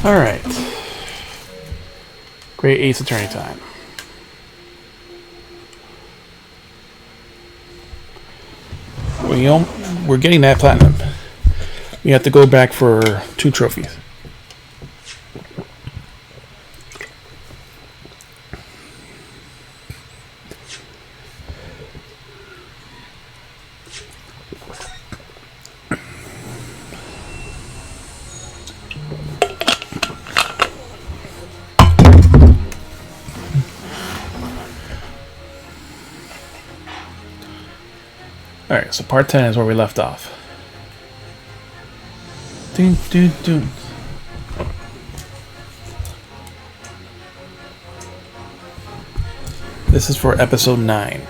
Alright. Great Ace Attorney time. We're getting that platinum. We have to go back for 2 trophies. Alright, so part 10 is where we left off. Dun, dun, dun. This is for episode 9.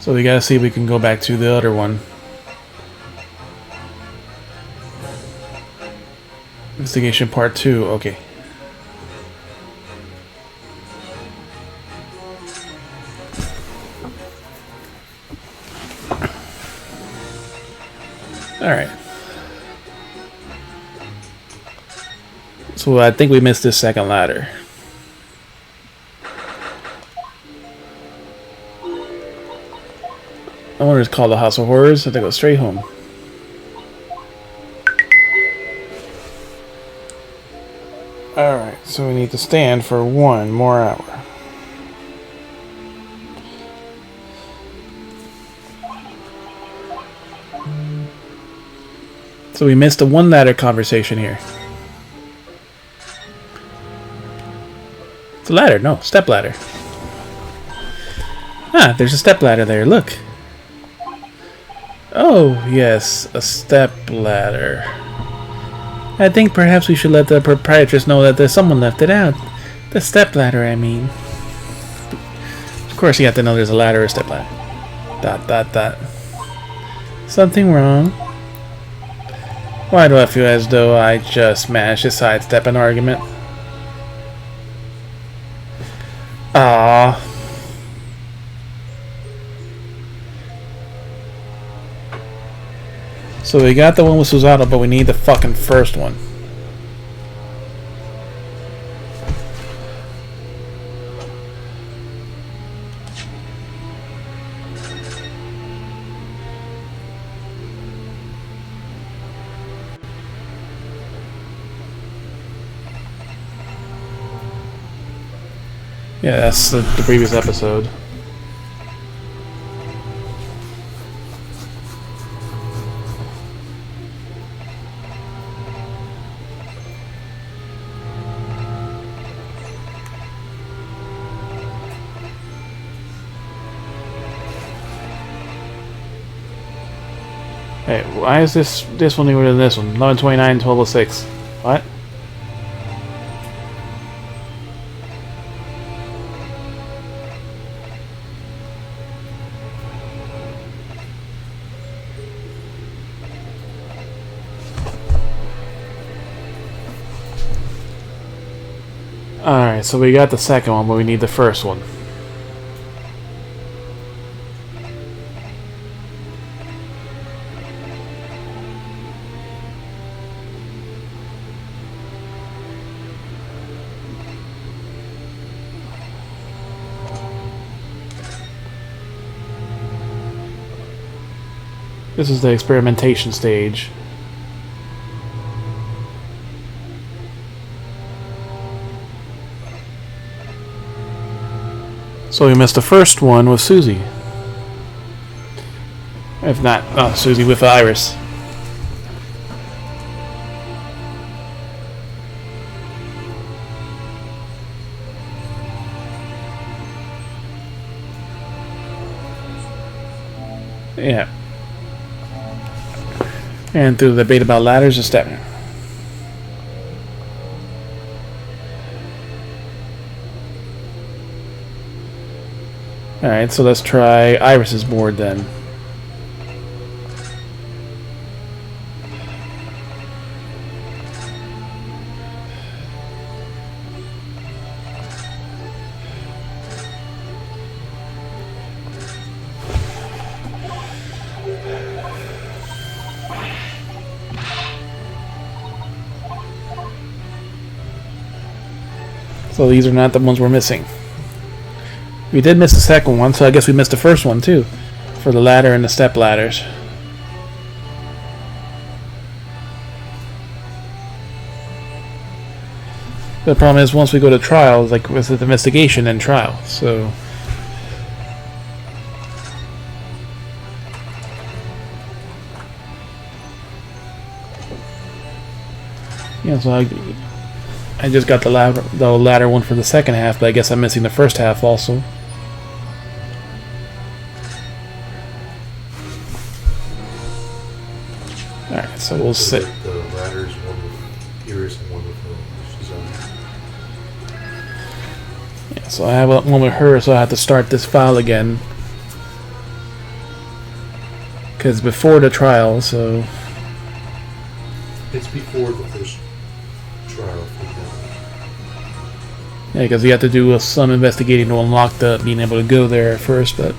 So we gotta see if we can go back to the other one. Investigation part 2, okay. Alright. So I think we missed this second ladder. I wonder if it's called the House of Horrors. I have to go straight home. Alright, so we need to stand for 1 more hour. So we missed a 1 ladder conversation here. It's a ladder, no, step ladder. Ah, there's a step ladder there, look. Oh, yes, a step ladder. I think perhaps we should let the proprietress know that there's someone left it out. The step ladder, I mean. Of course you have to know there's a ladder or a step ladder. ... Something wrong? Why do I feel as though I just managed to sidestep an argument? Ah. So we got the one with Susanna, but we need the fucking first one. Yeah, that's the previous episode. Hey, why is this one newer than this one? 1129, 1206. What? Alright, so we got the second one, but we need the first one. This is the experimentation stage. So we missed the first one with Susie. If not, Susie with Iris. Yeah. And through the debate about ladders and stepping. Alright, so let's try Iris's board then. So these are not the ones we're missing. We did miss the second one, so I guess we missed the first one too. For the ladder and the step ladders. The problem is once we go to trial, like with the investigation and trial, so... Yeah, so I just got the ladder one for the second half, but I guess I'm missing the first half also. Alright, so we'll sit. The ladder is one with Iris and one with Shazam. Yeah, so I have one with her, so I have to start this file again. Because before the trial, so... It's before the first trial. Yeah, because you have to do some investigating to unlock the being able to go there first, but...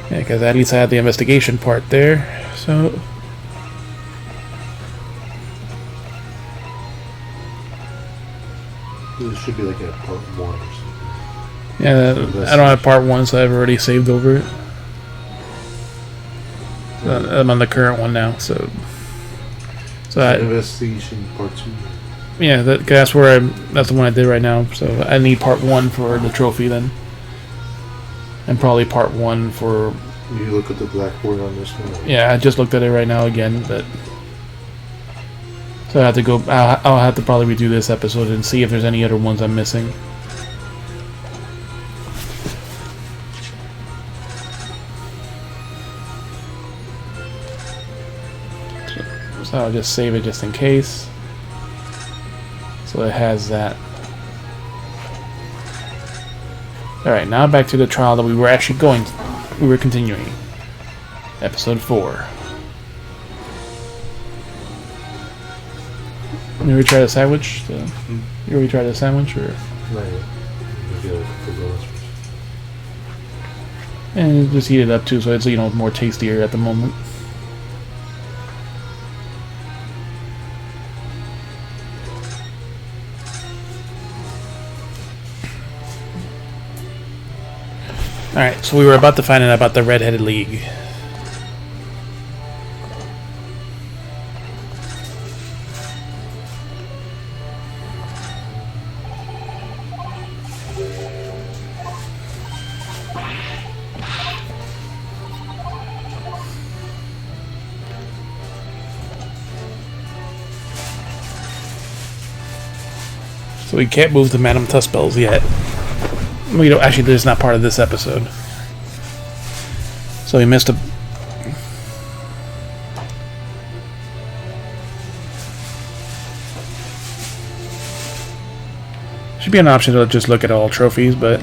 Yeah, because at least I had the investigation part there, so... This should be like a part 1 or something. Yeah, I don't have part 1, so I've already saved over it. I'm on the current one now, so... Investigation part 2. Yeah, that's where that's the one I did right now, so I need part 1 for the trophy then. And probably part 1 for... You look at the blackboard on this one? Yeah, I just looked at it right now again, but... So I have to go... I'll have to probably redo this episode and see if there's any other ones I'm missing. So I'll just save it just in case. So it has that. Alright, now back to the trial that we were actually we were continuing. Episode 4. You already tried a sandwich? You already tried a sandwich? Or? Not yet. And just heat it up too, so it's, you know, more tastier at the moment. Alright, so we were about to find out about the Red-Headed League. So we can't move the Madame Tuspels yet. We don't, actually, this is not part of this episode. So we missed a... Should be an option to just look at all trophies, but...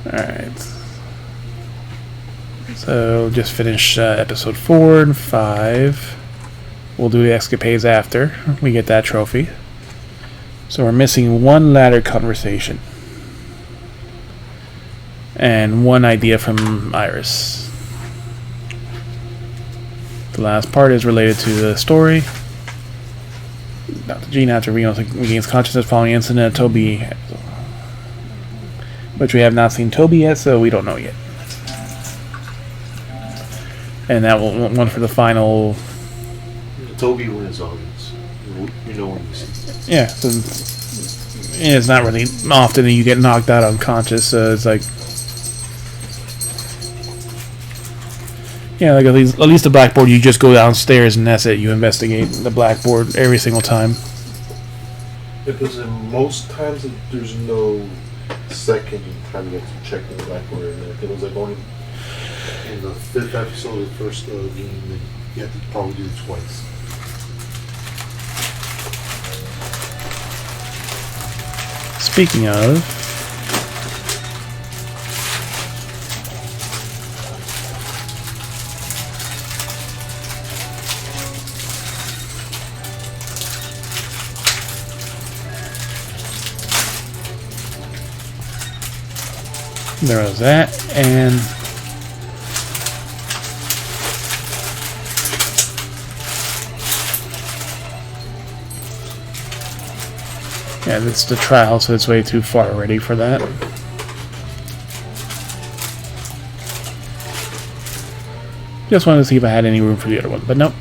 Alright. So just finish episode 4 and 5. We'll do the escapades after we get that trophy. So we're missing one ladder conversation. And one idea from Iris. The last part is related to the story. Dr. Jean, after regains consciousness following the incident of Toby. Which we have not seen Toby yet, so we don't know yet. And that one for the final... Toby wins always. You know when you see it. Yeah, so it's not really often that you get knocked out unconscious, so it's like... Yeah, like at least the blackboard, you just go downstairs and that's it. You investigate the blackboard every single time. Because in most times there's no second time you have to check the blackboard. It was like only in the 5th episode of the first game that you have to probably do it twice. Speaking of... There was that, and Yeah, it's the trial, so it's way too far already for that. Just wanted to see if I had any room for the other one, but nope.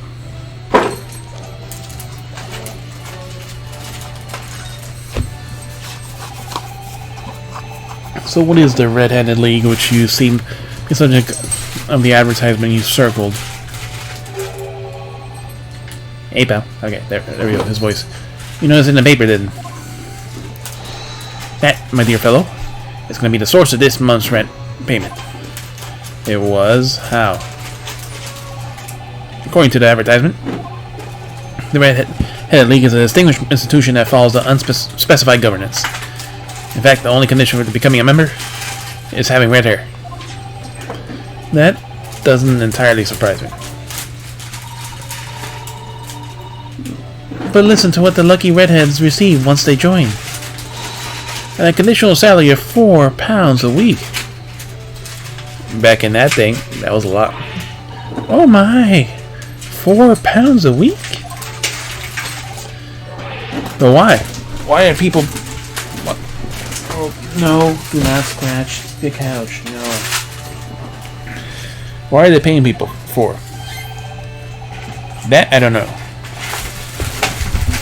So what is the Red-Handed League, which you seem the subject of the advertisement you circled? Hey, pal. Okay, there we go, his voice. You noticed in the paper, then? That, my dear fellow, is going to be the source of this month's rent payment. It was? How? According to the advertisement, the Red-Headed League is a distinguished institution that follows the unspecified governance. In fact, the only condition for becoming a member is having red hair. That doesn't entirely surprise me. But listen to what the lucky redheads receive once they join. And a conditional salary of £4 a week. Back in that thing, that was a lot. Oh my! £4 a week? But why? Why are people... What? Oh, no, do not scratch the couch, no. Why are they paying people for? That, I don't know.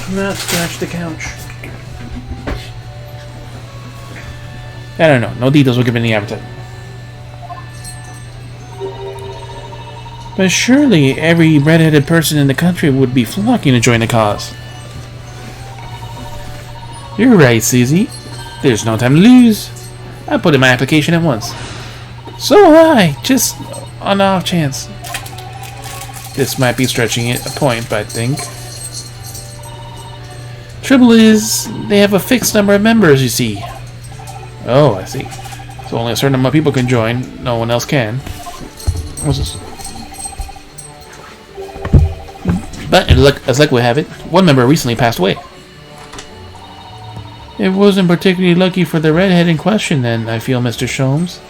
Do not scratch the couch. I don't know. No details were given in the advertisement. But surely every red-headed person in the country would be flocking to join the cause. You're right, Susie. There's no time to lose. I put in my application at once. So will I, just on the off chance. This might be stretching it a point, but I think. Trouble is, they have a fixed number of members, you see. Oh, I see. So only a certain number of people can join. No one else can. What's this? But as luck would have it, one member recently passed away. It wasn't particularly lucky for the redhead in question, then, I feel, Mr. Sholmes.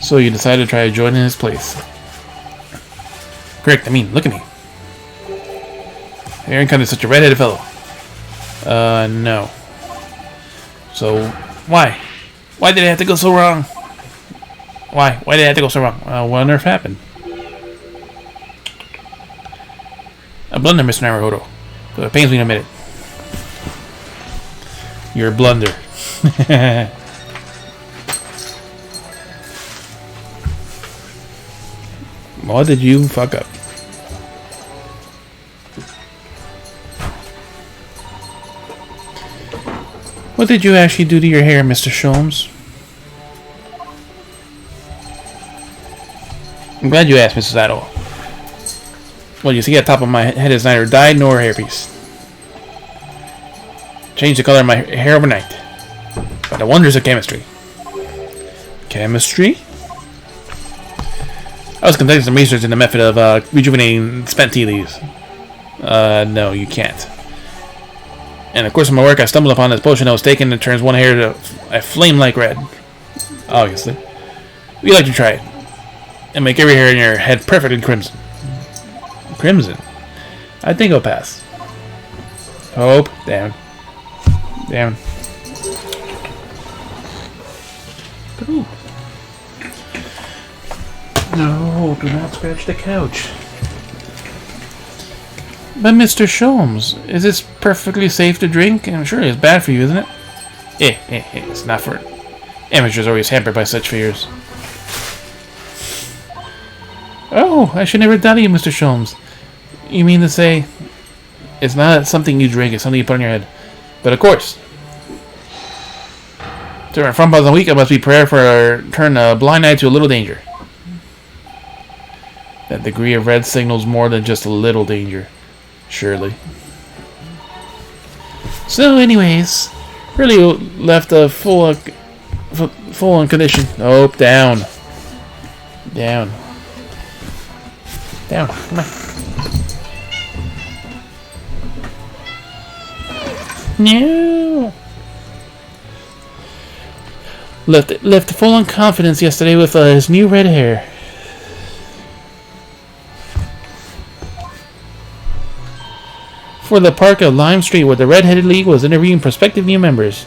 So you decided to try to join in his place. Correct, I mean, look at me. Aaron Cunt is such a red-headed fellow. No. So, why? Why did it have to go so wrong? Why? Why did it have to go so wrong? What on earth happened? A blunder, Mr. Naruhodo. But it pains me to admit it. You're a blunder. What did you fuck up? What did you actually do to your hair, Mr. Sholmes? I'm glad you asked, Mrs. Addo. Well, you see, at the top of my head is neither dye nor hairpiece. Changed the color of my hair overnight. By the wonders of chemistry. Chemistry? I was conducting some research in the method of rejuvenating spent tea leaves. No, you can't. And of course, in my work, I stumbled upon this potion that was taken and turns one hair to a flame-like red. Obviously. We'd like to try it. And make every hair in your head perfectly crimson. Crimson? I think I'll pass. Hope. Down. Down. Ooh. No, do not scratch the couch. But Mr. Sholmes, is this perfectly safe to drink? I'm sure it's bad for you, isn't it? It's not for... Amateurs are always hampered by such fears. Oh, I should never doubt you, Mr. Sholmes. You mean to say... It's not something you drink, it's something you put on your head. But of course. During front pause a week, I must be prepared for turn a blind eye to a little danger. That degree of red signals more than just a little danger. Surely. So, anyways, really left a full on condition. Oh, down. Down. Down. Come on. No. Left full on confidence yesterday with his new red hair. for the park of Lime Street, where the Red-Headed League was interviewing prospective new members.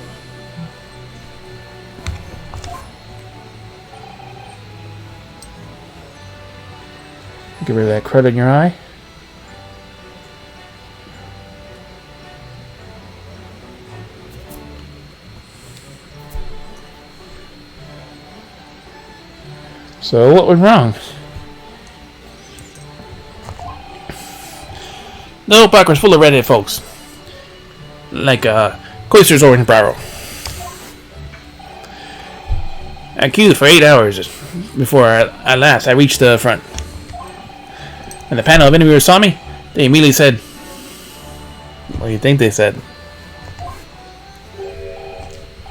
Get rid of that crud in your eye. So, what went wrong? The whole park was full of redhead folks. Like, Cloister's Orange Barrow. I queued for 8 hours before at last I reached the front. When the panel of interviewers saw me, they immediately said, what do you think they said?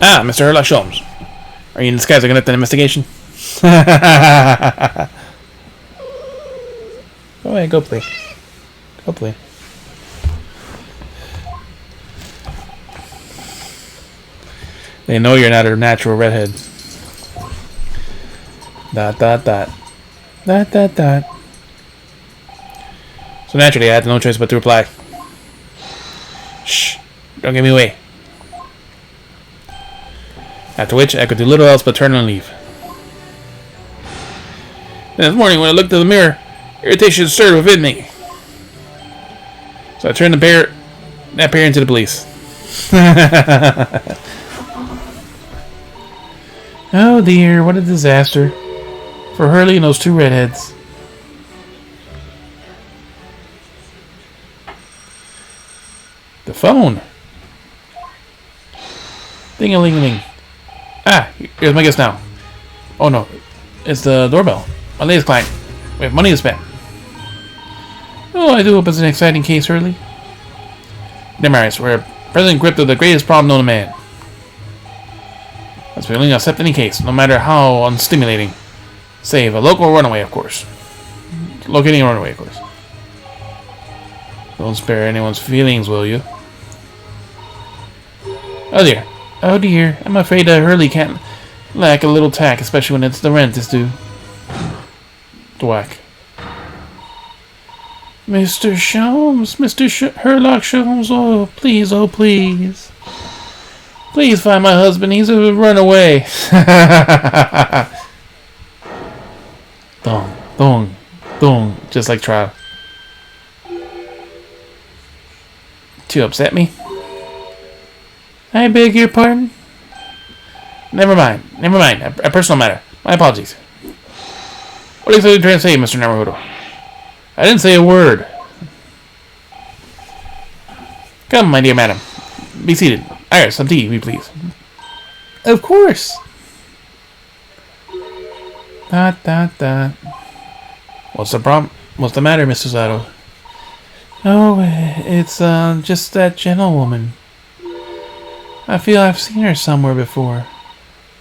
Ah, Mr. Sherlock Holmes. Are you in disguise to conduct an investigation? Go ahead, go play. Go play. They know you're not a natural redhead. Dot, dot, dot. Dot, dot, dot. So naturally, I had no choice but to reply. Shh, don't give me away. After which, I could do little else but turn and leave. Then this morning, when I looked in the mirror, irritation stirred within me. So I turned that pair into the police. Oh dear, what a disaster. For Hurley and those two redheads. The phone. Ding-a-ling-a-ling. Ah, here's my guest now. Oh no, it's the doorbell. My latest client. We have money to spend. Oh, I do hope it's an exciting case, Hurley. Demaris, we're present gripped with the greatest problem known to man. That's willing to accept any case, no matter how unstimulating. Save a local runaway, of course. Locating a runaway, of course. Don't spare anyone's feelings, will you? Oh dear. Oh dear. I'm afraid Hurley can't lack a little tact, especially when it's the rent is due. Thwack. Mr. Sholmes, Mr. Sherlock Sholmes, oh please. Please find my husband, he's a runaway. Dong, dong, dong, just like trial. To upset me? I beg your pardon? Never mind, a personal matter. My apologies. What are you trying to say, Mr. Naruto? I didn't say a word. Come, my dear madam. Be seated. Iris, some tea, if you please. Of course. Dot, dot, dot. What's the problem? What's the matter, Mr. Sato? Oh, it's, just that gentlewoman. I feel I've seen her somewhere before.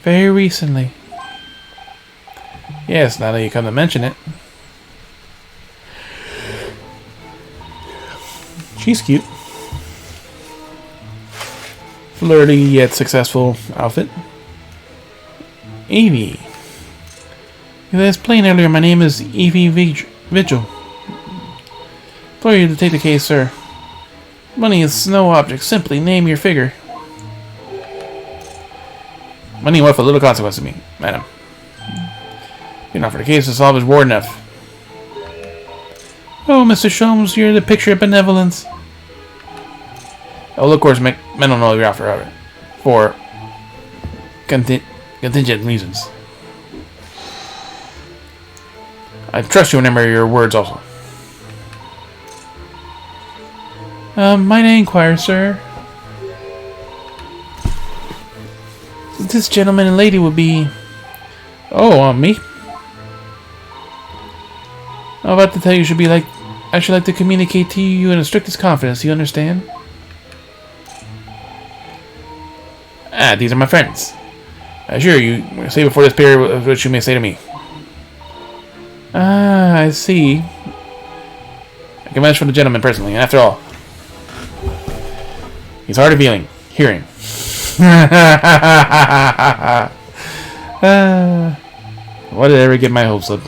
Very recently. Yes, now that you come to mention it. She's cute. Flirty yet successful outfit. Evie. As I explained earlier, my name is Evie Vigil. For you to take the case, sir. Money is no object. Simply name your figure. Money worth a little consequence to me, madam. You're not for the case to solve is war enough. Oh, Mr. Sholmes, you're the picture of benevolence. Oh, of course, men don't know you're out for contingent reasons. I trust you remember your words also. Might I inquire, sir? This gentleman and lady would be... Oh, me? I'm about to tell you I should like to communicate to you in the strictest confidence, you understand? Ah, these are my friends. I assure you, say before this period what you may say to me. Ah, I see. I can vouch for the gentleman personally, and after all, he's hard of hearing. Why did I ever get my hopes up?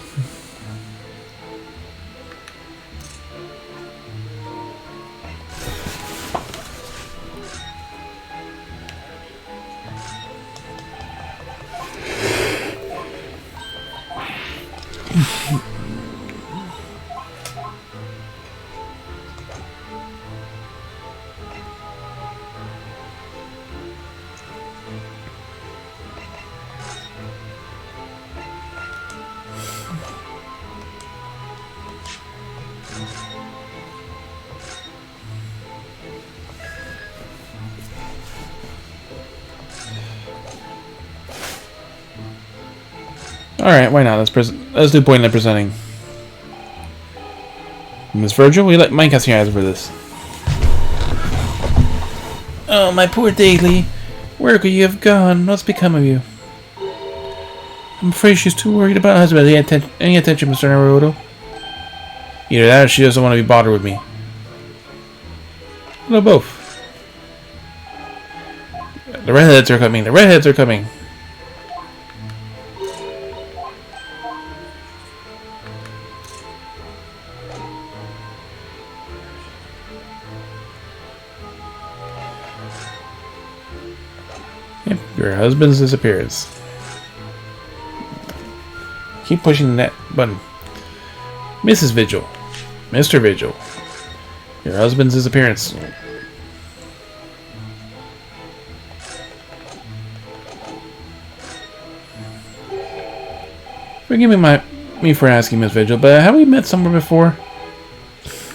Alright, why not? Let's do point at presenting. Miss Virgil, we let Mike cast your eyes for this. Oh, my poor Daily. Where could you have gone? What's become of you? I'm afraid she's too worried about her husband. Any attention, Mr. Naruto? Either that or she doesn't want to be bothered with me. No, both. The redheads are coming. The redheads are coming. Yep, your husband's disappearance. Keep pushing that button. Mrs. Vigil. Mr. Vigil. Your husband's disappearance. Forgive me for asking, Miss Vigil, but have we met somewhere before?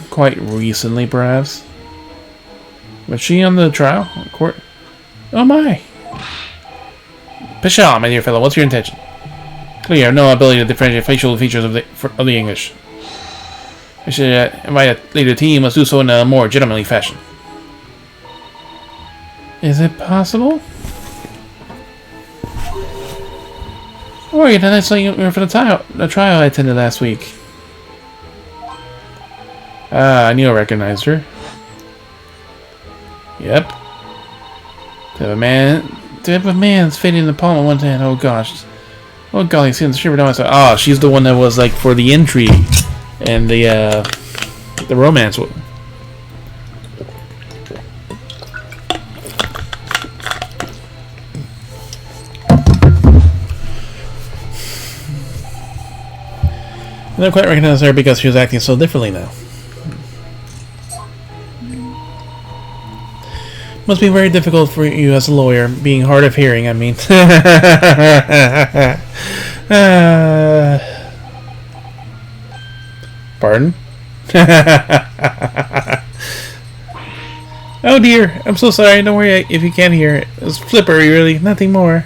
Quite recently, perhaps. Was she on the trial court? Oh my! Pshaw, my dear fellow, what's your intention? Clearly, you have no ability to differentiate facial features of the English. I should invite a later team. Must do so in a more gentlemanly fashion. Is it possible? Oh, yeah, then I saw you for the trial I attended last week. Ah, I knew I recognized her. Yep. To have a man's fading in the palm of one hand. Oh gosh. Oh golly, seeing the shiver down my side. Oh, she's the one that was like for the intrigue and the romance. I don't quite recognize her because she was acting so differently now. Must be very difficult for you as a lawyer, being hard of hearing, I mean. Pardon? Oh dear, I'm so sorry, don't worry if you can't hear it. It's flippery, really, nothing more.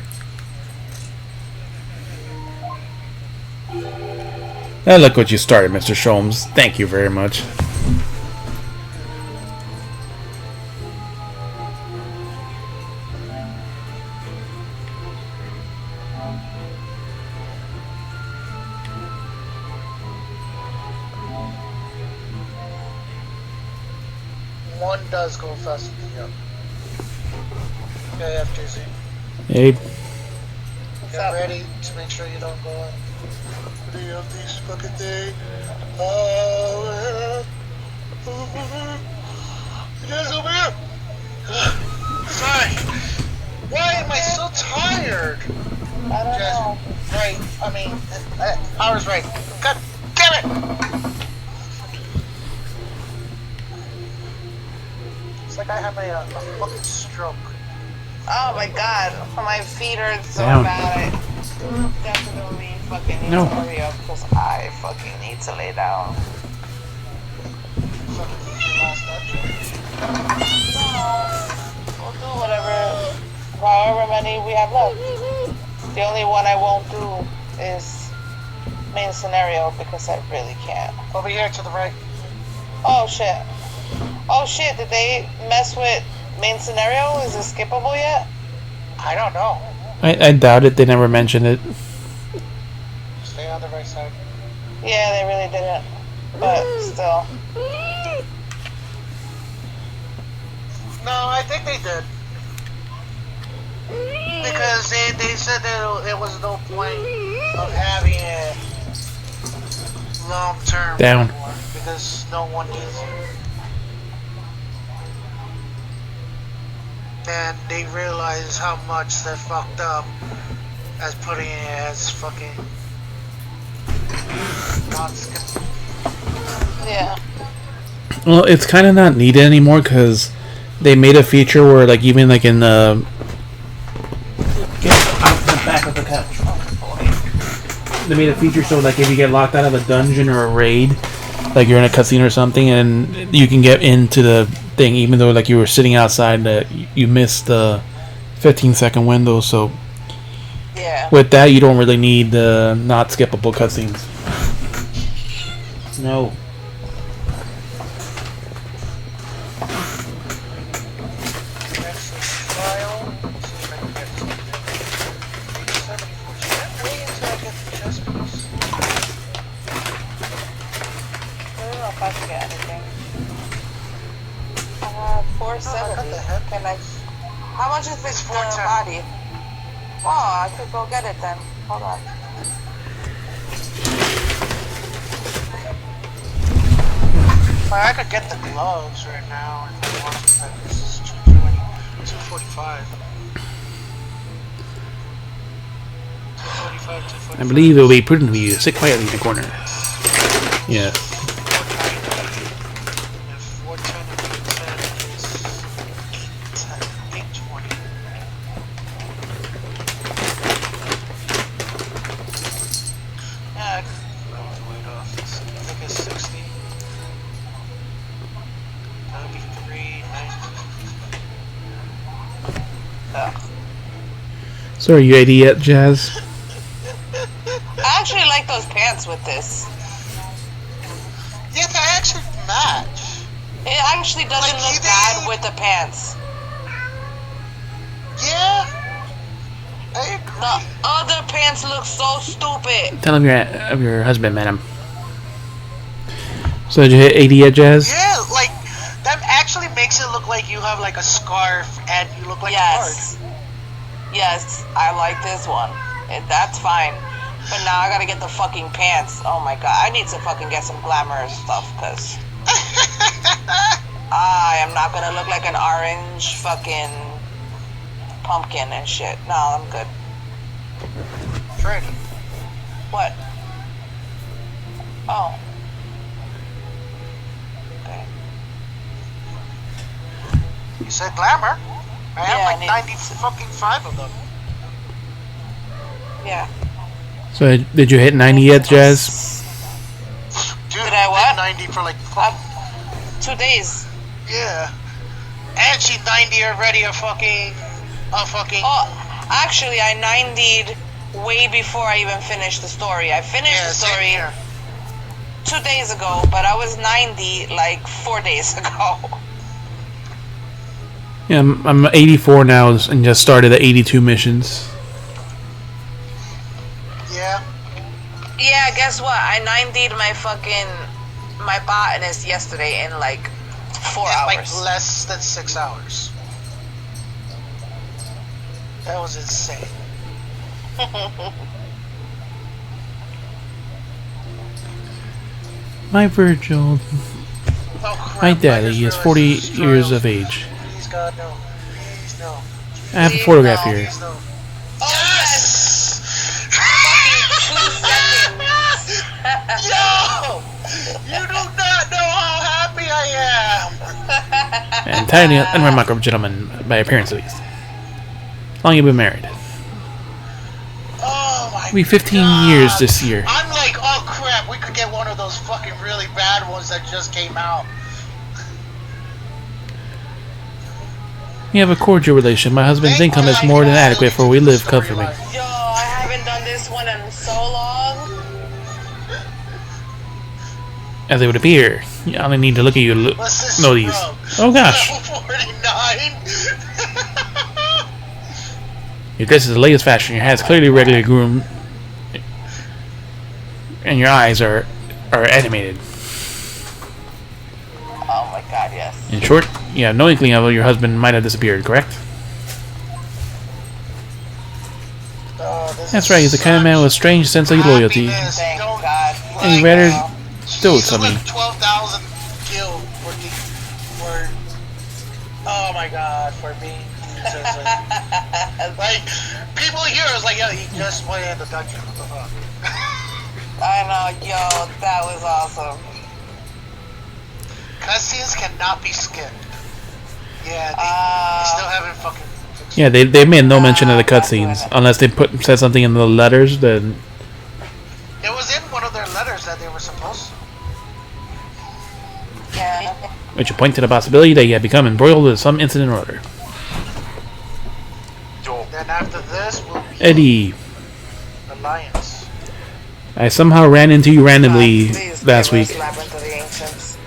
Now look what you started, Mr. Sholmes. Thank you very much. One does go faster than the other. Okay, FJZ. Hey. Get ready to make sure you don't go on any of these fucking things. Oh, you guys over here? Sorry. Why am I so tired? I don't know. Right, I mean, I was right. God damn it! It's like I have a fucking stroke. Oh my god, my feet hurt so Down. bad. I definitely fucking need No. to hurry up because I fucking need to lay down. Fucking your last option. No, we'll do whatever, however many we have left. The only one I won't do is main scenario because I really can't. Over here to the right. Oh shit. Oh shit, did they mess with main scenario? Is it skippable yet? I don't know. I doubt it, they never mentioned it. Stay on the right side. Yeah, they really didn't. But still. No, I think they did. Because they said that there was no point of having it long term Down. anymore, because no one needs it. And they realize how much they fucked up as putting it as fucking not skip. Yeah. Well, it's kind of not needed anymore because they made a feature where, like, even like in the out the back of the couch. They made a feature so, like, if you get locked out of a dungeon or a raid, like you're in a cutscene or something, and you can get into the thing, even though like you were sitting outside, that you missed the 15-second window. So Yeah. with that, you don't really need the not skippable cutscenes. No. Netflix trial. See if I can get something. 74. Should I wait until I get the chess piece? I don't know if I can get anything. 470. Can I? How much is this It's for 410. the body? Oh, I could go get it then. Hold on. Like, I could get the gloves right now if I want to, but this is 220, 245. 245, 245. I believe it will be prudent for you to sit quietly in the corner. Yeah. 410 and 410 is 820. Yeah, I could roll the weight off. I think it's 60. That would be 390. So are you ready yet, Jazz? I actually like those pants with this. Yeah, they actually match. It actually doesn't Like, look you bad think- with the pants. Yeah. I agree. The other pants look so stupid. Tell him of your husband, madam. So did you hit 80 yet, Jazz? Yeah, like, that actually makes it look like you have like a scarf and you look like Yes. Yes, I like this one. That's fine. But now I gotta get the fucking pants. Oh my god. I need to fucking get some glamorous stuff, because I am not gonna look like an orange fucking pumpkin and shit. No, I'm good. Freddy. What? Oh. Okay. You said glamour. I have Yeah, I like need 90 fucking 5 of them. Yeah. So did you hit 90 yet, Jazz? Dude, Did I what? 90 for like 2 days. yeah. And she 90 already a fucking Oh, actually, I 90'd way before I even finished the story. I finished yeah, the same story here. 2 days ago, but I was 90 like 4 days ago. Yeah, I'm 84 now and just started at 82 missions. Yeah. Yeah, guess what? I 90'd my botanist yesterday in like 4 In hours. like less than 6 hours. That was insane. My Virgil, Oh crap. my I daddy just is realized 40 this is years trials. of age. Please God, no. Please no. I have a Please, photograph no. here. Please no. Oh, Yes! Fucking 2 seconds. Yo! You do not know how happy I am! An entirely unremarkable gentleman, by appearance at least. How long you been married? Oh my It'll be 15 God. years this year. I'm like, oh crap, we could get one of those fucking really bad ones that just came out. We have a cordial relation. My husband's income is more than adequate for we live comfortably. Yo, I haven't done this one in so long. As it would appear, you only need to look at you to What's this know these. from? Oh gosh, Level 49? your dress is the latest fashion. Your hair is clearly regularly groomed, and your eyes are animated. Oh my god, yes. In short, you have no inkling of your husband might have disappeared. Correct? Oh, this That's is right. He's the kind of man with a strange sense of loyalty. happiness. Thank Don't God. And he like, rather dotes on me. Like 12,000 killed for oh my god, for being used as a, like people here is like, yo, he just went in the dungeon. What the fuck? I know, yo, that was awesome. Cutscenes cannot be skipped. Yeah, they still haven't fucking fixed Yeah, they made no mention of the I'm not doing cutscenes it. unless they said something in the letters. Then it. It was in one of their letters that they were supposed to. Yeah. which would point to the possibility that you had become embroiled with some incident or other. Then after this will be Eddie, Alliance. I somehow ran into you randomly Please, last give us week. Labyrinth of the Ancients.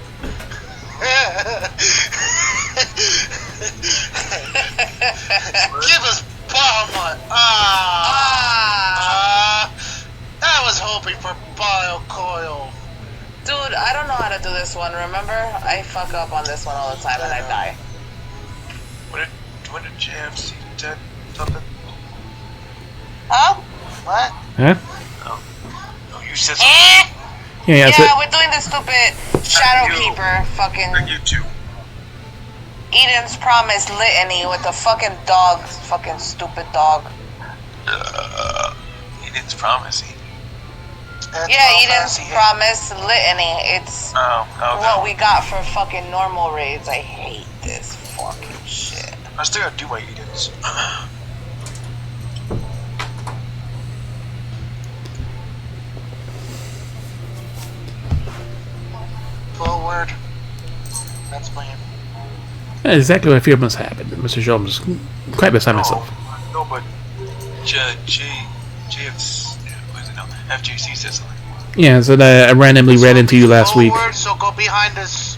Give us Bahamut! I was hoping for Bile Coil. Dude, I don't know how to do this one, remember? I fuck up on this one all the time and I die. What did JFC did something? Huh? What? Huh? Oh, you said something. Yeah, that's Yeah, it. we're doing the stupid Shadowkeeper fucking You too. Eden's Promise litany with the fucking dog, fucking stupid dog. Eden's promising. Yeah, Eden's Promise litany. It's what we got for fucking normal raids. I hate this fucking shit. I still gotta do my Edens. Forward. That's playing. That's exactly what I fear must happen, Mr. Jones. Quite beside myself. No, but what is it now? FJC says something. Yeah, so that I randomly ran into you last week. Forward, so go behind us.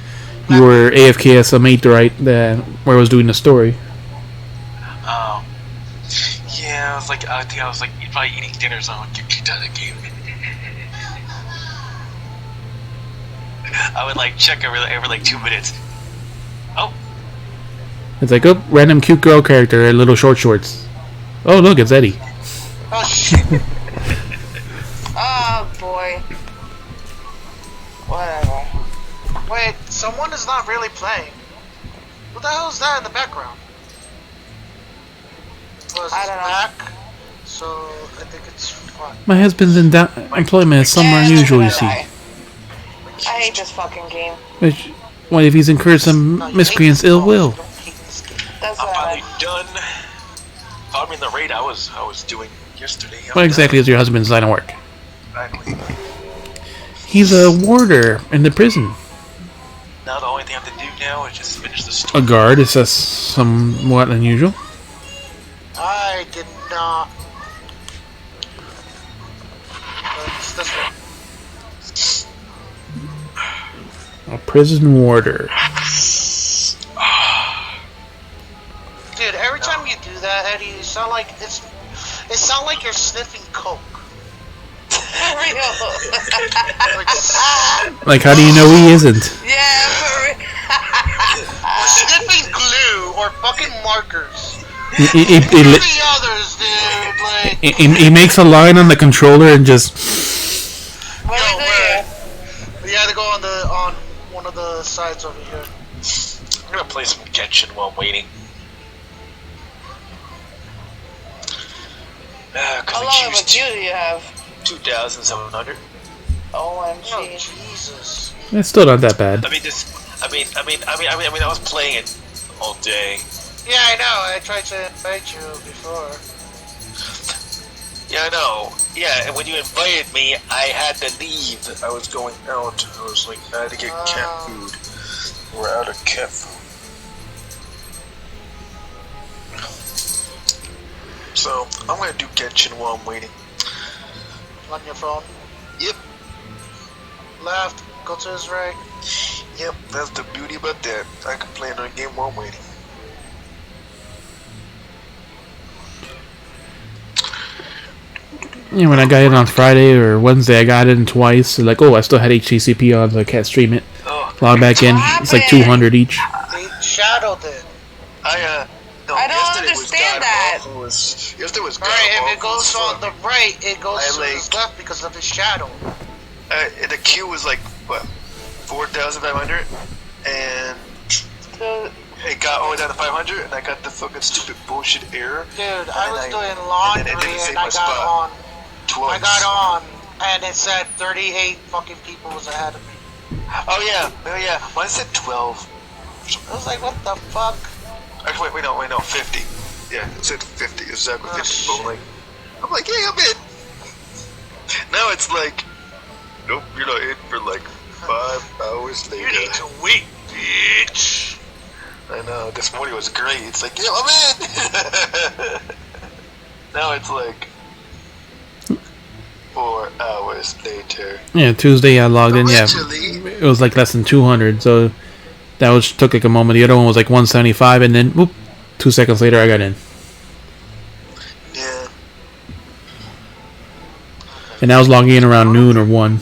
You were AFK as some meteorite where I was doing the story. Oh. Yeah, I was like, I think I was like probably eating dinner, so I would get kicked out of the game. I would like check every like 2 minutes. Oh, It's like, oh, random cute girl character in little short shorts. Oh, look, it's Eddie. Oh shit. Oh boy. Whatever. Wait, someone is not really playing. What the hell is that in the background? Oh, it's I don't know. back. So I think it's fun. My husband's in employment is somewhere Yeah, unusual, I'm you gonna see. die. I hate this fucking game. Which, what if he's incurred some No, you hate miscreants' this ill game. will? You don't hate this game. That's I'm what I finally done. Following the raid I was doing yesterday. What exactly is your husband's line of work? Finally. He's a warder in the prison. Now the only thing I have to do now is just finish the A story. guard is somewhat unusual. I did not. It's this one. A prison warder. Dude, every time you do that, Eddie, it sounds like you're sniffing coke. For real. Like, Like, how do you know he isn't? Yeah, for real. sniffing glue or fucking markers. He The others, dude. Like, he makes a line on the controller and just... What yo, are we man. doing? You had to go on one of the sides over here. I'm gonna play some Genshin while I'm waiting. How Cause long I of a choose queue do you have? 2,700. Oh, OMG. Jesus. It's still not that bad. I was playing it all day. Yeah, I know. I tried to invite you before. Yeah, I know. Yeah, and when you invited me, I had to leave. I was going out. I was like, I had to get cat food. We're out of cat food. So, I'm gonna do Genshin while I'm waiting. On your phone. Yep, Left. Go to his right. yep, that's the beauty about that. I can play another game while I'm waiting. Yeah, when I got in on Friday or Wednesday, I got in twice. So like, oh, I still had HTCP on, so I can't stream it. Oh, Log back in. It's like 200 each. They shadowed it. No, I don't yesterday understand was that. God awful. Yesterday was God Alright, if awful it goes on the right, it goes I to like- his left because of his shadow. The queue was like, what, 4,500? And So, it got all the way down to 500, and I got the fucking stupid bullshit error. Dude, I And was then doing and then laundry it didn't save and my I got spot. on. Twice. I got on and it said 38 fucking people was ahead of me. Oh yeah. Mine said 12. I was like, what the fuck? Actually, wait, no, 50. Yeah, it said 50. Exactly 50 people. I'm like, yeah, I'm in. Now it's like, nope, you're not in for like 5 hours later. You need to wait, bitch. I know, this morning was great. It's like, yeah, I'm in! Now it's like 4 hours later. Yeah, Tuesday I logged in. Yeah, Eventually, it was like less than 200. So that was took like a moment. The other one was like 175, and then whoop, 2 seconds later I got in. yeah. And I was logging in around noon or 1.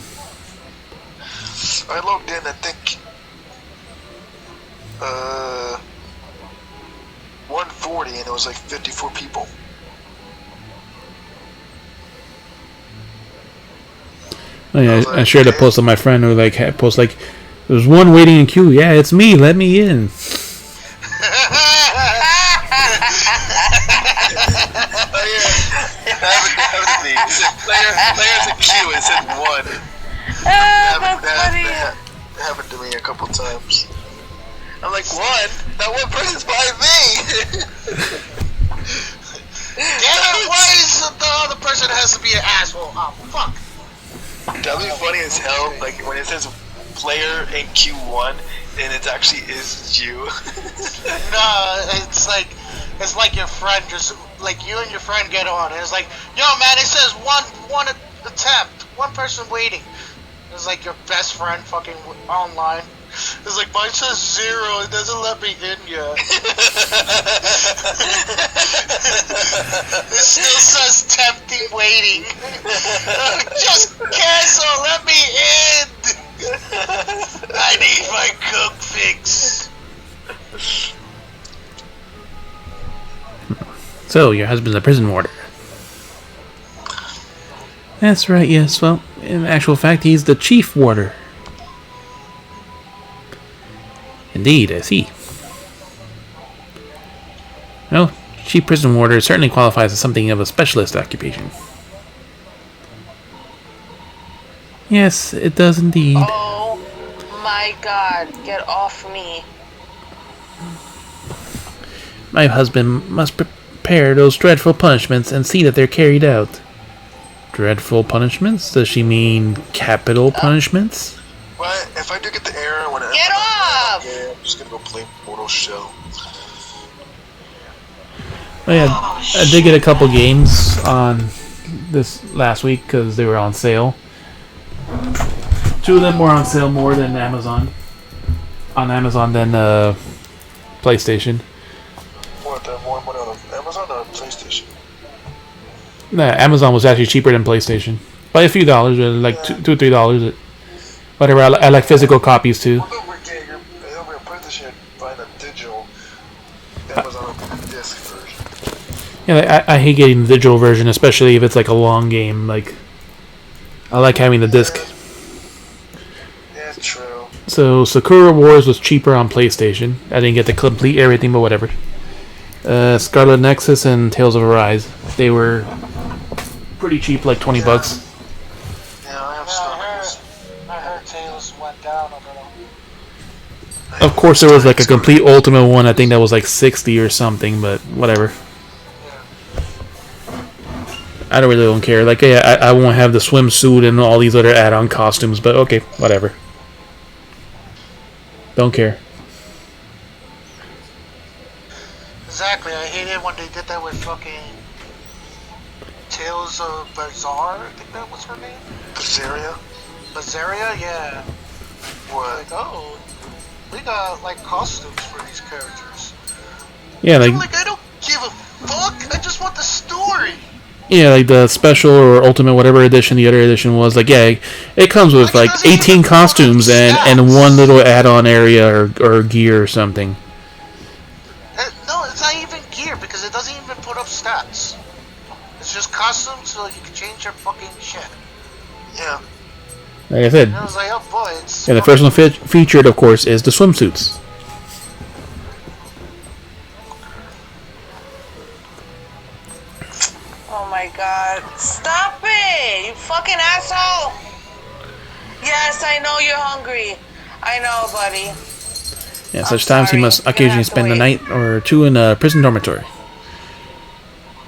I logged in, I think, 140, and it was like 54 people. Oh, yeah, I shared a post on my friend who like had post like, "There's one waiting in queue. Yeah, it's me. Let me in." Oh yeah, that was me. It said players in queue. It said 1. That happened to me a couple times. I'm like, 1? That one person's by me. Damn it, why is the other person has to be an asshole? Oh, fuck. That'd be funny as hell. Like when it says player in Q1, and it actually is you. No, it's like your friend just like you and your friend get on, and it's like, yo, man, it says one attempt, one person waiting. It's like your best friend fucking online. It's like, mine says 0, it doesn't let me in yet. It still says tempting waiting. Just cancel, let me in. I need my cook fix. So your husband's a prison warden. That's right. Yes. Well, in actual fact, he's the chief warder. Indeed, I see. Well, chief prison warder certainly qualifies as something of a specialist occupation. Yes, it does indeed. Oh my god, get off me. My husband must prepare those dreadful punishments and see that they're carried out. Dreadful punishments? Does she mean capital punishments? What? If I do get the error when Get off! Yeah, I'm just gonna go play Mortal Shell. Oh yeah, I did get a couple games on this last week because they were on sale. 2 of them were on sale more than Amazon. On Amazon than PlayStation. What, more money on Amazon or PlayStation? Nah, Amazon was actually cheaper than PlayStation by a few dollars, like $2 or $3. Whatever. I like physical copies too. Well, over PlayStation, buying a digital Amazon disc version. Yeah, like, I hate getting the digital version, especially if it's like a long game. Like, I like having the disc. Yeah, true. So Sakura Wars was cheaper on PlayStation. I didn't get to complete everything, but whatever. Scarlet Nexus and Tales of Arise, they were pretty cheap, like $20. Yeah, I have I heard Tails went down a little. Of course, there was like a complete Ultimate one. I think that was like 60 or something, but whatever. I don't care. Like, yeah, I won't have the swimsuit and all these other add-on costumes, but okay, whatever. Don't care. Exactly, I hate it when they did that with fucking Tales of Bazaar, I think that was her name? Bazaria? Bazaria, yeah. What? Like, oh, we got like costumes for these characters. Yeah, I'm like, I don't give a fuck, I just want the story. Yeah, like the special or ultimate whatever edition the other edition was, like, yeah, it comes with like 18 costumes and one little add-on area or gear or something. No, it's not even gear because it doesn't even put up stats. It's just costumes so you can change your fucking shit. Yeah. Like I said, And I was like, oh boy, it's... yeah, the first one featured, of course, is the swimsuits. Oh my god. Stop it! You fucking asshole! Yes, I know you're hungry. I know, buddy. At such times, he sorry. must You're gonna occasionally have to spend a wait. night or two in a prison dormitory.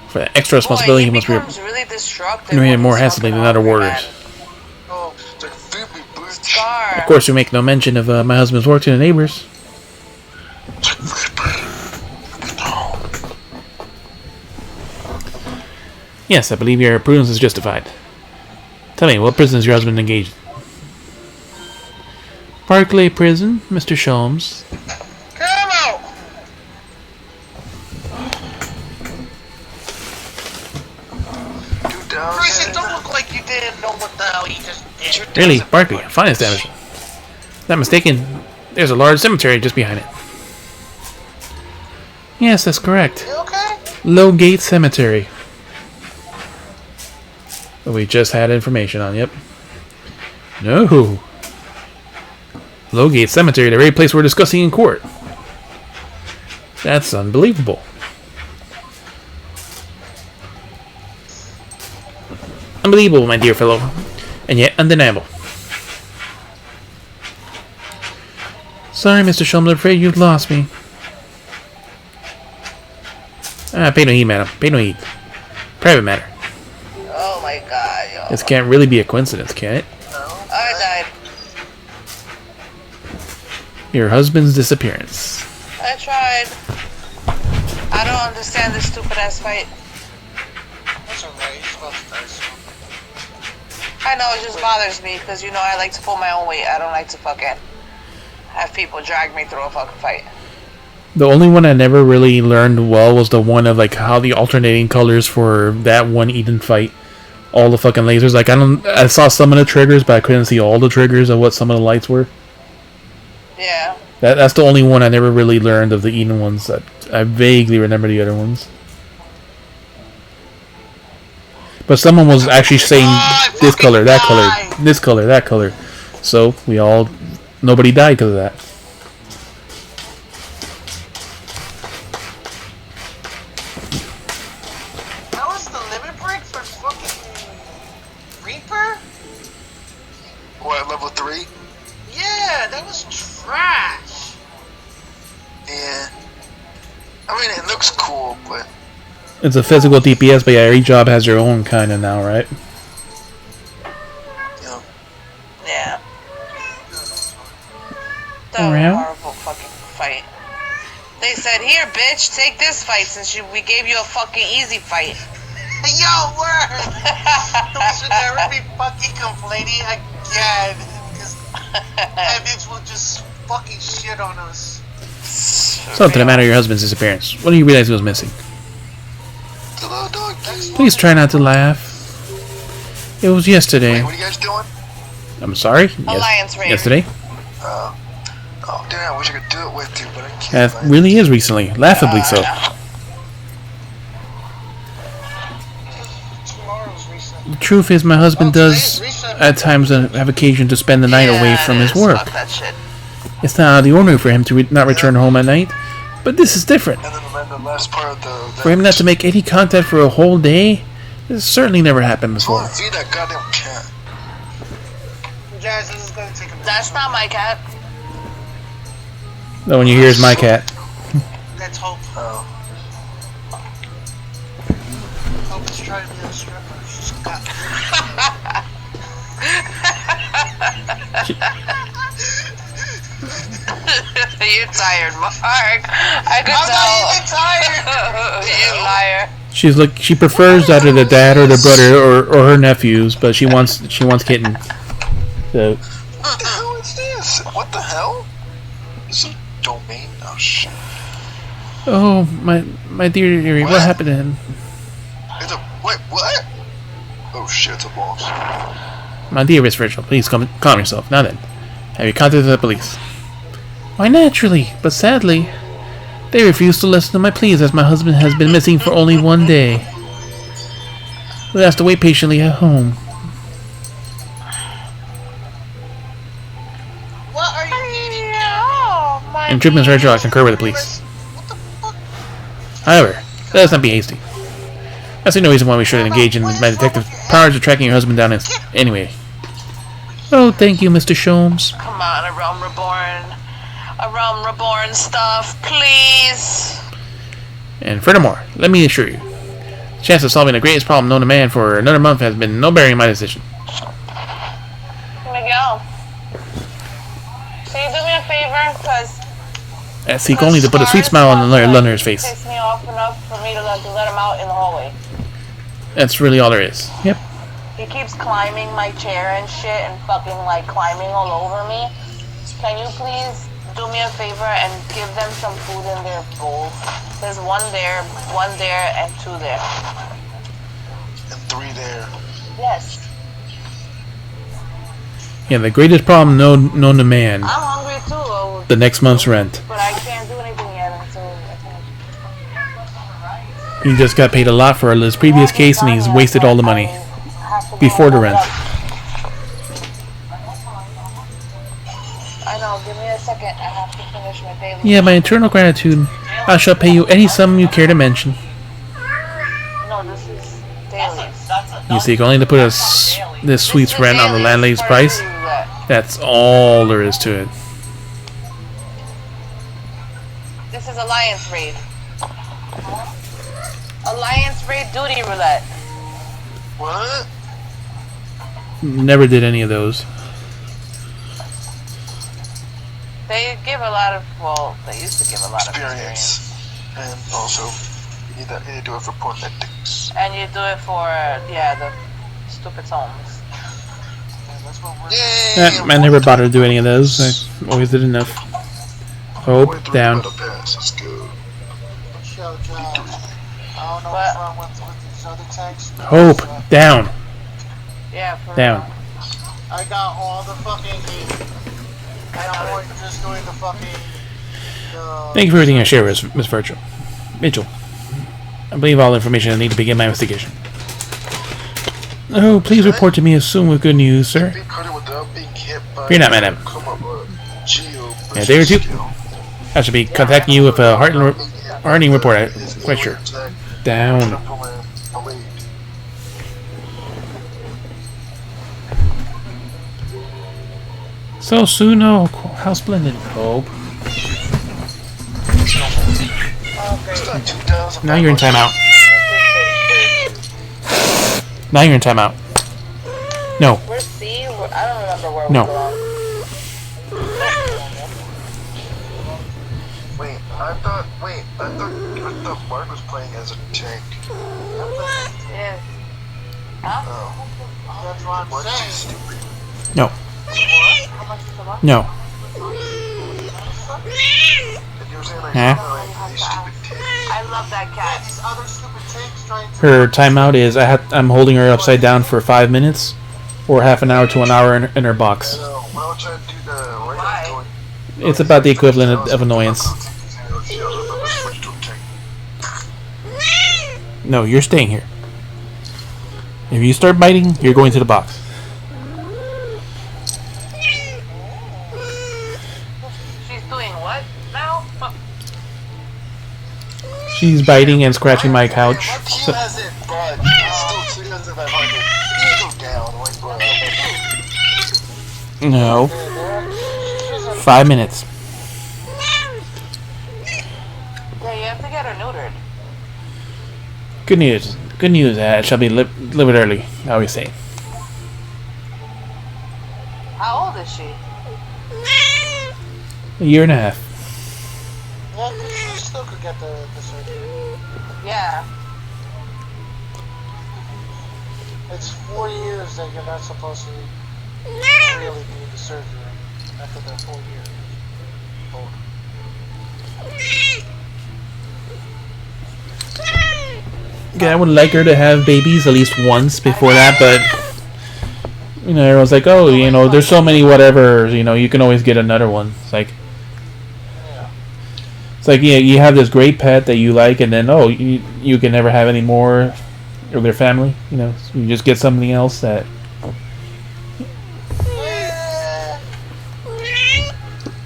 For that extra responsibility, Boy, he must be becomes really destructive. remediated when more he's hastily fucking than other hungry, warriors. man. Oh, it's like feed me, bitch. Scar. Of course, we make no mention of my husband's work to the neighbors. Yes, I believe your prudence is justified. Tell me, what prison is your husband engaged in? Barclay Prison, Mr. Sholmes. Come out! Chris, it don't look like you didn't know what the hell you just did. Really? Barclay, fine establishment. Not mistaken, there's a large cemetery just behind it. Yes, that's correct. You okay? Lowgate Cemetery. We just had information on, yep. No. Lowgate Cemetery, the very place we're discussing in court. That's unbelievable. Unbelievable, my dear fellow. And yet undeniable. Sorry, Mr. Sholmes, I'm afraid you've lost me. Pay no heed, madam. Pay no heed. Private matter. Oh my god, yo. This can't really be a coincidence, can it? I died. Your husband's disappearance. I tried. I don't understand this stupid ass fight. That's alright, it's about to die soon. I know, it just bothers me because, you know, I like to pull my own weight. I don't like to fucking have people drag me through a fucking fight. The only one I never really learned well was the one of like how the alternating colors for that one Eden fight. All the fucking lasers. Like I saw some of the triggers, but I couldn't see all the triggers of what some of the lights were. Yeah. That's the only one I never really learned of the Eden ones. I vaguely remember the other ones. But someone was actually saying this color, that color, this color, that color. So nobody died because of that. That was the limit break for fucking Reaper? What, level 3? Yeah, that was trash. Yeah. I mean, it looks cool, but... It's a physical DPS, but yeah, every job has your own kind of now, right? Yeah. Yeah. That was a horrible fucking fight. They said, here, bitch, take this fight since we gave you a fucking easy fight. Yo, word! We should never be fucking complaining again. Because Evans will just fucking shit on us. So, to the matter of your husband's disappearance, what do you realize he was missing? Hello, dog. Please try not to laugh. It was yesterday. Wait, what are you guys doing? I'm sorry? Alliance raid. Yesterday? Oh, damn, I wish I could do it with you, but I can't. That really is recently. Laughably so. Tomorrow's recent. The truth is, my husband does, at times, have occasion to spend the night away from his work. Fuck that shit. It's not out of the ordinary for him to not return home at night, but this is different. And then the last part of the... For him not to make any contact for a whole day, this certainly never happened Go before. feed that goddamn cat. Guys, this is gonna take a minute. That's not my cat. The one you hear is my cat. Let's hope. Oh. Hope it's trying to be a stripper. She's got. You're tired, Mark. I could I'm tell. not even tired. You liar. She prefers either the dad or the brother or her nephews, but she wants kitten. So What the hell is this? What the hell? This is a domain? Oh, shit. oh my dear dearie, what happened to him? It's a... Wait, what? Oh, shit, it's a boss. My dear Miss Virgil, please calm yourself. Now then, have you contacted the police? Why, naturally, but sadly, they refuse to listen to my pleas as my husband has been missing for only one day. We'll have to wait patiently at home. What are you eating? Oh, my In truth, Miss Virgil, I concur with the police. What the fuck? However, let us not be hasty. I see no reason why we shouldn't engage in my detective powers of tracking your husband down anyway. Oh, thank you, Mr. Sholmes. Come on, a realm reborn. A realm reborn stuff, please. And furthermore, let me assure you, the chance of solving the greatest problem known to man for another month has been no bearing in my decision. Miguel, can you do me a favor? Because I seek only to put a sweet smile on the learner's face. Piss me off enough for me to let him out in the hallway. That's really all there is. Yep. He keeps climbing my chair and shit and fucking like climbing all over me. Can you please do me a favor and give them some food in their bowl? There's one there, and two there. And three there. Yes. Yeah, the greatest problem known to man. I'm hungry too. The next month's rent. But I can't do anything yet until I can't. He just got paid a lot for his previous case and he's wasted all the money before the rent. I know, give me a second. I have to finish my daily. Yeah, by eternal gratitude, I shall pay you any sum you care to mention. No, this is daily. You seek only to put this sweet's rent on the landlady's price. That's all there is to it. This is Alliance Raid. Alliance Raid Duty Roulette. What? Never did any of those. They give a lot of, well, they used to give a lot of experience. And also, you need to do it for porn ethics. And you do it for, yeah, the stupid homes. Yay! I never bothered to do any of those. I always did enough. Hope, down. Let's go. Hope, down. Yeah, for Down. I got all the fucking heat. And I'm just doing the fucking... Thank you for everything I share, Miss Virgil. Mitchell. I believe all the information I need to begin my investigation. Oh, please report to me as soon with good news, sir. Fear not, madam. Yeah, a day or two. I should be contacting you with a heartening report, I'm quite sure. Down. So soon, oh, how splendid. Hope. Now you're in timeout. Now you're in timeout. No. Where's C? I don't remember where No. we belong. I thought Mark was playing as a tank. Yeah. Huh? Oh. That's what I'm Mark's too saying. stupid. No. How much is the box? No. And you were saying like, Huh? these stupid tanks. I love that cat. These other stupid tanks trying to... Her timeout is I'm holding her upside down for 5 minutes, or half an hour to an hour in her box. Why don't you do the Why? It's about the equivalent of annoyance. No, you're staying here. If you start biting, you're going to the box. She's doing what now? She's biting and scratching my couch. He hasn't budged. He's still 2,500. He go down. Like, bro. No. 5 minutes. Yeah, you have to get her neutered. Good news. Good news. It shall be delivered early. I always say. How old is she? A year and a half. Yeah, you still could get the surgery. Yeah. It's 4 years that you're not supposed to really do the surgery after that 4 years. Oh. Yeah, I would like her to have babies at least once before that, but you know, everyone's like, oh, you know, there's so many whatever, you know, you can always get another one. It's like, yeah, you have this great pet that you like, and then you can never have any more of their family. You know, so you just get something else that.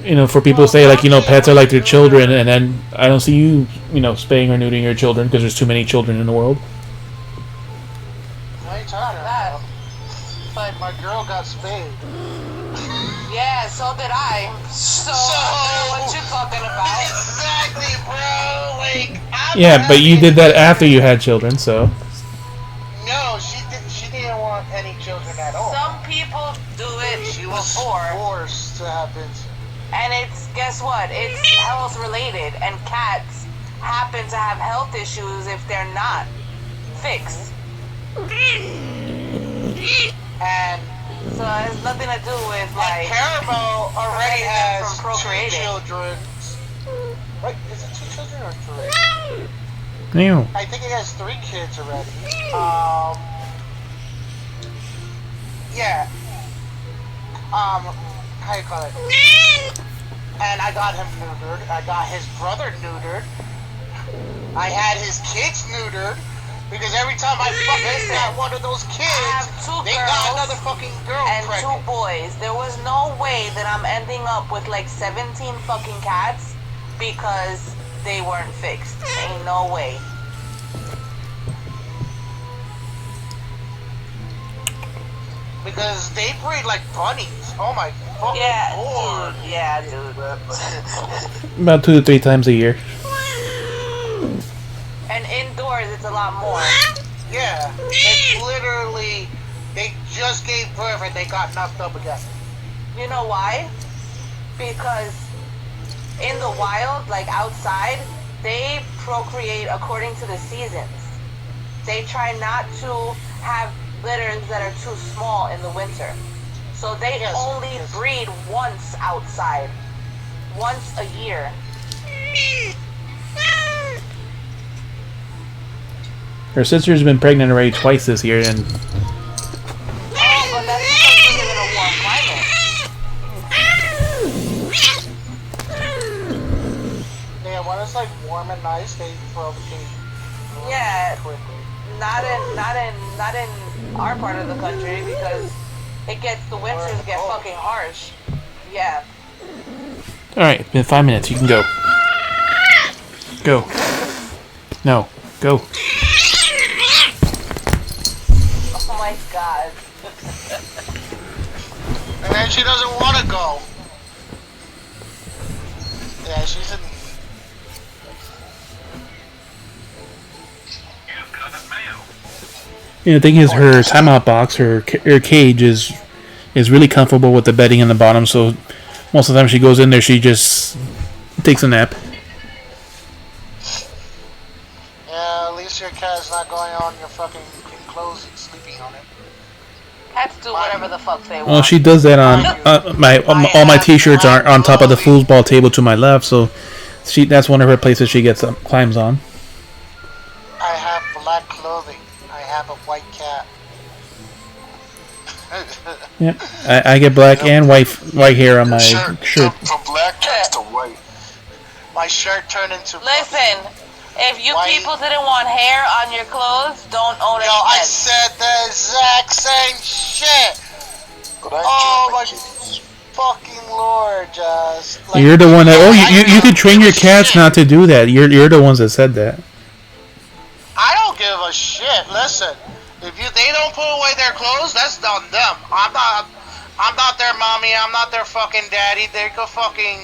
You know, for people to say, like, you know, pets are like their children, and then I don't see you, you know, spaying or neutering your children because there's too many children in the world. But My girl got spayed. yeah, so did I. So I don't know what you're talking about. Exactly, bro. Like, I'm Yeah, not but you having did that any after you children. had children, so. No, she didn't. She didn't want any children at all. Some people do it She was before, forced to have Vincent. and it's guess what? It's health related, and cats happen to have health issues if they're not fixed. And So it has nothing to do with like Caramel already preventing them has from 2 procreating. children. Wait, is it 2 children or 3? Ew. I think he has 3 kids already. Yeah. How you call it? And I got him neutered. I got his brother neutered. I had his kids neutered. Because every time I fucking got one of those kids, I have 2 they got girls another fucking girl and 2 pregnant. boys. There was no way that I'm ending up with like 17 fucking cats because they weren't fixed. Ain't no way. Because they breed like bunnies. Oh my fucking lord. Dude. Yeah, dude. About 2 to 3 times a year. And indoors, it's a lot more. Yeah. It's literally, they just gave birth and they got knocked up again. You know why? Because in the wild, like outside, they procreate according to the seasons. They try not to have litters that are too small in the winter. So they only breed once outside. Once a year. Her sister's been pregnant already twice this year, and Oh, but that's because we live in a warm climate. Yeah, when it's like warm and nice, they propagate Yeah, quickly. not in our part of the country because the winters get fucking harsh. Yeah. alright, it's been 5 minutes. You can go. Go. No. Go. Oh my god. And then she doesn't want to go. Yeah, she's in. You know, the thing is, her timeout box, her cage is really comfortable with the bedding in the bottom. So most of the time she goes in there, she just takes a nap. Yeah, at least your cat's not going on your fucking clothes and sleeping on it. Cats do whatever the fuck they want. Well, she does that on my all my T-shirts are on top of the foosball table to my left. So that's one of her places she gets climbs on. I have black clothing. I have a white cat. Yeah, I get black and white hair on my Shirt shirt. from black cats to white. My shirt turned into. Listen, if you White. people didn't want hair on your clothes, don't own Yo, any I pets. said the exact same shit. But I Oh my treat my kitties. fucking lord, Jazz. Like, You're the one that. Oh, you could train your cats shit. not to do that. You're the ones that said that. I don't give a shit. Listen, if they don't put away their clothes, that's on them. I'm not their mommy. I'm not their fucking daddy. They could fucking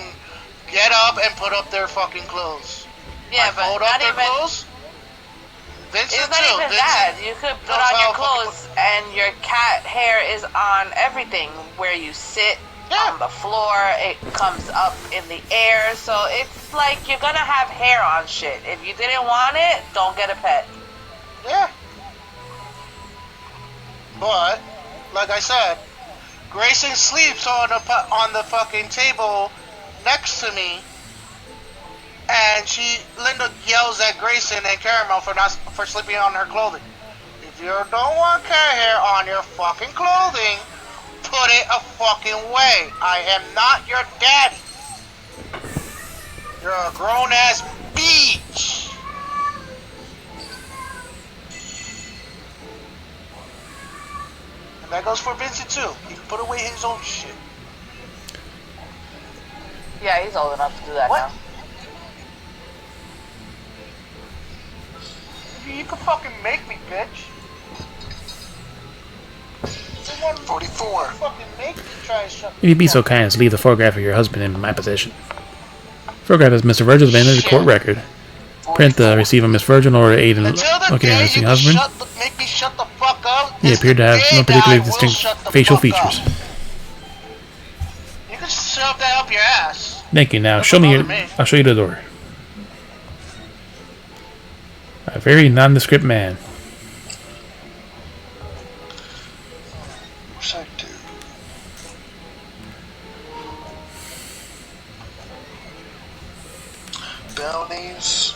get up and put up their fucking clothes. Yeah, I but fold not up their even. clothes. Vincent It's not too. even Vincent, that. You could put Don't on your tell fucking- clothes, and your cat hair is on everything. Where you sit, Yeah. on the floor, it comes up in the air. So it's like you're gonna have hair on shit. If you didn't want it, don't get a pet. Yeah. But, like I said, Grayson sleeps on the fucking table next to me, and Linda yells at Grayson and Caramel for sleeping on her clothing. If you don't want cat hair on your fucking clothing, put it a fucking way. I am not your daddy. You're a grown ass bitch. And that goes for Vincent too. He can put away his own shit. Yeah, he's old enough to do that What? now. You can fucking make me, bitch. 44. Fucking make me try shut If you'd be so kind as to leave the photograph of your husband in my possession. Photograph is Mr. Virgil's been in the court record. Print the receipt of Miss Virgil in order to aid in Until the locating her day missing you husband. make me shut the fuck up. He is appeared to the have day no that particularly I will distinct shut the facial fuck up. features. You can shove that up your ass. Thank you. Now Doesn't show me your. bother me. I'll show you the door. A very nondescript man. What's that do? Bounties.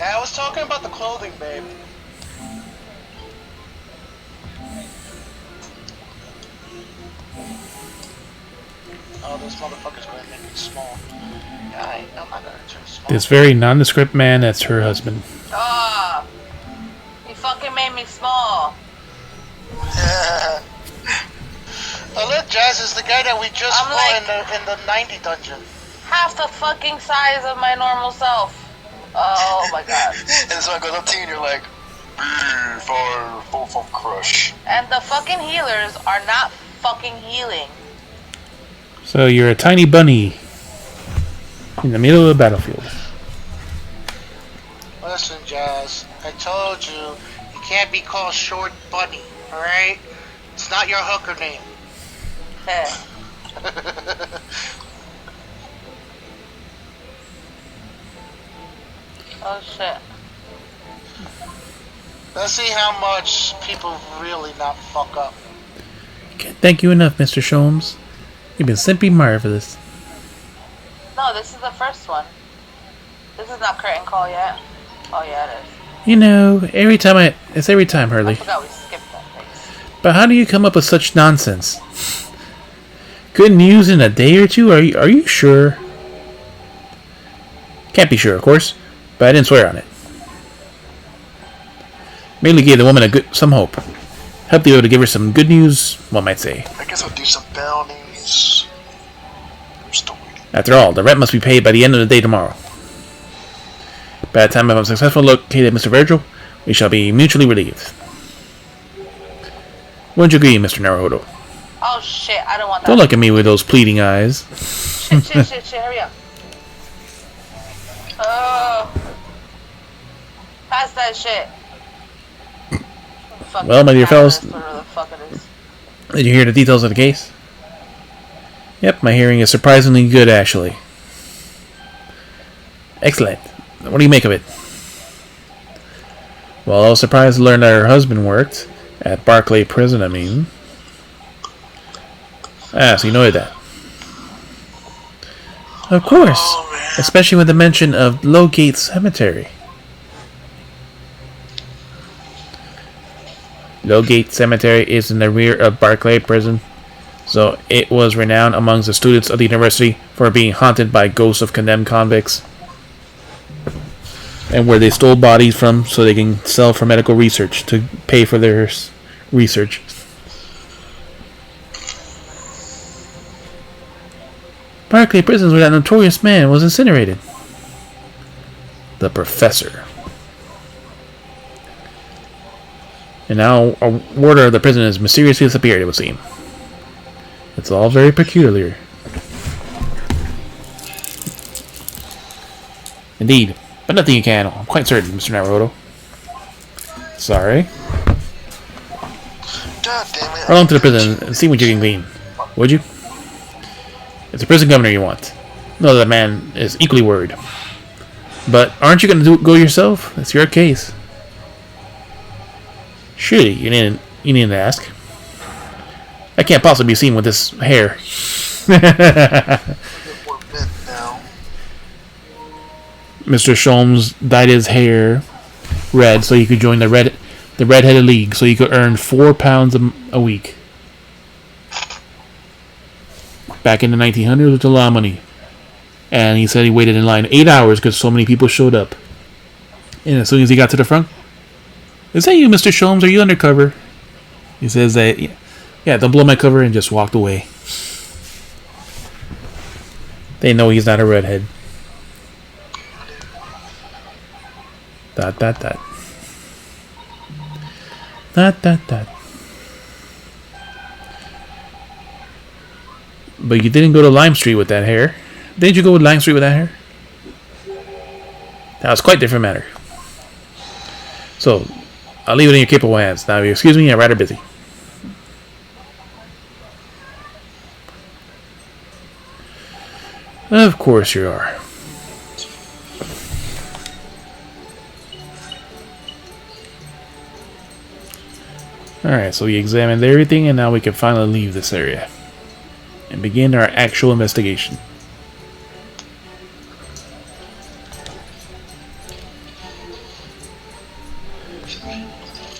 I was talking about the clothing, babe. Oh, those motherfuckers gonna make me small. I'm not gonna turn small. This very nondescript man. That's her husband. Ah, you fucking made me small. Look, Jazz is the guy that we just I'm fought in the 90 dungeon. Half the fucking size of my normal self. Oh my god. And so I goes up to you and you're like, for full crush. And the fucking healers are not fucking healing. So you're a tiny bunny in the middle of the battlefield. Listen, Jazz, I told you, you can't be called Short Bunny, alright? It's not your hooker name. Heh. Oh shit. Let's see how much people really not fuck up. Can't thank you enough, Mr. Sholmes. You've been simply marvelous. No, this is the first one. This is not curtain call yet. Oh yeah, it is. You know, it's every time, I Hurley. forgot we skipped that phase. But how do you come up with such nonsense? Good news in a day or two? Are you sure? Can't be sure, of course, but I didn't swear on it. Merely gave the woman some hope. Helped you able to give her some good news, one might say. I guess I'll do some bounties. I'm still waiting. After all, the rent must be paid by the end of the day tomorrow. By the time I've successfully located Mr. Virgil, we shall be mutually relieved. Wouldn't you agree, Mr. Naruhodo? Oh shit, I don't want that. Don't look at me with those pleading eyes. Shit, hurry up. Oh. Pass that shit. Well, my dear fellows, Whatever the fuck it is. did you hear the details of the case? Yep, my hearing is surprisingly good, actually. Excellent. What do you make of it? Well, I was surprised to learn that her husband worked at Barclay Prison, I mean. Ah, so you know that. Of course. Especially with the mention of Lowgate Cemetery. Lowgate Cemetery is in the rear of Barclay Prison, so it was renowned amongst the students of the university for being haunted by ghosts of condemned convicts, and where they stole bodies from so they can sell for medical research to pay for their research. Barclay Prison is where that notorious man was incinerated. The Professor. And now a warder of the prison has mysteriously disappeared, it would seem. It's all very peculiar. Indeed. But nothing you can handle. I'm quite certain, Mr. Naruhodo. Sorry. God damn it. Run along to the prison and see what you can glean. Would you? It's the prison governor you want. No, that man is equally worried. But aren't you going to go yourself? It's your case. Surely, you needn't ask. I can't possibly be seen with this hair. Mr. Sholmes dyed his hair red so he could join the Red-Headed League, so he could earn £4 a week. Back in the 1900s, which was a lot of money. And he said he waited in line 8 hours because so many people showed up. And as soon as he got to the front, "Is that you, Mr. Sholmes? Are you undercover?" He says that, yeah, don't blow my cover, and just walked away. They know he's not a redhead. Dot, dot, dot. Dot, dot, dot. But you didn't go to Lime Street with that hair. Didn't you go with Lime Street with that hair? That was quite a different matter. So, I'll leave it in your capable hands. Now, if you excuse me, I'm rather busy. Of course you are. Alright, so we examined everything, and now we can finally leave this area and begin our actual investigation.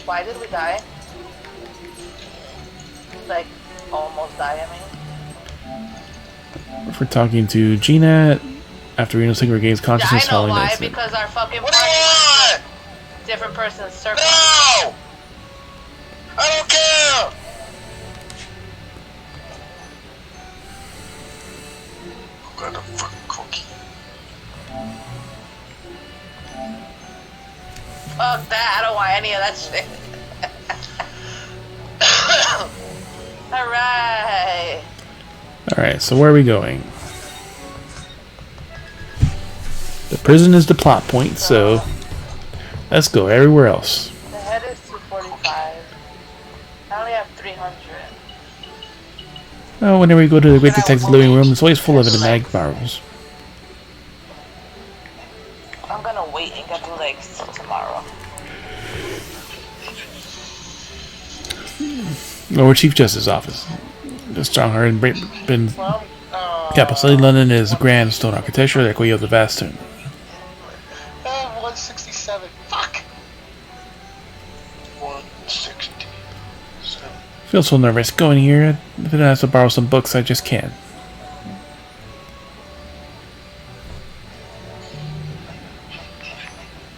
Why did we die? Like, almost die, I mean. If we're talking to Gina after Reno Singer regains Yeah, consciousness I know following the why, incident. because our fucking What do you want? different person's circle. No! I don't care! Got a fucking cookie. Fuck that, I don't want any of that shit. Alright. Alright, so where are we going? The prison is the plot point, so let's go everywhere else. The head is 245. I only have 300. Oh, whenever we go to the Great Detective's living room, it's always full of enigmatic marvels. I'm gonna wait and get the legs till tomorrow. Lord Chief Justice Office. The strong-hearted been Well, capital city London is grand stone architecture, the echo of the vast tomb. 167. Fuck! 167. Feel so nervous going here. If I have to borrow some books, I just can't.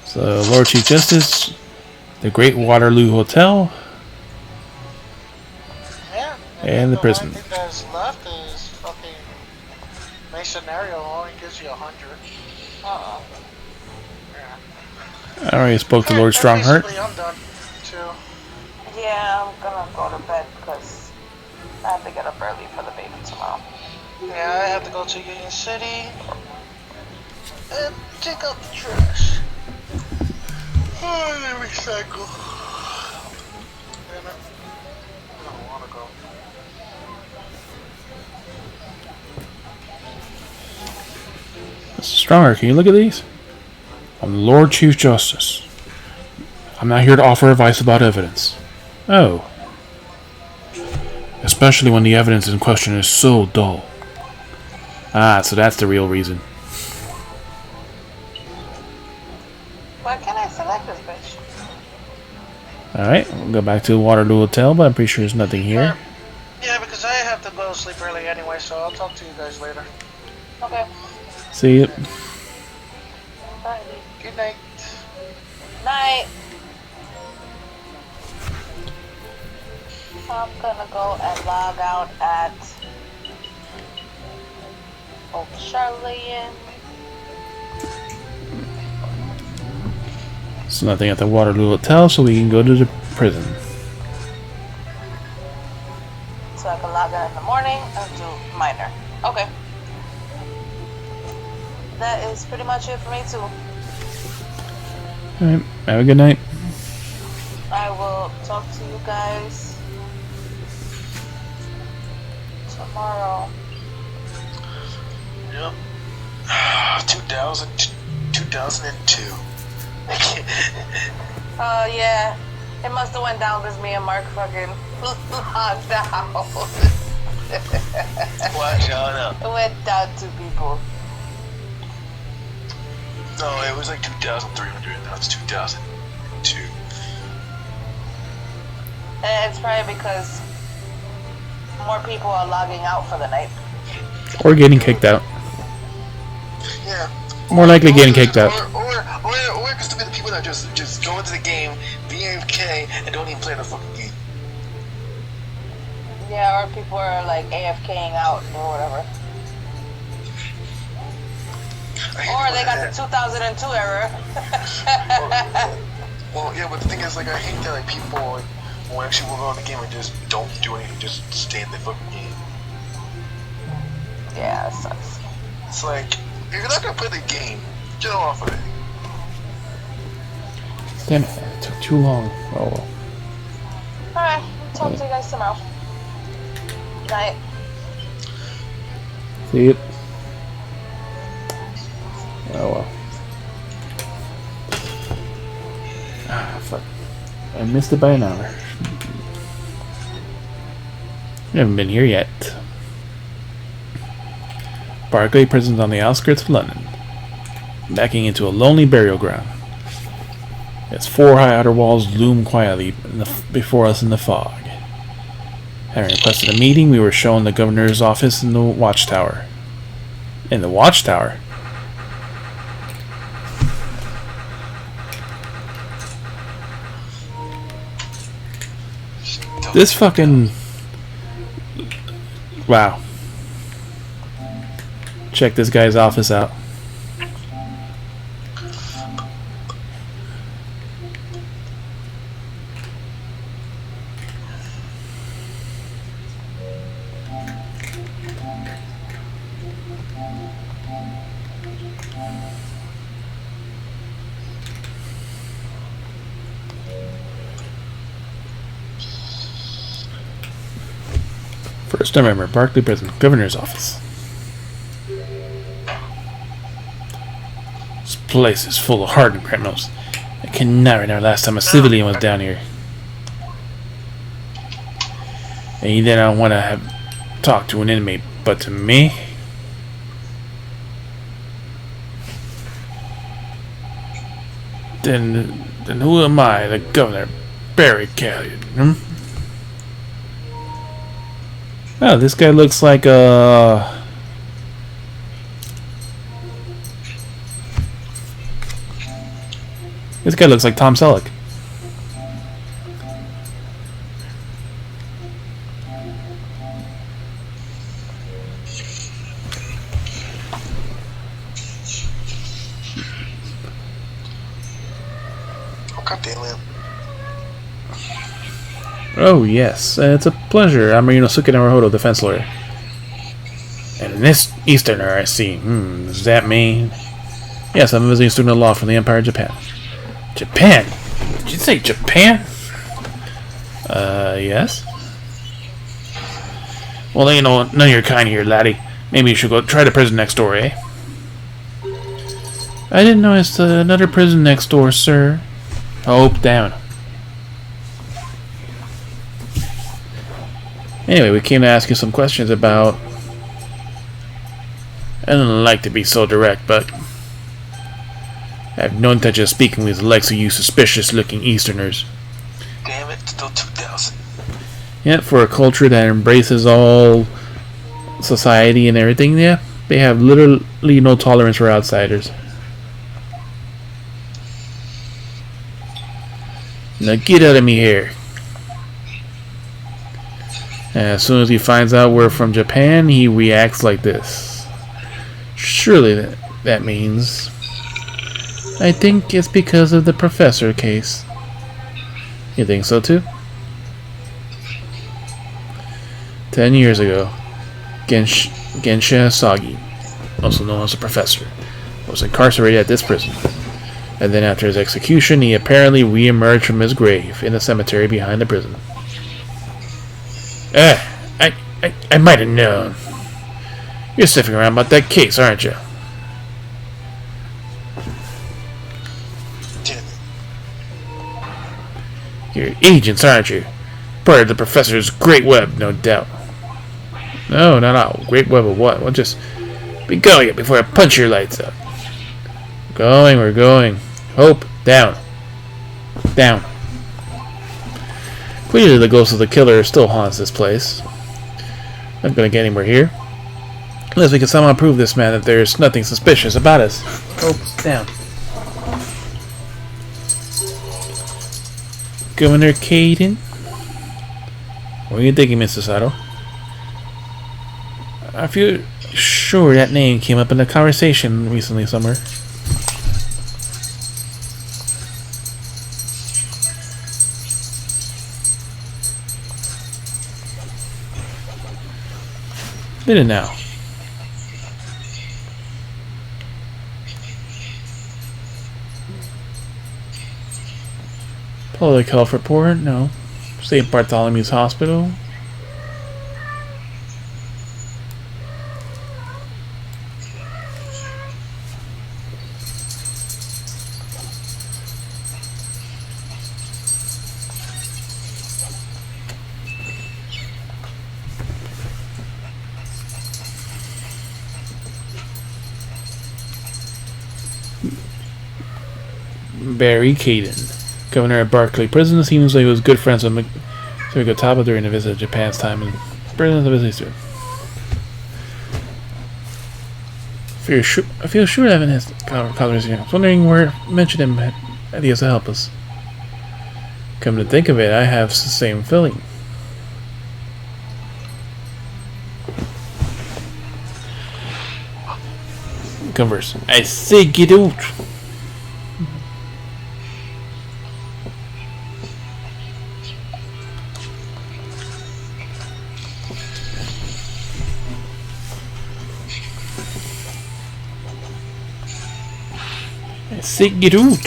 So, Lord Chief Justice, the Great Waterloo Hotel, Yeah. and the prison. only thing that's left is fucking Masonary only gives you 100. Uh-uh. Yeah. I already spoke to Lord Strongheart. Basically, I'm done too. Yeah, I'm gonna go to bed because I have to get up early for the baby tomorrow. Yeah, I have to go to Union City and take out the trash. Oh, they recycle. Damn it. I don't want to go. Stronger, can you look at these? I'm the Lord Chief Justice. I'm not here to offer advice about evidence. Oh. Especially when the evidence in question is so dull. Ah, so that's the real reason. Why can't I select this bitch? Alright, we'll go back to the Waterloo Hotel, but I'm pretty sure there's nothing here. Yeah, because I have to go sleep early anyway, so I'll talk to you guys later. Okay. See you. Bye. Good night. Night. I'm gonna go and log out at Charlene. There's nothing at the Waterloo Hotel, so we can go to the prison. So I can log out in the morning and do minor. Okay. That is pretty much it for me too. Alright, have a good night. I will talk to you guys tomorrow. Yep. 2002. Yeah. It must have went down because me and Mark fucking logged out. What? Shut up. It went down to people. No, it was like 2,300. Now it's 2002. And it's probably because more people are logging out for the night. Or getting kicked out. Yeah. More likely getting kicked out. Or it could be the people that just go into the game, be AFK, and don't even play the fucking game. Yeah, or people are like AFKing out or whatever. Or they got the 2002 error. Well, yeah, but the thing is, like, I hate that, like, people will actually will go on the game and just don't do anything, just stay in the fucking game. Yeah, it sucks. It's like, if you're not gonna play the game, get off of it. Damn it, it took too long. Oh well. Alright, talk to you guys tomorrow. Night. See it? Oh well. Ah, fuck. I missed it by an hour. We haven't been here yet. Barclay Prison's on the outskirts of London, backing into a lonely burial ground. Its 4 high outer walls loom quietly before us in the fog. Having requested a meeting, we were shown the governor's office in the watchtower. In the watchtower? This fucking... Wow. Check this guy's office out. First November, Barclay Prison, Governor's Office. This place is full of hardened criminals. I cannot remember last time a civilian was down here. And you didn't want to have talked to an inmate, but to me? Then who am I, the governor? Barry Callion, Oh, this guy looks like This guy looks like Tom Selleck. Oh, goddamn. Oh, yes. It's a pleasure. I'm Ryunosuke Naruhodo, defense lawyer. And this Easterner I see. Does that mean? Yes, I'm a visiting student of law from the Empire of Japan. Japan? Did you say Japan? Yes? Well, ain't none of your kind here, laddie. Maybe you should go try the prison next door, eh? I didn't notice another prison next door, sir. Hope down. Anyway, we came to ask you some questions about... I don't like to be so direct, but... I have no intention of speaking with the likes of you suspicious-looking Easterners. Damn it, still 2,000. Yet, for a culture that embraces all society and everything, yeah, they have literally no tolerance for outsiders. Now get out of me here. And as soon as he finds out we're from Japan, he reacts like this. Surely that means... I think it's because of the professor case. You think so too? 10 years ago, Gensha Asagi, also known as the Professor, was incarcerated at this prison. And then after his execution, he apparently re-emerged from his grave in the cemetery behind the prison. I might have known. You're sniffing around about that case, aren't you? You're agents, aren't you? Part of the Professor's great web, no doubt. No, not all. Great web of what? Well, just be going before I punch your lights out. We're going. Hope, down. Down. Clearly the ghost of the killer still haunts this place. Not gonna get anywhere here. Unless we can somehow prove this man that there's nothing suspicious about us. Hope's down. Governor Caden? What are you thinking, Mr. Sato? I feel sure that name came up in a conversation recently somewhere. Did it now? Public health report? No. St. Bartholomew's Hospital? Barry Caden, governor of Barclay Prison. Seems like he was good friends with Mikotaba during a visit to Japan's time in prison. I feel sure I haven't had conversation. I was wondering where I mentioned him that he has to help us. Come to think of it, I have the same feeling. Converse. I say get out. Say get out.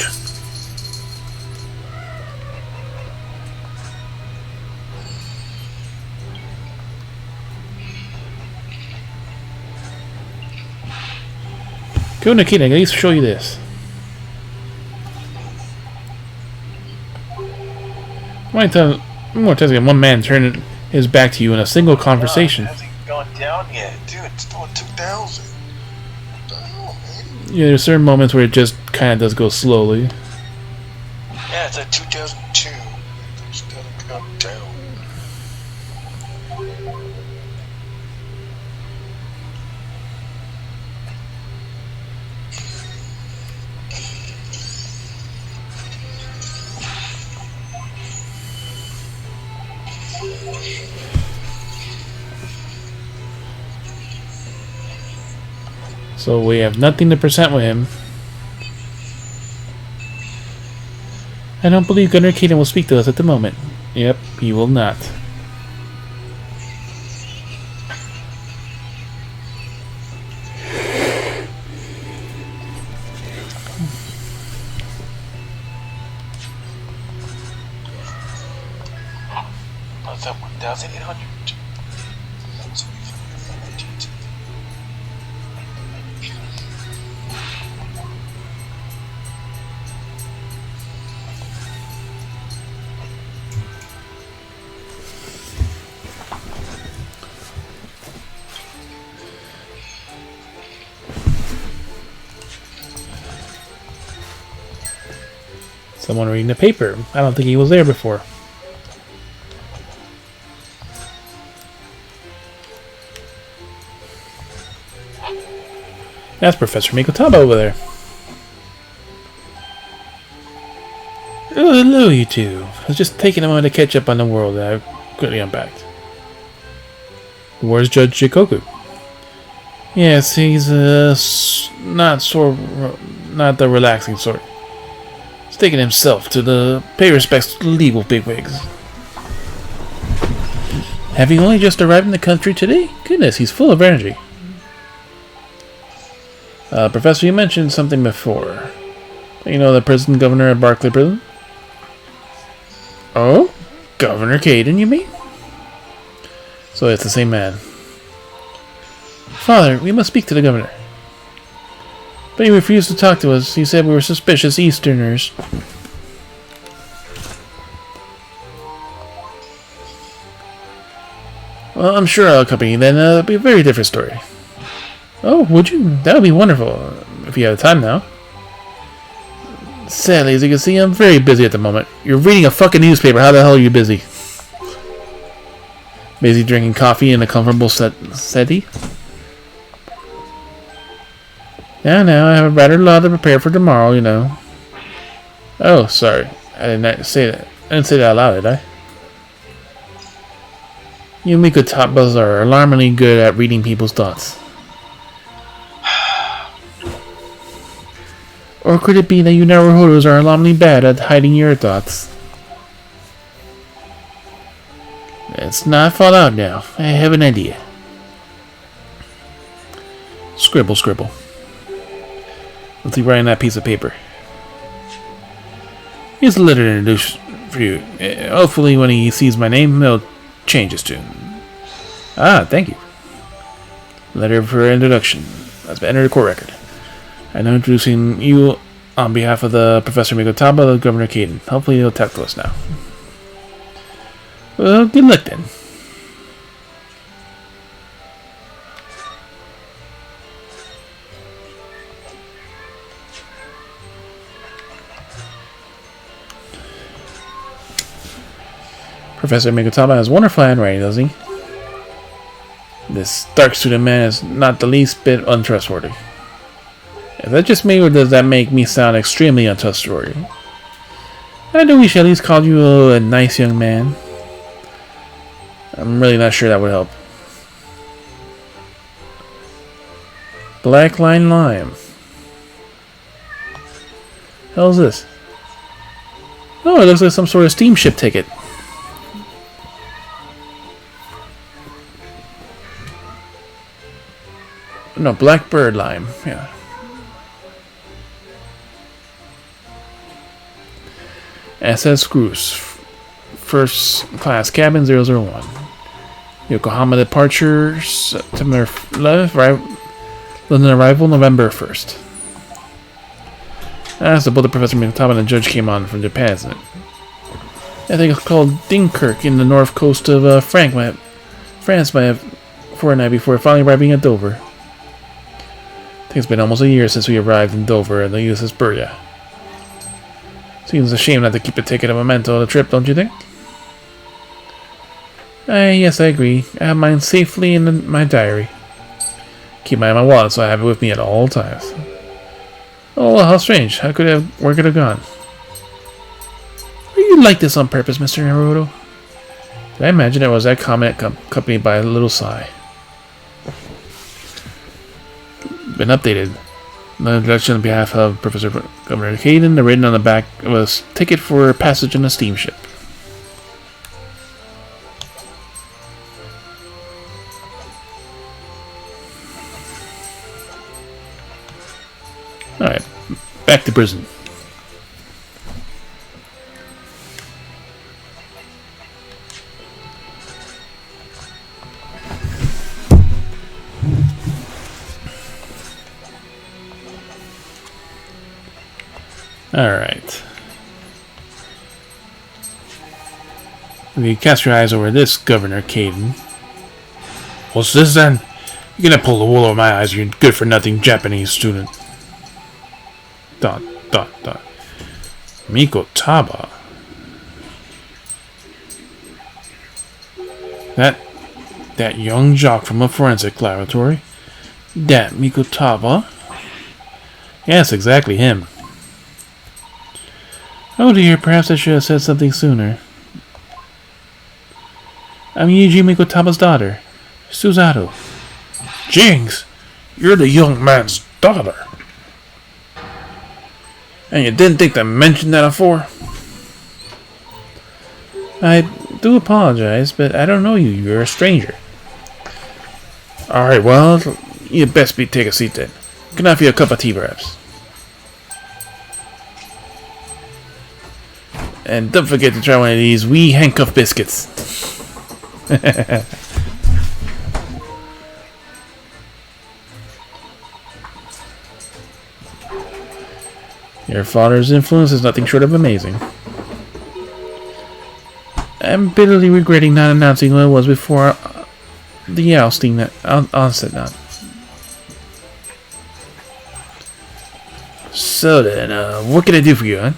Go, Nikita, I need to show you this. More times than one man turned his back to you in a single conversation. It hasn't gone down yet, dude. It's still at 2,000. Yeah, there's certain moments where it just kind of does go slowly. Yeah, it's at 2002. It's still gone down. So we have nothing to present with him. I don't believe Gunner Keaton will speak to us at the moment. Yep, he will not. What's up, 1,800? Someone reading the paper. I don't think he was there before. That's Professor Mikotaba over there. Oh, hello, you two. I was just taking a moment to catch up on the world that I quickly unpacked. Where's Judge Shikoku? Yes, he's not the relaxing sort. He's taking himself to pay respects to the legal bigwigs. Having only just arrived in the country today? Goodness, he's full of energy. Professor, you mentioned something before. You know the prison governor at Barclay Prison? Oh? Governor Caden, you mean? So it's the same man. Father, we must speak to the governor. But he refused to talk to us. He said we were suspicious Easterners. Well, I'm sure I'll accompany you then. It'll be a very different story. Oh, would you? That would be wonderful, if you have time now. Sadly, as you can see, I'm very busy at the moment. You're reading a fucking newspaper. How the hell are you busy? Busy drinking coffee in a comfortable settee? Now, I have a rather lot to prepare for tomorrow, you know. Oh, sorry. I didn't say that. I didn't say that out loud, did I? You Mikotabas are alarmingly good at reading people's thoughts. Or could it be that you Naruhodos are alarmingly bad at hiding your thoughts? Let's not fall out now. I have an idea. Scribble, scribble. What's he writing on that piece of paper? Here's a letter to introduce for you. Hopefully when he sees my name, he'll change his tune. Ah, thank you. Letter for introduction. That's been entered the court record. I'm introducing you on behalf of the Professor Mikotaba, the Governor Caden. Hopefully he'll talk to us now. Well, good luck then. Professor Mikotaba has wonderful handwriting, does he? This dark student man is not the least bit untrustworthy. Is that just me, or does that make me sound extremely untrustworthy? I know we should at least call you a nice young man. I'm really not sure that would help. Black Line Lime. Hell's this? Oh, it looks like some sort of steamship ticket. No, Blackbird Lime. Yeah. SS Cruise. First class cabin 001. Yokohama departure September 11th. London arrival November 1st. That's the boat the Professor Mikotaba and the judge came on from Japan, isn't it? I think it's called Dunkirk in the north coast of France by a fortnight before finally arriving at Dover. I think it's been almost a year since we arrived in Dover at the USS Burya. Seems a shame not to keep a ticket of memento of the trip, don't you think? Yes, I agree. I have mine safely in my diary. Keep mine in my wallet so I have it with me at all times. Oh, well, how strange. Where could it have gone? Are you like this on purpose, Mr. Naruto? Did I imagine it was that comment accompanied by a little sigh? Been updated. The introduction on behalf of Professor Governor Caden, written on the back was ticket for passage on a steamship. Alright, back to prison. Alright. You cast your eyes over this, Governor Caden. What's this then? You're gonna pull the wool over my eyes, you good-for-nothing Japanese student. ... Mikotaba. That young jock from a forensic laboratory? That Mikotaba? Yes, exactly him. Oh dear, perhaps I should have said something sooner. I'm Yuji Mikotaba's daughter, Suzato. Jinx! You're the young man's daughter. And you didn't think to mention that before? I do apologize, but I don't know you. You're a stranger. Alright, well, you best take a seat then. Can I have you a cup of tea, perhaps? And don't forget to try one of these wee handcuff biscuits. Your father's influence is nothing short of amazing. I'm bitterly regretting not announcing who I was before the onset now. So then, what can I do for you, huh?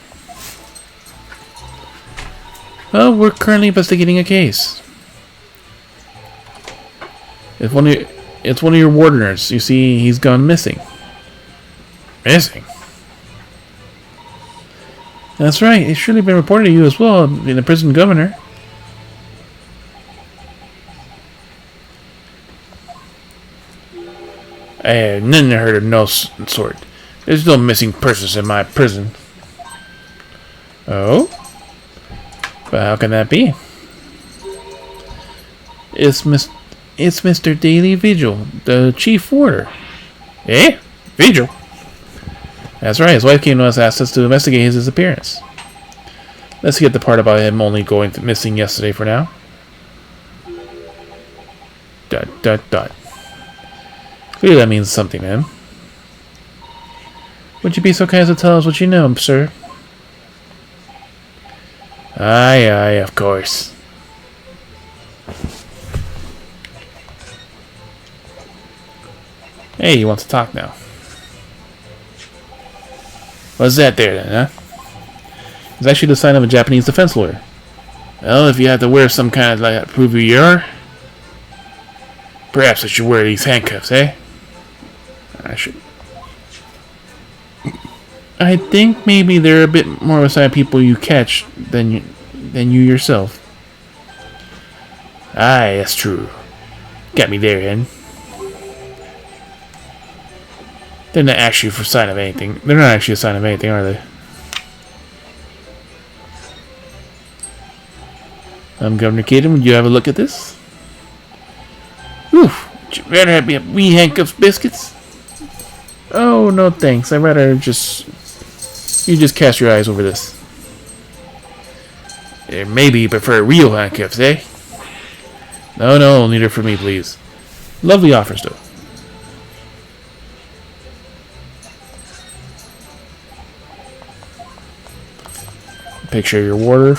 Well, we're currently investigating a case. It's one of your wardeners. You see, he's gone missing. Missing? That's right. It's surely been reported to you as well, being the prison governor. I have nothing heard of no sort. There's no missing persons in my prison. Oh? But how can that be? It's Mr. Daily Vigil, the chief warder. Eh? Vigil? That's right, his wife came to us and asked us to investigate his disappearance. Let's get the part about him only going missing yesterday for now. ... Clearly that means something to him. Would you be so kind as to tell us what you know, sir? Aye, aye, of course. Hey, he wants to talk now. What's that there then, huh? It's actually the sign of a Japanese defense lawyer. Well, if you have to wear some kind of like prove who you are, perhaps I should wear these handcuffs, eh? I should. I think maybe they're a bit more of a sign of people you catch than you yourself. Aye, that's true. Got me there, Hen. They're not actually for sign of anything. They're not actually a sign of anything, are they? Governor Caden, would you have a look at this? Whew, would you rather have me wee handcuffs biscuits? Oh, no thanks. I'd rather just... You just cast your eyes over this. Maybe you prefer real handcuffs, eh? No, neither for me, please. Lovely offers, though. Picture your warder.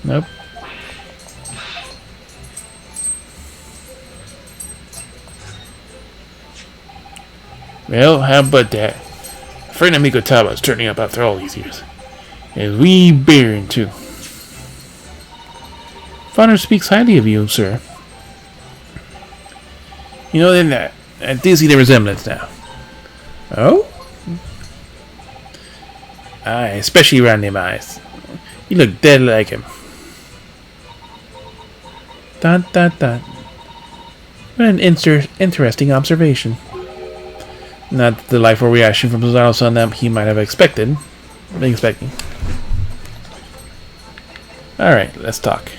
Nope. Well, how about that? Friend Amigo Taba's turning up after all these years. And wee Baron, too. Father speaks highly of you, sir. You know, then I do see the resemblance now. Oh? Aye, especially around them eyes. You look dead like him. Dun dun dun. What an interesting observation. Not the life or reaction from Zano's son that he might have expecting. Alright, let's talk.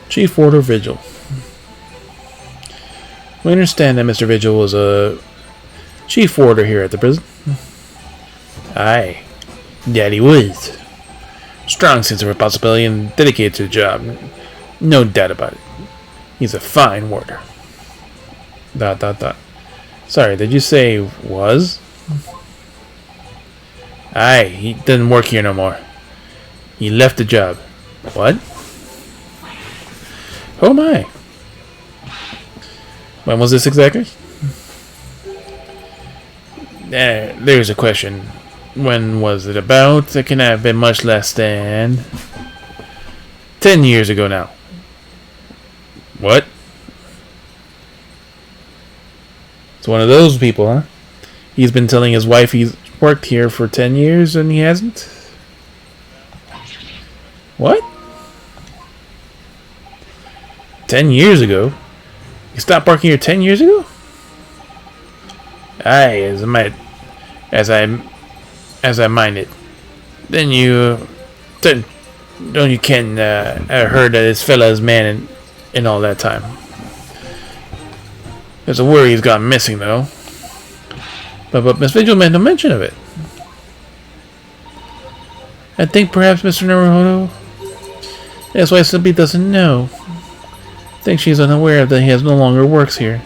Chief Warder Vigil. We understand that Mr. Vigil was a chief warder here at the prison. Aye, that he was. Strong sense of responsibility and dedicated to the job. No doubt about it. He's a fine warder. ... Sorry, did you say was? Aye, he doesn't work here no more. He left the job. What? Oh my. When was this exactly? There's a question. When was it about? It can have been much less than 10 years ago now. What? It's one of those people, huh? He's been telling his wife he's worked here for 10 years and he hasn't? What? 10 years ago? You stopped working here 10 years ago? Aye, as I mind it. Then you don't you can heard that this fella is man in all that time. There's a worry he's gone missing though. But Miss Vigil made no mention of it. I think perhaps Mr. Naruhodo. That's why simply doesn't know. I think she's unaware that he no longer works here.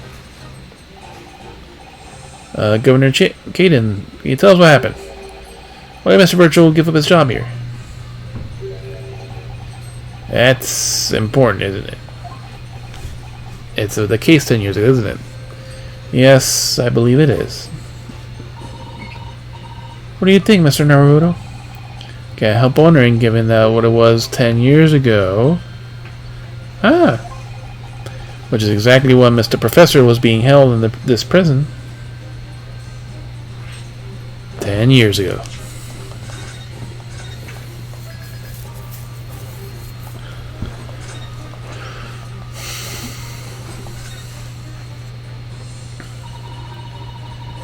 Governor Caden, can you tell us what happened? Why did Mr. Virtual give up his job here? That's important, isn't it? It's the case 10 years ago, isn't it? Yes, I believe it is. What do you think, Mr. Naruto? Can't help wondering, given that what it was 10 years ago. Ah. Which is exactly when Mr. Professor was being held in this prison. 10 years ago.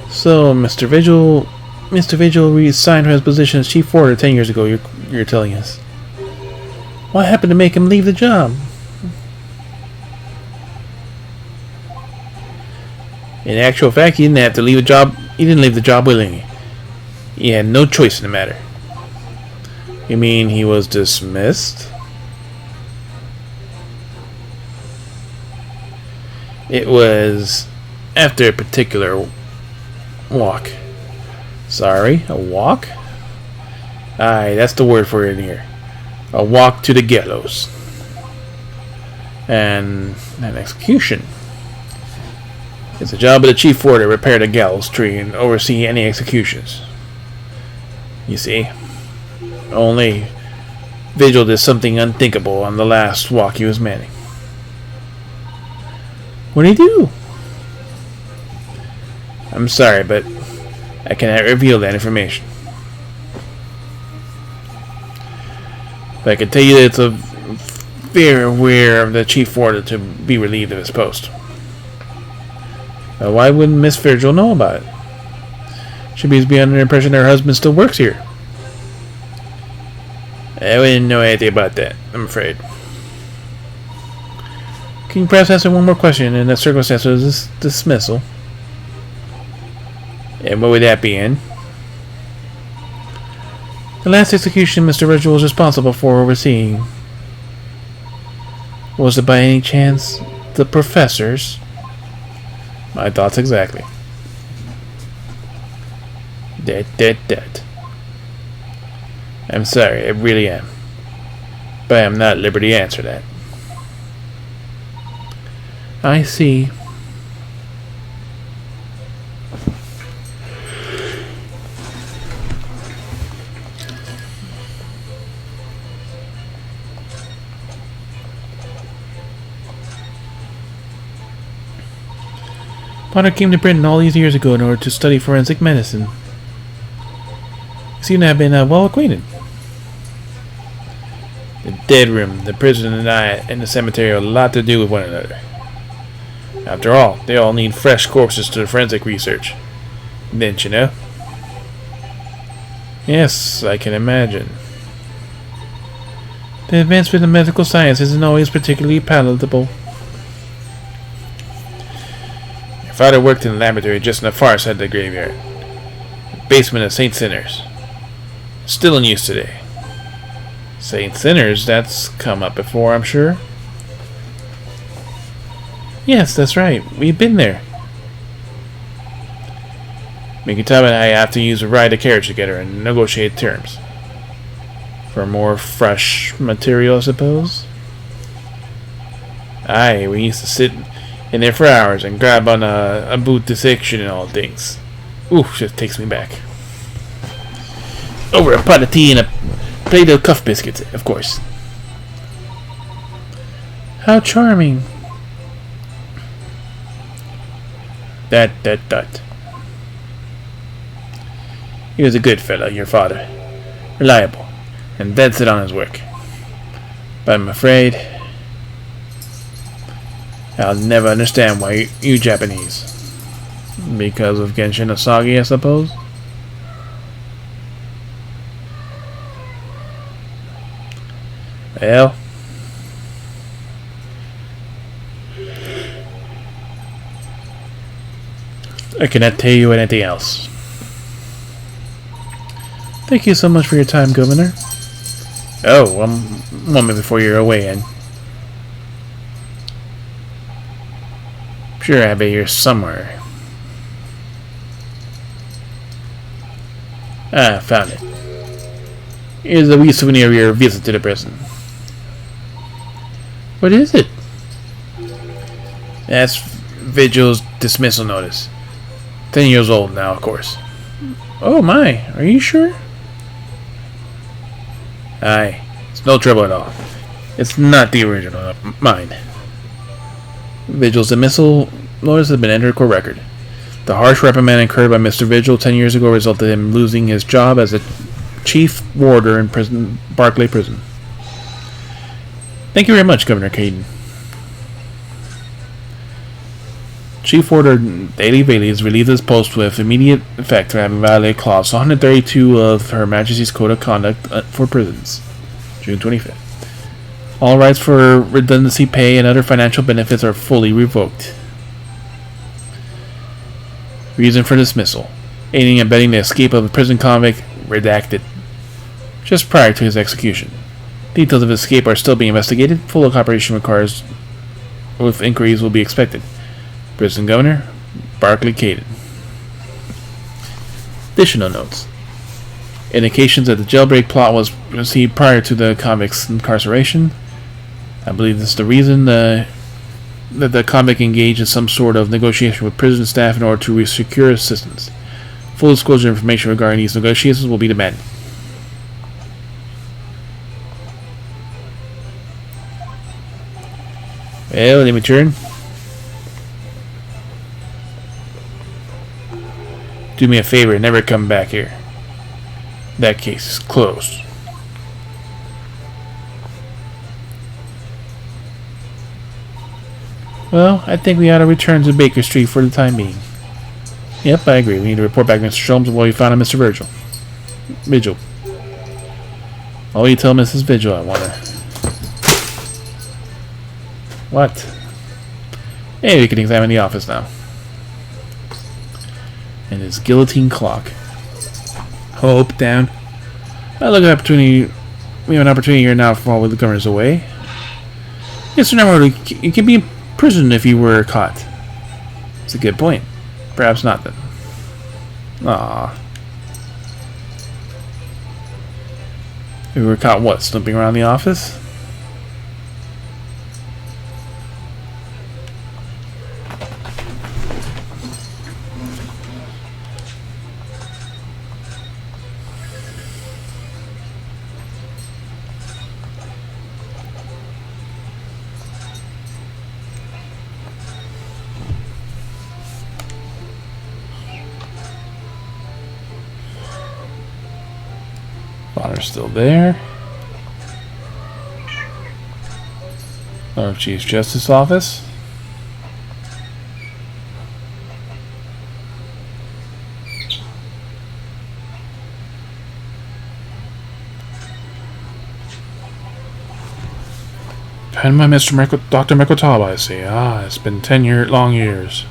So, Mr. Vigil resigned from his position as chief warder 10 years ago, you're telling us. What happened to make him leave the job? In actual fact, he didn't have to leave the job. He didn't leave the job willingly. He had no choice in the matter. You mean he was dismissed? It was after a particular walk. Sorry, a walk? Aye, that's the word for it here. A walk to the gallows. And an execution. It's the job of the chief warder to repair the gallows tree and oversee any executions. You see, only Vigil did something unthinkable on the last walk he was manning. What did he do? I'm sorry, but I cannot reveal that information. But I can tell you that it's a very aware of the chief warder to be relieved of his post. Why wouldn't Miss Virgil know about it? She be under the impression her husband still works here. I wouldn't know anything about that, I'm afraid. Can you perhaps answer one more question in the circumstance of this dismissal? And what would that be in? The last execution Mr. Virgil was responsible for overseeing. Was it by any chance the professor's? My thoughts exactly. That. I'm sorry, I really am. But I am not at liberty to answer that. I see. Potter came to Britain all these years ago in order to study forensic medicine. You seem to have been well acquainted. The dead room, the prison, and the cemetery have a lot to do with one another. After all, they all need fresh corpses to forensic research. Didn't you know? Yes, I can imagine. The advancement in medical science isn't always particularly palatable. Your father worked in the laboratory just on the far side of the graveyard. The basement of St. Sinner's. Still in use today. St. Sinner's, that's come up before, I'm sure. Yes, that's right. We've been there. Mikitaba and I have to use a ride a carriage together and negotiate terms. For more fresh material, I suppose? Aye, we used to sit in there for hours and grab on a boot dissection and all things. Ooh, just takes me back. Over a pot of tea and a plate of cuff biscuits, of course. How charming. That. He was a good fellow, your father. Reliable, and dead set on his work. But I'm afraid I'll never understand why you Japanese. Because of Genshin Asagi, I suppose? Well, I cannot tell you anything else. Thank you so much for your time, Governor. Oh, one moment before you're away, and I'm sure I have it here somewhere. Ah, found it. Here's a wee souvenir of your visit to the prison. What is it? That's Vigil's dismissal notice. 10 years old now, of course. Oh my, are you sure? Aye, it's no trouble at all. It's not the original, mine. Vigil's dismissal notice has been entered court record. The harsh reprimand incurred by Mr. Vigil 10 years ago resulted in him losing his job as a chief warder in prison, Barclay Prison. Thank you very much, Governor Caden. Chief Warder Daily Bailey is relieved of his post with immediate effect for having violated Clause 132 of Her Majesty's Code of Conduct for Prisons, June 25th. All rights for redundancy pay and other financial benefits are fully revoked. Reason for dismissal. Aiding and abetting the escape of a prison convict, redacted. Just prior to his execution. Details of his escape are still being investigated. Full cooperation requires with inquiries will be expected. Prison Governor, Barclay Caden. Additional notes. Indications that the jailbreak plot was conceived prior to the convict's incarceration. I believe this is the reason that the convict engaged in some sort of negotiation with prison staff in order to secure assistance. Full disclosure information regarding these negotiations will be demanded. Well, let me turn. Do me a favor and never come back here. That case is closed. Well, I think we ought to return to Baker Street for the time being. Yep, I agree. We need to report back to Mr. Sholmes of what we found on Mr. Vigil. Oh, you tell Mrs. Vigil I want her. What? Hey, we can examine the office now. And his guillotine clock. Hope down. Well, look at the opportunity. We have an opportunity here now while the governor's away. Yes, remember, you can be in prison if you were caught. It's a good point. Perhaps not then. Ah. We were caught what? Slipping around the office? Father's still there. Our Chief Justice Office. And my Dr. Mekotaba, I see. Ah, it's been 10 long years.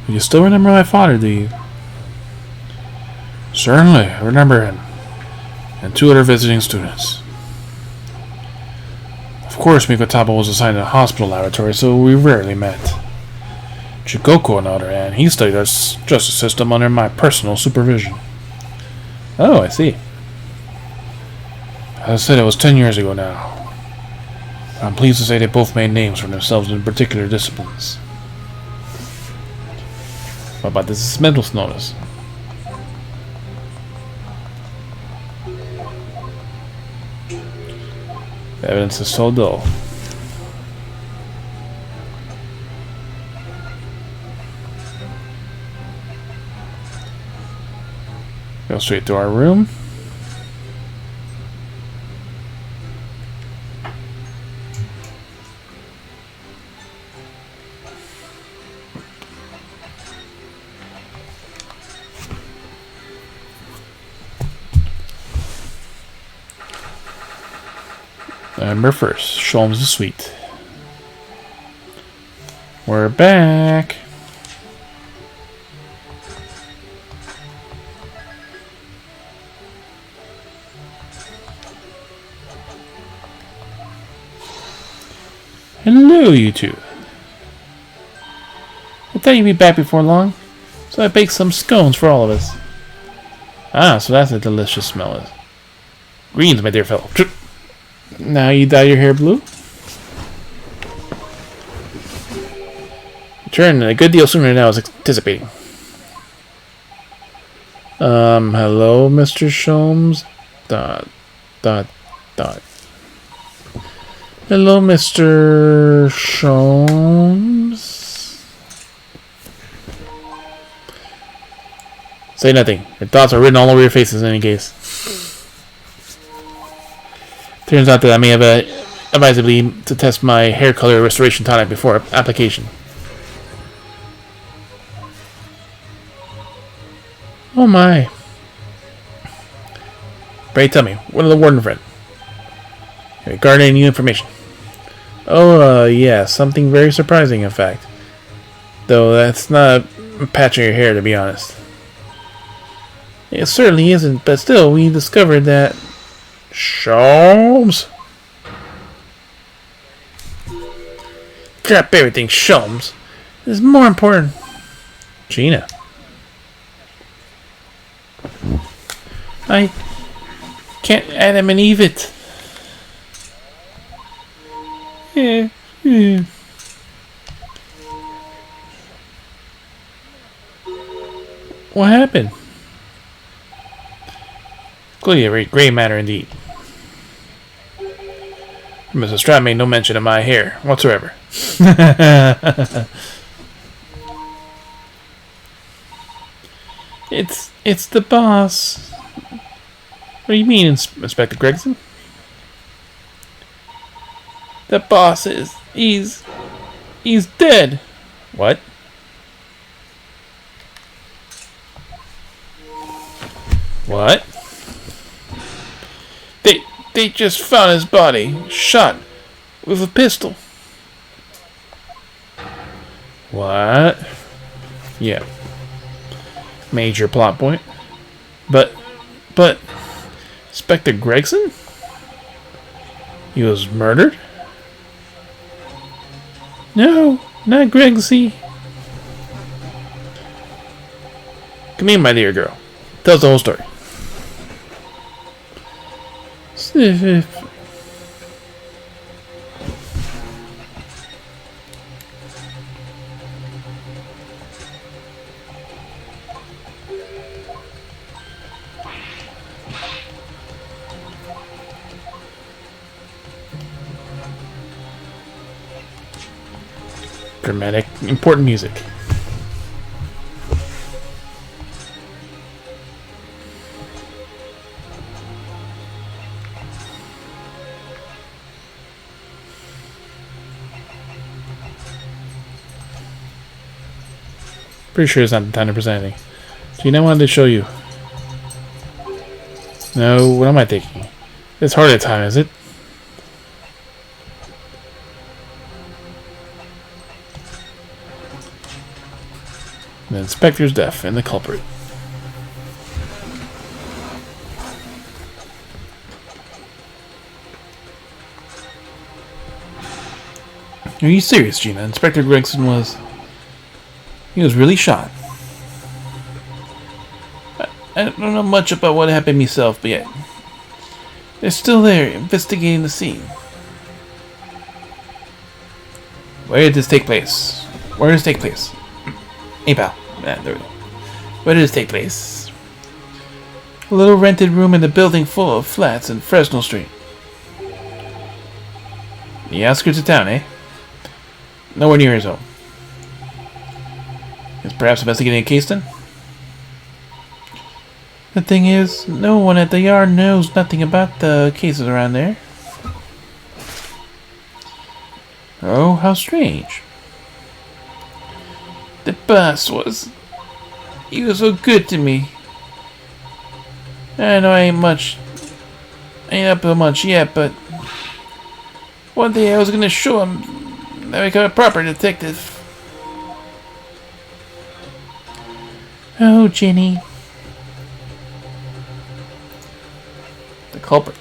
You still remember my father, do you? Certainly, I remember him. And 2 other visiting students. Of course, Mikotaba was assigned to a hospital laboratory, so we rarely met. Chikoko, on the other hand, he studied our justice system under my personal supervision. Oh, I see. As I said, it was 10 years ago now. I'm pleased to say they both made names for themselves in particular disciplines. What about this dismissal notice? The evidence is so dull. Go straight to our room. November 1st, Sholmes' Suite. We're back. Hello, you two. I thought you'd be back before long, so I baked some scones for all of us. Ah, so that's a delicious smell. Greens, my dear fellow. Now you dye your hair blue? Return a good deal sooner than I was anticipating. Hello, Mr. Sholmes. ... Hello, Mr. Sholmes. Say nothing. Your thoughts are written all over your faces in any case. Turns out that I may have advisably to test my hair color restoration tonic before application. Oh my. Pray tell me, what of the warden friend? Regarding any new information? Oh, yeah, something very surprising, in fact. Though that's not patching your hair, to be honest. It certainly isn't, but still, we discovered that... Sholmes? Drop everything, Sholmes. This is more important. Gina. I can't Adam and Eve it. What happened? Clearly a very grave matter indeed. Mrs. Stroud made no mention of my hair whatsoever. It's the boss. What do you mean, Inspector Gregson? The boss is... He's dead. What? What? They just found his body, shot with a pistol. What? Yeah. Major plot point. But, Inspector Gregson? He was murdered? No, not Gregsy. Come here, my dear girl. Tell us the whole story. Dramatic, important music. Pretty sure it's not the time to present anything. Gina wanted to show you. No, what am I thinking? It's hard at time, is it? The inspector's deaf and the culprit. Are you serious, Gina? Inspector Gregson was... He was really shot. I don't know much about what happened myself, but yet... They're still there, investigating the scene. Where did this take place? Where did this take place? Hey, pal. There we go. Where did this take place? A little rented room in the building full of flats in Fresno Street. The outskirts of town, eh? Nowhere near his home. Is perhaps investigating a case then? The thing is, no one at the yard knows nothing about the cases around there. Oh, how strange. The boss was... He was so good to me. I know I ain't up to much yet, but... One day I was gonna show him that I become a proper detective. Oh, Jenny. The culprit.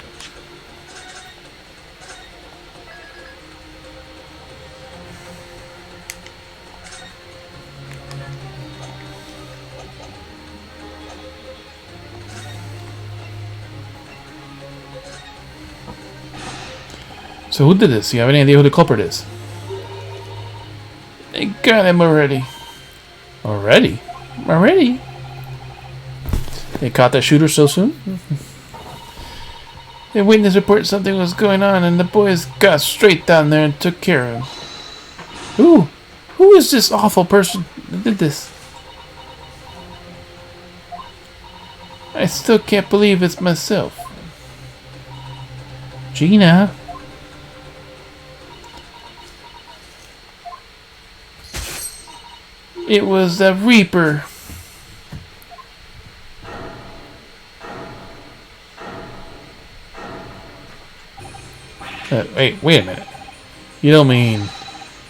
So who did this? You have any idea who the culprit is? They got him already. Already? Already? They caught that shooter so soon? The witness reported something was going on and the boys got straight down there and took care of him. Who is this awful person that did this? I still can't believe it's myself. Gina? It was the Reaper. Wait a minute. You don't mean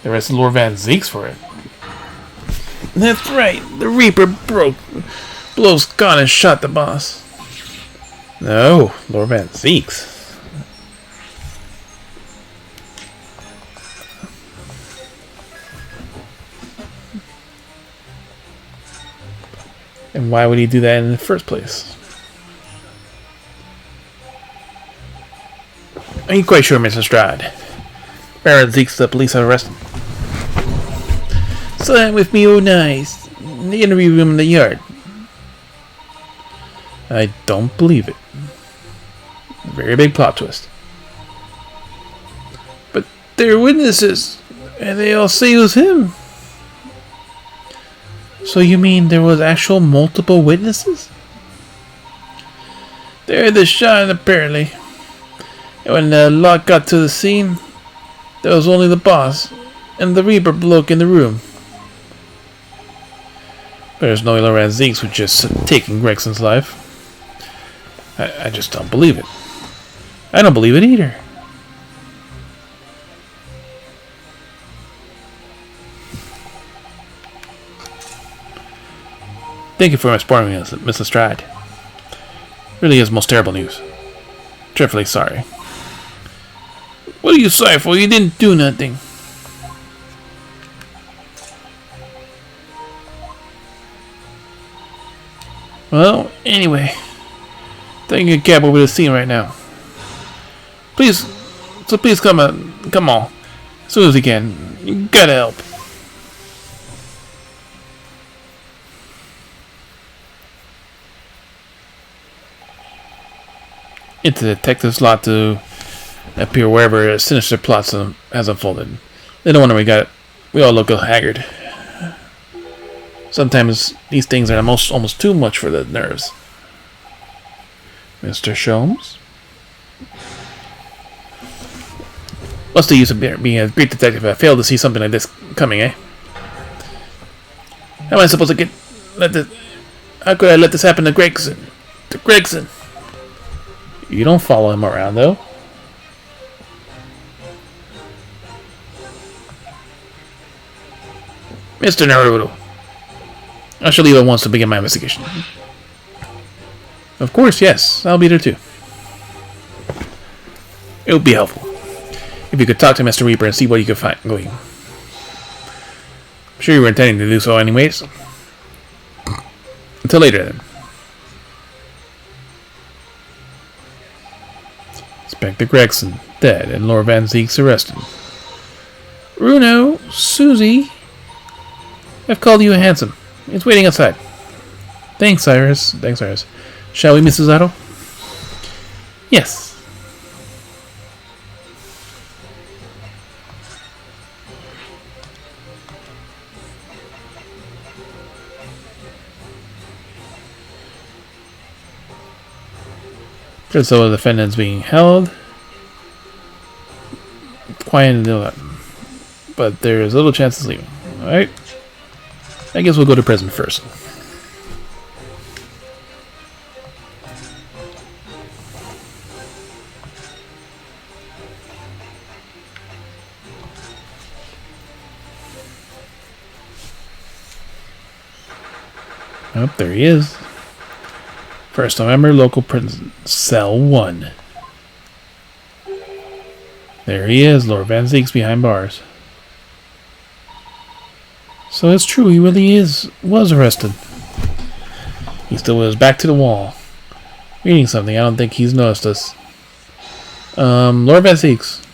the rest of Lord Van Zeek's for it? That's right. The Reaper blows gun and shot the boss. No, Lord Van Zeeks. And why would he do that in the first place? Are you quite sure, Mr. Stride? Baron Zeeks, the police have arrested. Sign with me, oh nice. In the interview room in the yard. I don't believe it. Very big plot twist. But they're witnesses, and they all say it was him. So you mean there was actual multiple witnesses? They heard the shot, apparently. And when the lot got to the scene, there was only the boss and the Reaper bloke in the room. There's no Loran Zeeks who just taking Gregson's life. I just don't believe it. I don't believe it either. Thank you for informing us, Mrs. Stride. Really is most terrible news. Dreadfully sorry. What are you sorry for? You didn't do nothing. Well, anyway. Taking a cab over the scene right now. Please come on. As soon as you can. You gotta help. It's the detective's lot to appear wherever a sinister plot has unfolded. They don't wonder we all look haggard. Sometimes these things are almost too much for the nerves. Mr. Sholmes? What's the use of being a great detective if I fail to see something like this coming, eh? How am I supposed to how could I let this happen to Gregson? You don't follow him around, though. Mr. Naruto. I shall leave at once to begin my investigation. Of course, yes. I'll be there too. It would be helpful if you could talk to Mr. Reaper and see what you could find going. I'm sure you were intending to do so anyways. Until later, then. Inspector Gregson, dead, and Lord Van Zeeks arrested. Bruno, Susie, I've called you a handsome. It's waiting outside. Thanks, Cyrus. Shall we, Mrs. Otto? Yes. Just so the defendant's being held. Quiet and do that. But there is little chance of leaving. Alright. I guess we'll go to prison first. Oh, there he is. 1st November, local prison, cell 1. There he is, Lord Van Zeeks behind bars. So it's true, he really was arrested. He still was back to the wall. Reading something, I don't think he's noticed us. Lord Van Zeeks.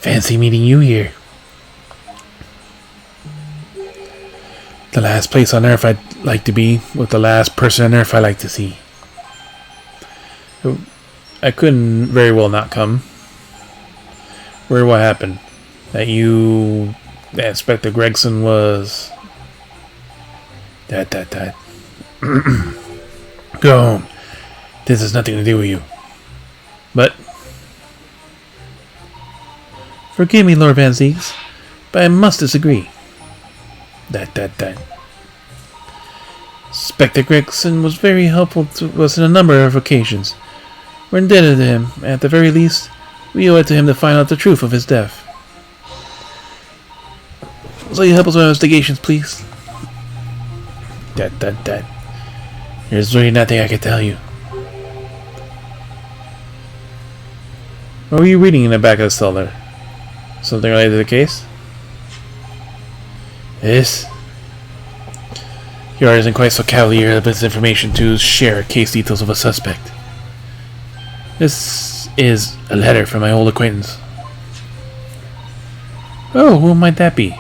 Fancy meeting you here. The last place on Earth I'd like to be, with the last person on Earth I like to see. I couldn't very well not come. What happened? That Inspector Gregson was... That. Go home. This has nothing to do with you. But... Forgive me, Lord Van Zeeks, but I must disagree. That. Inspector Gregson was very helpful to us on a number of occasions. We're indebted to him. At the very least, We owe it to him to find out the truth of his death. So you help us with investigations, please? That. There's really nothing I can tell you. What were you reading in the back of the cellar? Something related to the case? This? Your art isn't quite so cavalier with this information to share case details of a suspect. This is a letter from my old acquaintance. Oh, who might that be?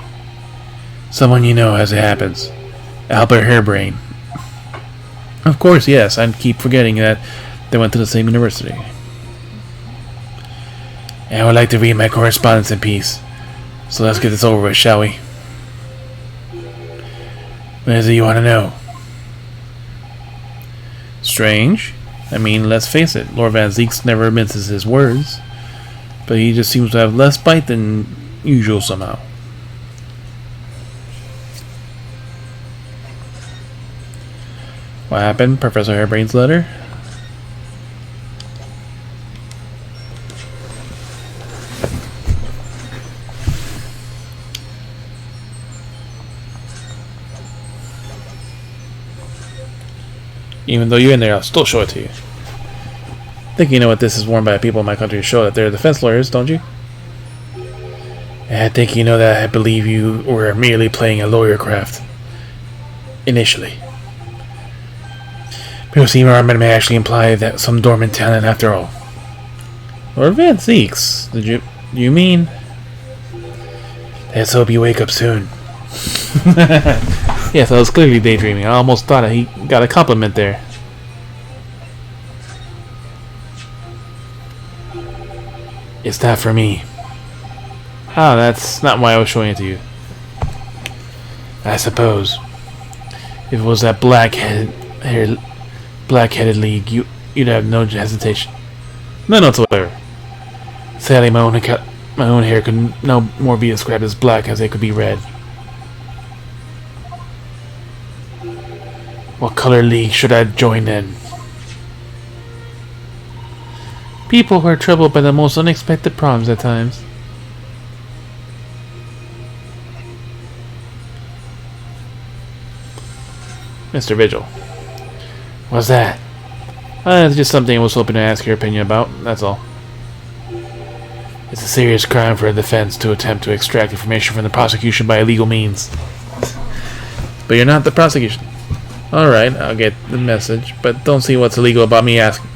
Someone you know as it happens. Albert Hairbrain. Of course, yes. I keep forgetting that they went to the same university. And I would like to read my correspondence in peace. So let's get this over with, shall we? What is it you want to know? Strange. I mean, let's face it, Lord Van Zeeks never minces his words. But he just seems to have less bite than usual somehow. What happened? Professor Hairbrain's letter? Even though you're in there, I'll still show it to you. I think you know what this is worn by people in my country to show that they're defense lawyers, don't you? And I think you know that I believe you were merely playing a lawyer craft. Initially. People seem armament may actually imply that some dormant talent after all. Lord Van Zeeks, do you mean? Let's hope you wake up soon. Yes, I was clearly daydreaming. I almost thought he got a compliment there. It's not for me. Ah, that's not why I was showing it to you. I suppose. If it was that black-headed league, you'd have no hesitation. None whatsoever. Sadly, my own hair could no more be described as black as it could be red. What color league should I join then? People who are troubled by the most unexpected problems at times. Mr. Vigil. What's that? It's just something I was hoping to ask your opinion about, that's all. It's a serious crime for a defense to attempt to extract information from the prosecution by illegal means. But you're not the prosecution. Alright, I'll get the message, but don't see what's illegal about me asking.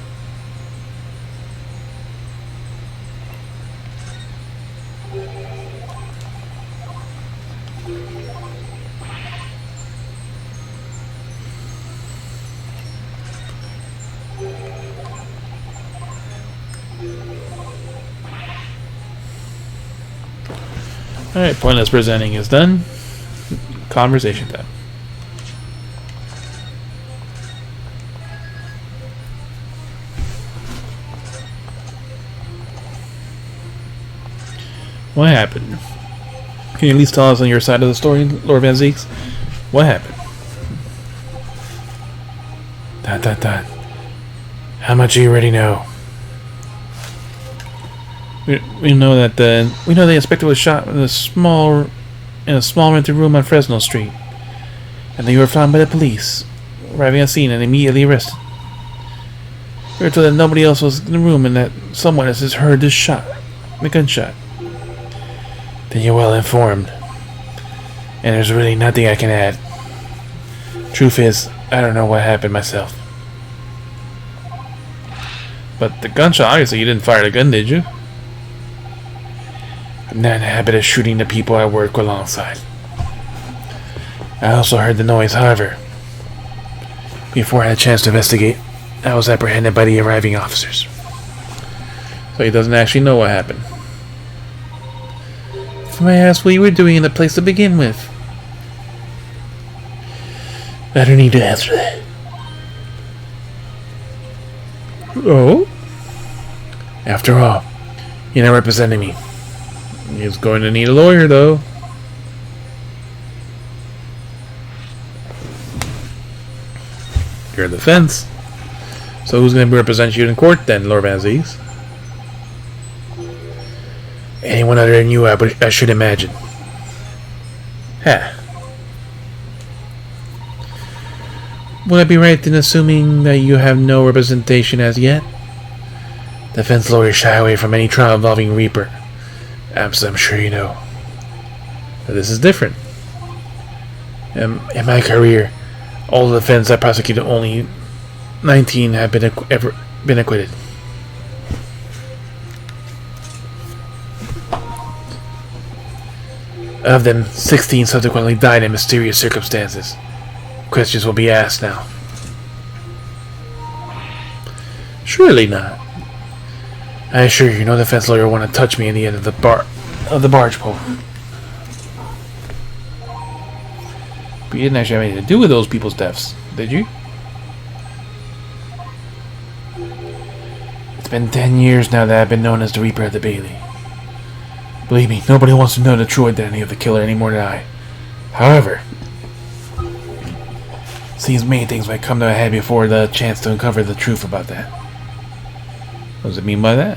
Alright, pointless presenting is done. Conversation time. What happened? Can you at least tell us on your side of the story, Lord Van Zeeks? What happened? How much do you already know? We know that the inspector was shot in a small rented room on Fresno Street, and that you were found by the police, arriving at the scene and immediately arrested. We were told that nobody else was in the room and that someone has heard this shot, the gunshot. Then you're well informed, and there's really nothing I can add. Truth is, I don't know what happened myself. But the gunshot, obviously you didn't fire the gun, did you? I'm not in the habit of shooting the people I work alongside. I also heard the noise, however. Before I had a chance to investigate, I was apprehended by the arriving officers. So he doesn't actually know what happened. If I ask what you were doing in the place to begin with? I don't need to answer that. Oh? After all, you're not representing me. He's going to need a lawyer, though. You're the defense. So who's going to represent you in court then, Lord Van Zeeks? Anyone other than you, I should imagine. Ha. Would I be right in assuming that you have no representation as yet? Defense lawyers shy away from any trial involving Reaper. As I'm sure you know. But this is different. In my career, all the defense I prosecuted, only 19 have ever been acquitted. Of them, 16 subsequently died in mysterious circumstances. Questions will be asked now. Surely not. I assure you, no defense lawyer will want to touch me in the end of the barge pole. But you didn't actually have anything to do with those people's deaths, did you? It's been 10 years now that I've been known as the Reaper of the Bailey. Believe me, nobody wants to know the true identity of the killer any more than I. However, seems many things might come to a head before the chance to uncover the truth about that. What does it mean by that?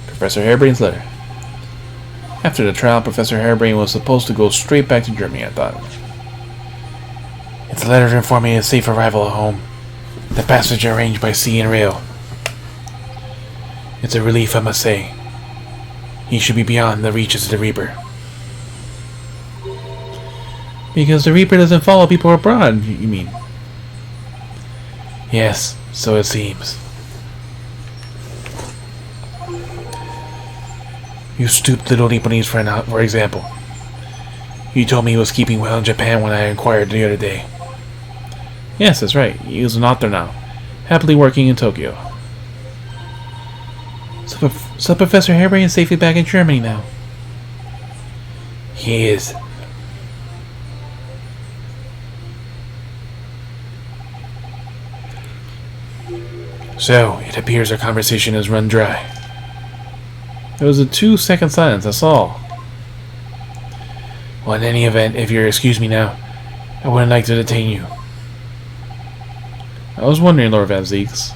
Professor Harebrain's letter. After the trial, Professor Harebrain was supposed to go straight back to Germany, I thought. It's a letter to inform me of a safe arrival at home. The passage arranged by sea and rail. It's a relief, I must say. He should be beyond the reaches of the Reaper. Because the Reaper doesn't follow people abroad, you mean? Yes, so it seems. You stooped little Nipponese friend, for example. You told me he was keeping well in Japan when I inquired the other day. Yes, that's right. He's an author now, happily working in Tokyo. So Professor Harebrain is safely back in Germany now. He is. So, it appears our conversation has run dry. There was a 2-second silence, that's all. Well, in any event, if you'll excuse me now, I wouldn't like to detain you. I was wondering, Lord Van Zeeks,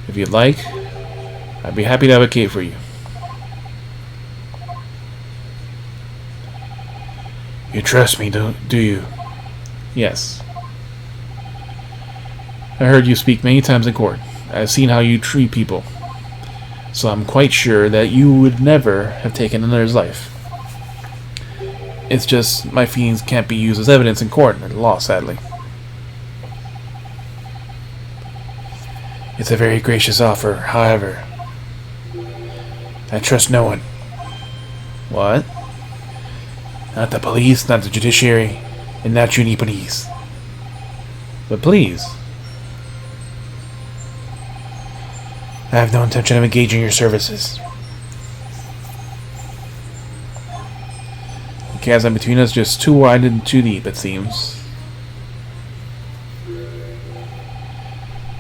if you'd like, I'd be happy to advocate for you. You trust me, do you? Yes. I heard you speak many times in court. I've seen how you treat people. So I'm quite sure that you would never have taken another's life. It's just my feelings can't be used as evidence in court and law, sadly. It's a very gracious offer, however. I trust no one. What? Not the police, not the judiciary, and not you Nipponese. But please. I have no intention of engaging your services. The chasm between us is just too wide and too deep, it seems.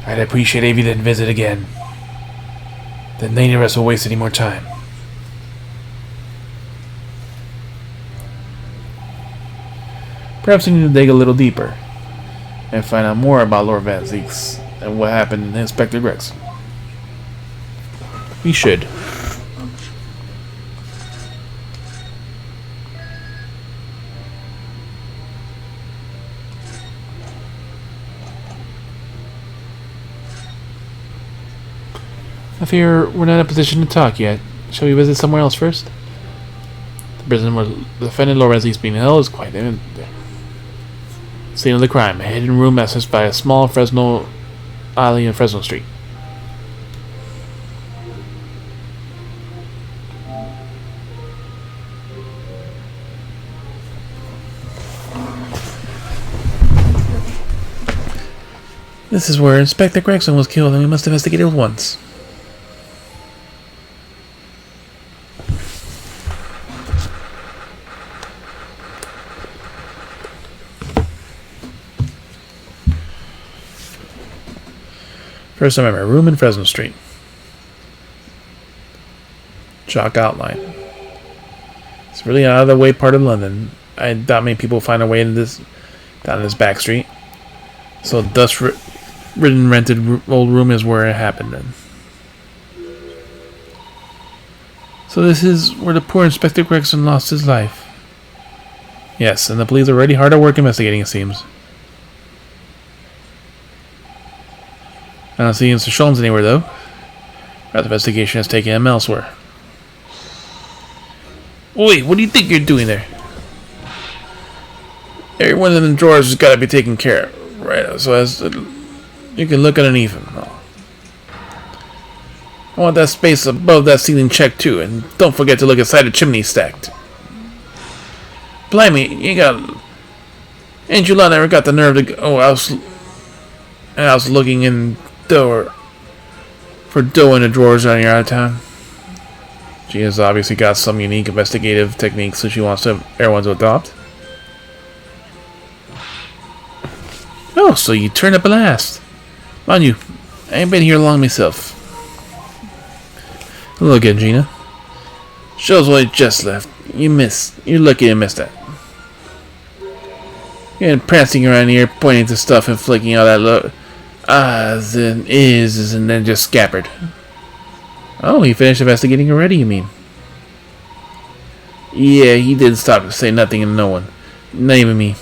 I'd appreciate it if you didn't visit again. Then neither of us will waste any more time. Perhaps we need to dig a little deeper and find out more about Lord Van Zeeks and what happened to Inspector Gregson. We should. I fear we're not in a position to talk yet. Shall we visit somewhere else first? The prison where the defendant Lord Van Zeeks being held is quite in there. Scene of the crime, a hidden room accessed by a small Fresno alley in Fresno Street. This is where Inspector Gregson was killed, and we must investigate it at once. First, remember, room in Fresno Street. Chalk outline. It's really out of the way part of London. I doubt many people find a way into this down this back street. So dust-ridden rented old room is where it happened then. So this is where the poor Inspector Gregson lost his life. Yes, and the police are already hard at work investigating, it seems. I don't see Mr. Sholmes anywhere, though. Our investigation has taken him elsewhere. Wait, what do you think you're doing there? Every one of the drawers has got to be taken care of, right? So as you can look underneath them. I want that space above that ceiling checked too, and don't forget to look inside the chimney stacked. Blimey, you got... Ain't you lot never got the nerve to go... Oh, I was looking in door... For dough in the drawers on your out of town. She has obviously got some unique investigative techniques that she wants everyone to adopt. Oh, so you turned up at last. Mind you, I ain't been here long myself. Hello again, Gina. Shows what just left. You're lucky to miss that. You're prancing around here, pointing to stuff and flicking out that look. Ahs and is and then just scappered. Oh, he finished investigating already, you mean? Yeah, he didn't stop to say nothing to no one. Not even me.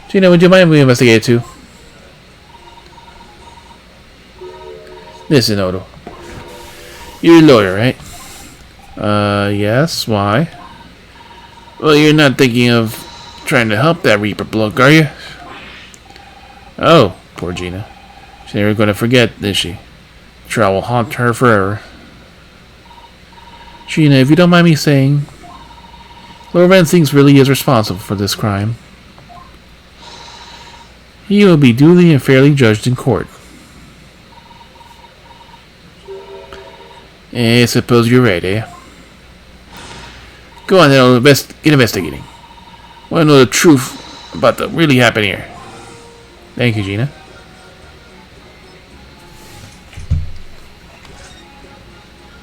Gina, would you mind if we investigate too? Listen, Odo. You're a lawyer, right? Yes, why? Well, you're not thinking of trying to help that Reaper bloke, are you? Oh, poor Gina. She's never going to forget, is she? Trial will haunt her forever. Gina, if you don't mind me saying, Lord Rensings really is responsible for this crime. He will be duly and fairly judged in court. I suppose you're right, eh? Go on then, get investigating. I want to know the truth about what really happened here. Thank you, Gina.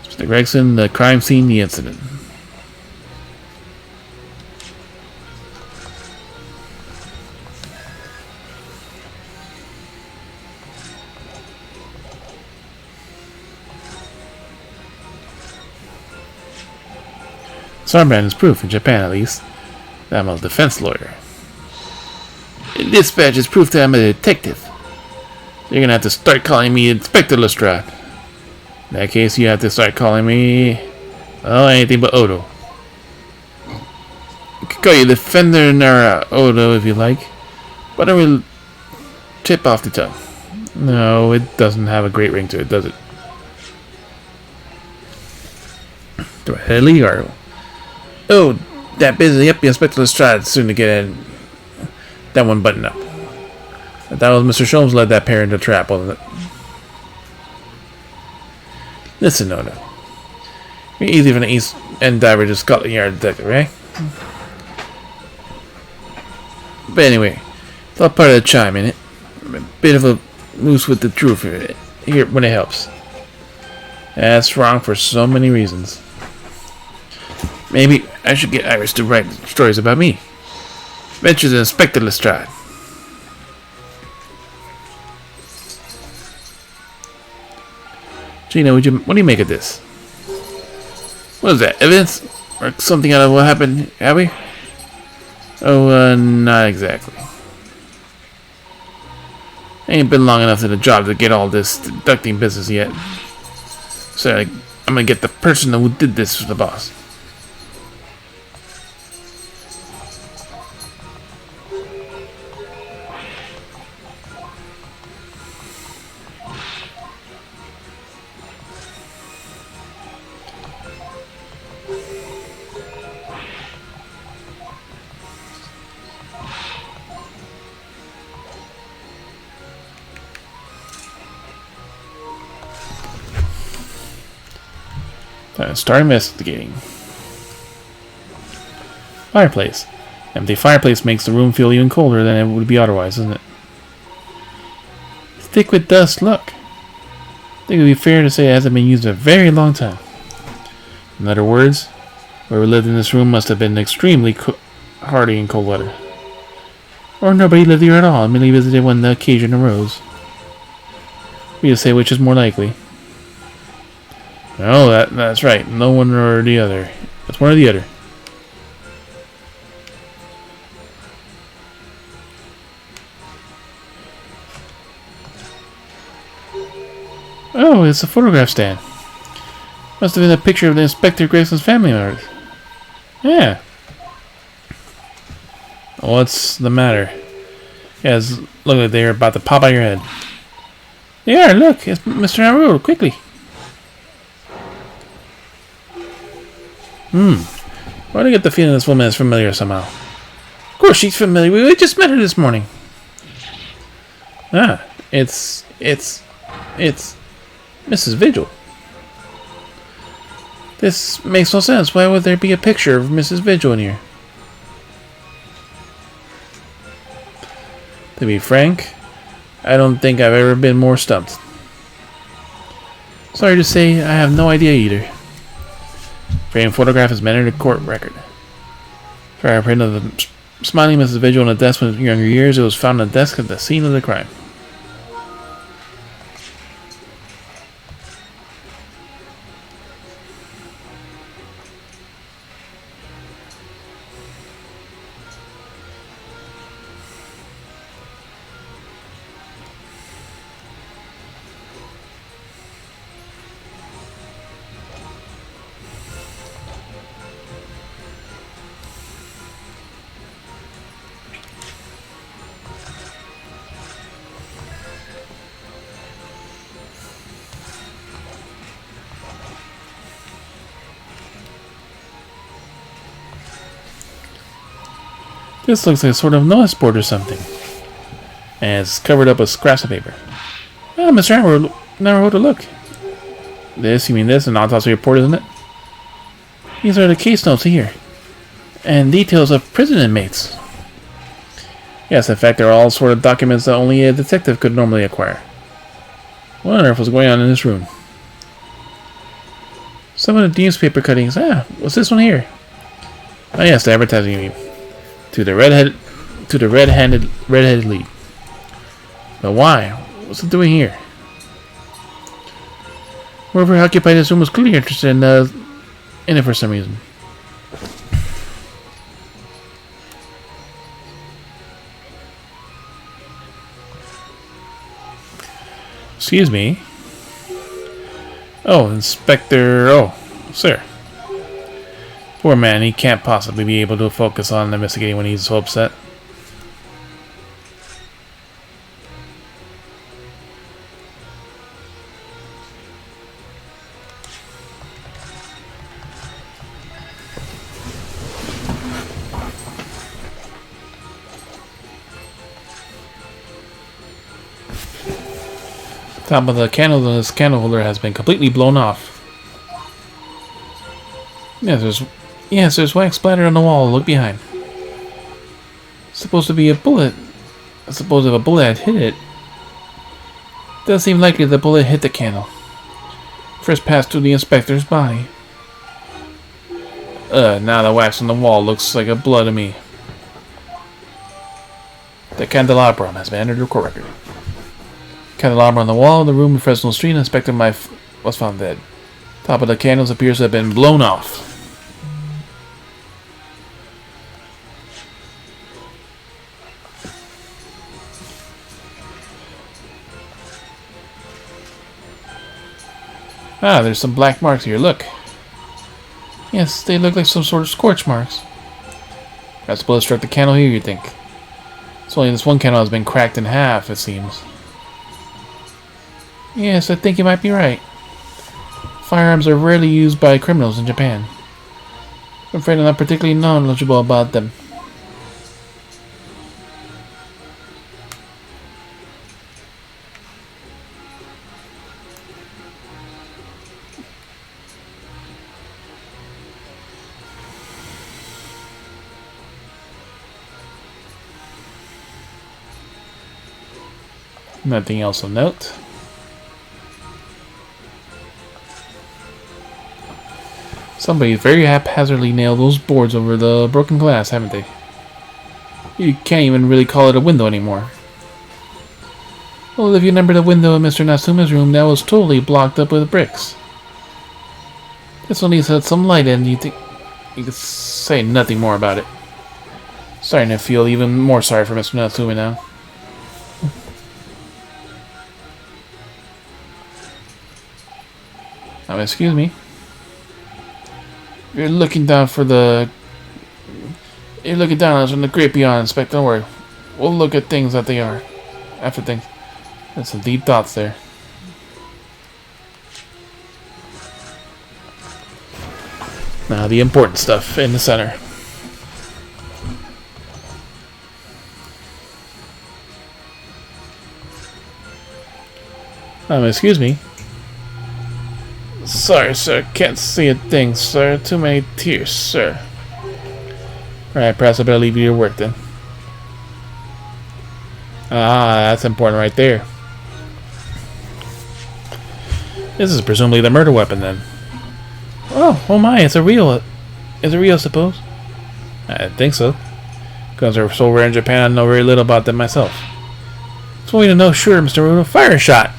Mr. Gregson, the crime scene, the incident. Sarban is proof, in Japan at least, that I'm a defense lawyer. Dispatch is proof that I'm a detective. You're gonna have to start calling me Inspector Lestrade. In that case, you have to start calling me... well, anything but Odo. I could call you Defender Nara Odo if you like, but I will tip off the tongue. No, it doesn't have a great ring to it, does it? Do I head or... Oh, that busy. Yep, the Inspector Lestrade soon to get in. That one button up. That was Mr. Sholmes led that pair into a trap, wasn't it? Listen, Odo. You're easy from the East End diver to Scotland Yard detective, right? But anyway, it's all part of the chime, innit? A bit of a moose with the truth here when it helps. That's wrong for so many reasons. Maybe I should get Iris to write stories about me. Adventures of Inspector Lestrade. Gina, what do you make of this? What is that? Evidence? Or something out of what happened, Abby? Oh, not exactly. I ain't been long enough in the job to get all this deducting business yet. So I'm gonna get the person who did this for the boss. Start investigating. Fireplace. Empty fireplace makes the room feel even colder than it would be otherwise, doesn't it? Thick with dust, look. I think it would be fair to say it hasn't been used in a very long time. In other words, whoever lived in this room must have been extremely hardy in cold weather. Or nobody lived here at all and merely visited when the occasion arose. We just say which is more likely. No, that's right. No one or the other. It's one or the other. Oh, it's a photograph stand. Must have been a picture of the Inspector Grayson's family members. Yeah. What's the matter? Yes, look like they're about to pop out your head. They are, look, it's Mr. Naru, quickly. Why do I get the feeling this woman is familiar somehow? Of course she's familiar, we just met her this morning. Ah, it's Mrs. Vigil. This makes no sense. Why would there be a picture of Mrs. Vigil in here? To be frank, I don't think I've ever been more stumped. Sorry to say, I have no idea either. Framed photograph is entered in court record. Fingerprint of the smiling Mrs. Vigil on a desk in younger years. It was found on the desk at the scene of the crime. This looks like a sort of notice board or something. And it's covered up with scraps of paper. Oh, Mr. Amber never wrote a look. This, you mean this, an autopsy report, isn't it? These are the case notes here. And details of prison inmates. Yes, in fact, they're all sort of documents that only a detective could normally acquire. What on earth was going on in this room? Some of the newspaper cuttings. Ah, what's this one here? Oh yes, the advertising you mean. To the red-headed lead. But why? What's it doing here? Whoever occupied this room was clearly interested in it for some reason. Excuse me. Oh, Inspector. Oh, sir. Poor man, he can't possibly be able to focus on investigating when he's so upset. Top of the candle on this candle holder has been completely blown off. Yes, there's wax splattered on the wall. Look behind. It's supposed to be a bullet. I suppose if a bullet had hit it, does seem likely the bullet hit the candle. First passed through the inspector's body. Now the wax on the wall looks like a blood to me. The candelabrum has been entered in the court record. Candelabra on the wall in the room in Fresno Street. Inspector was found dead. Top of the candles appears to have been blown off. Ah, there's some black marks here. Look. Yes, they look like some sort of scorch marks. Perhaps the bullet struck the candle here, you think. It's only this one candle has been cracked in half, it seems. Yes, I think you might be right. Firearms are rarely used by criminals in Japan. I'm afraid I'm not particularly knowledgeable about them. Nothing else of note. Somebody very haphazardly nailed those boards over the broken glass, haven't they? You can't even really call it a window anymore. Well, if you remember the window in Mr. Natsuma's room, that was totally blocked up with bricks. This one needs to have some light in. You think you could say nothing more about it? Starting to feel even more sorry for Mr. Natsumi now. Excuse me. You're looking down on us from the great beyond, Inspector. Don't worry. We'll look at things that they are. After things. There's some deep thoughts there. Now the important stuff in the center. Excuse me. Sorry, sir. Can't see a thing, sir. Too many tears, sir. Alright, perhaps I better leave you to work then. Ah, that's important right there. This is presumably the murder weapon then. Oh my, it's a real, I suppose? I think so. Guns are so rare in Japan, I know very little about them myself. Just want you to know, sure, Mr. Rudo, fire a shot!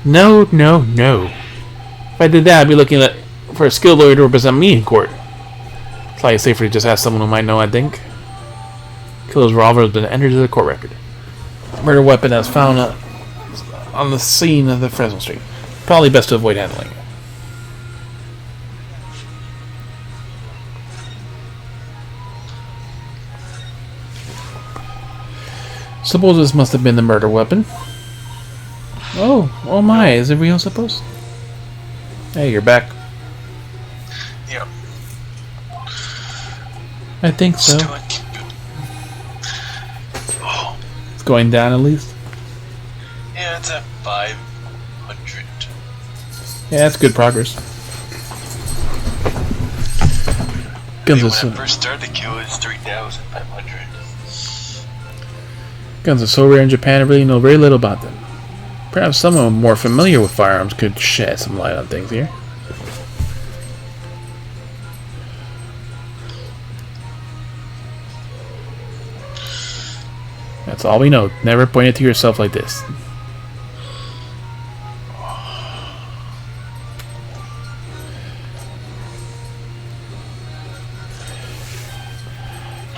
No. If I did that, I'd be looking for a skilled lawyer to represent me in court. It's probably safer to just ask someone who might know, I think. Killer's revolver has been entered into the court record. Murder weapon that's found on the scene of the Fresno Street. Probably best to avoid handling it. Suppose this must have been the murder weapon. Oh my, is it real, suppose? Hey, you're back. Yeah. I think so. Oh. It's going down at least. Yeah, it's at 500. Yeah, that's good progress. Guns When are I first started the queue, it was 3,500. Guns are so rare in Japan, I really know very little about them. Perhaps someone more familiar with firearms could shed some light on things here. That's all we know. Never point it to yourself like this.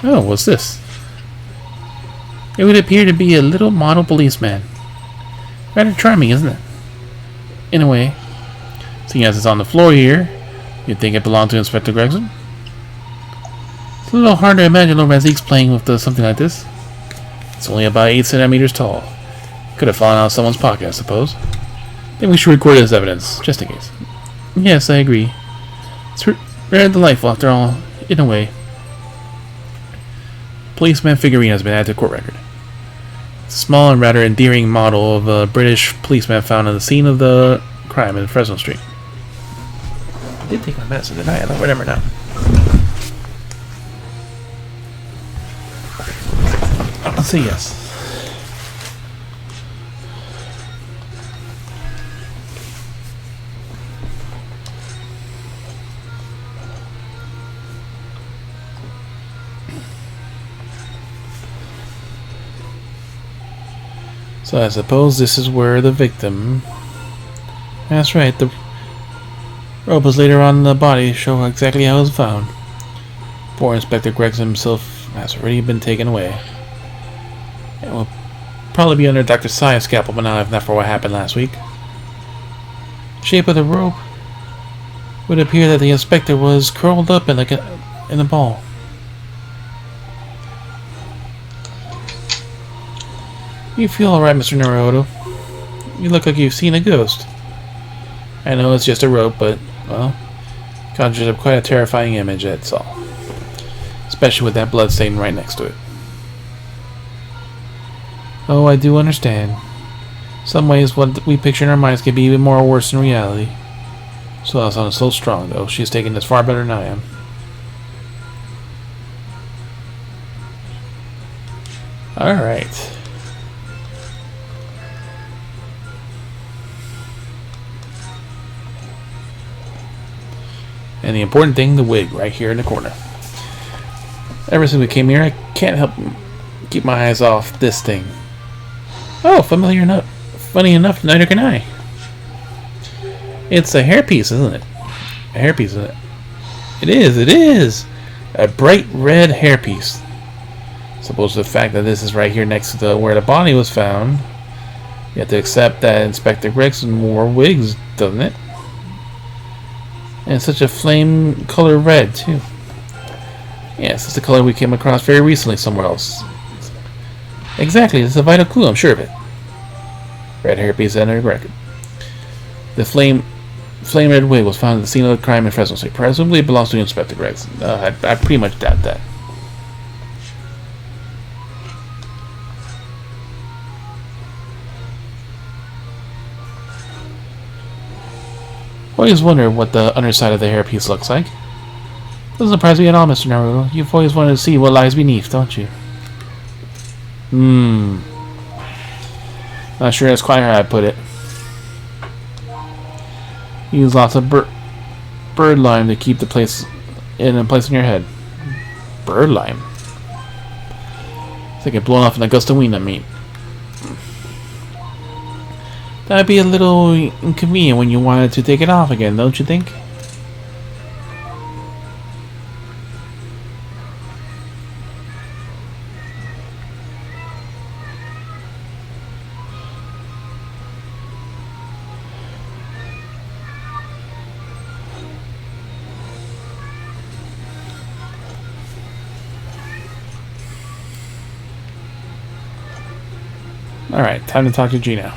Oh, what's this? It would appear to be a little model policeman. Rather charming, isn't it? In a way. Seeing as it's on the floor here, you'd think it belonged to Inspector Gregson. It's a little hard to imagine little Razik's playing with something like this. It's only about 8 centimeters tall. Could have fallen out of someone's pocket, I suppose. Then we should record it as evidence, just in case. Yes, I agree. It's rather delightful, after all, in a way. Policeman figurine has been added to court record. It's a small and rather endearing model of a British policeman found on the scene of the crime in Fresno Street. I did take my medicine, didn't I? I don't remember now. I'll say yes. So I suppose this is where the victim... That's right, the rope was later on the body to show exactly how it was found. Poor Inspector Gregson himself has already been taken away. It will probably be under Dr. Say's scalpel, but not if not for what happened last week. The shape of the rope would appear that the inspector was curled up in a ball. You feel alright, Mr. Naruto. You look like you've seen a ghost. I know it's just a rope, but, well, conjures up quite a terrifying image, that's all. Especially with that blood stain right next to it. Oh, I do understand. Some ways what we picture in our minds can be even more worse than reality. Susan is so strong, though. She's taken this far better than I am. Alright. And the important thing, the wig, right here in the corner. Ever since we came here, I can't help keep my eyes off this thing. Oh, funny enough, neither can I. It's a hairpiece, isn't it? A hairpiece, isn't it? It is, it is! A bright red hairpiece. Suppose the fact that this is right here next to where the body was found, you have to accept that Inspector Gregson wore wigs, doesn't it? And it's such a flame color red, too. Yes, it's the color we came across very recently somewhere else. Exactly, it's a vital clue, I'm sure of it. Red hairpiece entered record. The flame red wig was found at the scene of the crime in Fresno State. Presumably it belongs to Inspector Gregson. I pretty much doubt that. Always wonder what the underside of the hairpiece looks like. Doesn't surprise me at all, Mr. Naruto. You've always wanted to see what lies beneath, don't you? Not sure that's quite how I put it. Use lots of bird lime to keep the place in your head. Bird lime? It's like it blown off in a gust of wind, I mean. That'd be a little inconvenient when you wanted to take it off again, don't you think? Alright, time to talk to Gina.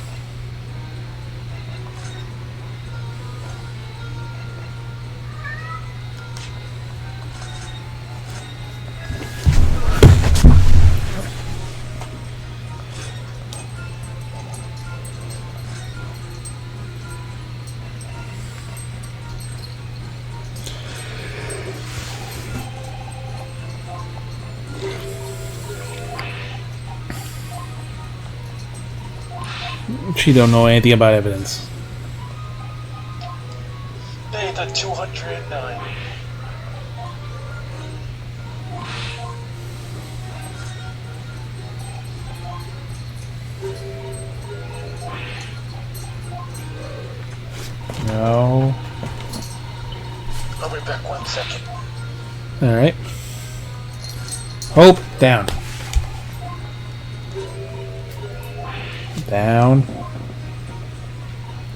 She don't know anything about evidence. Data 209. No. I'll be back 1 second. Alright. Hope, down. Down.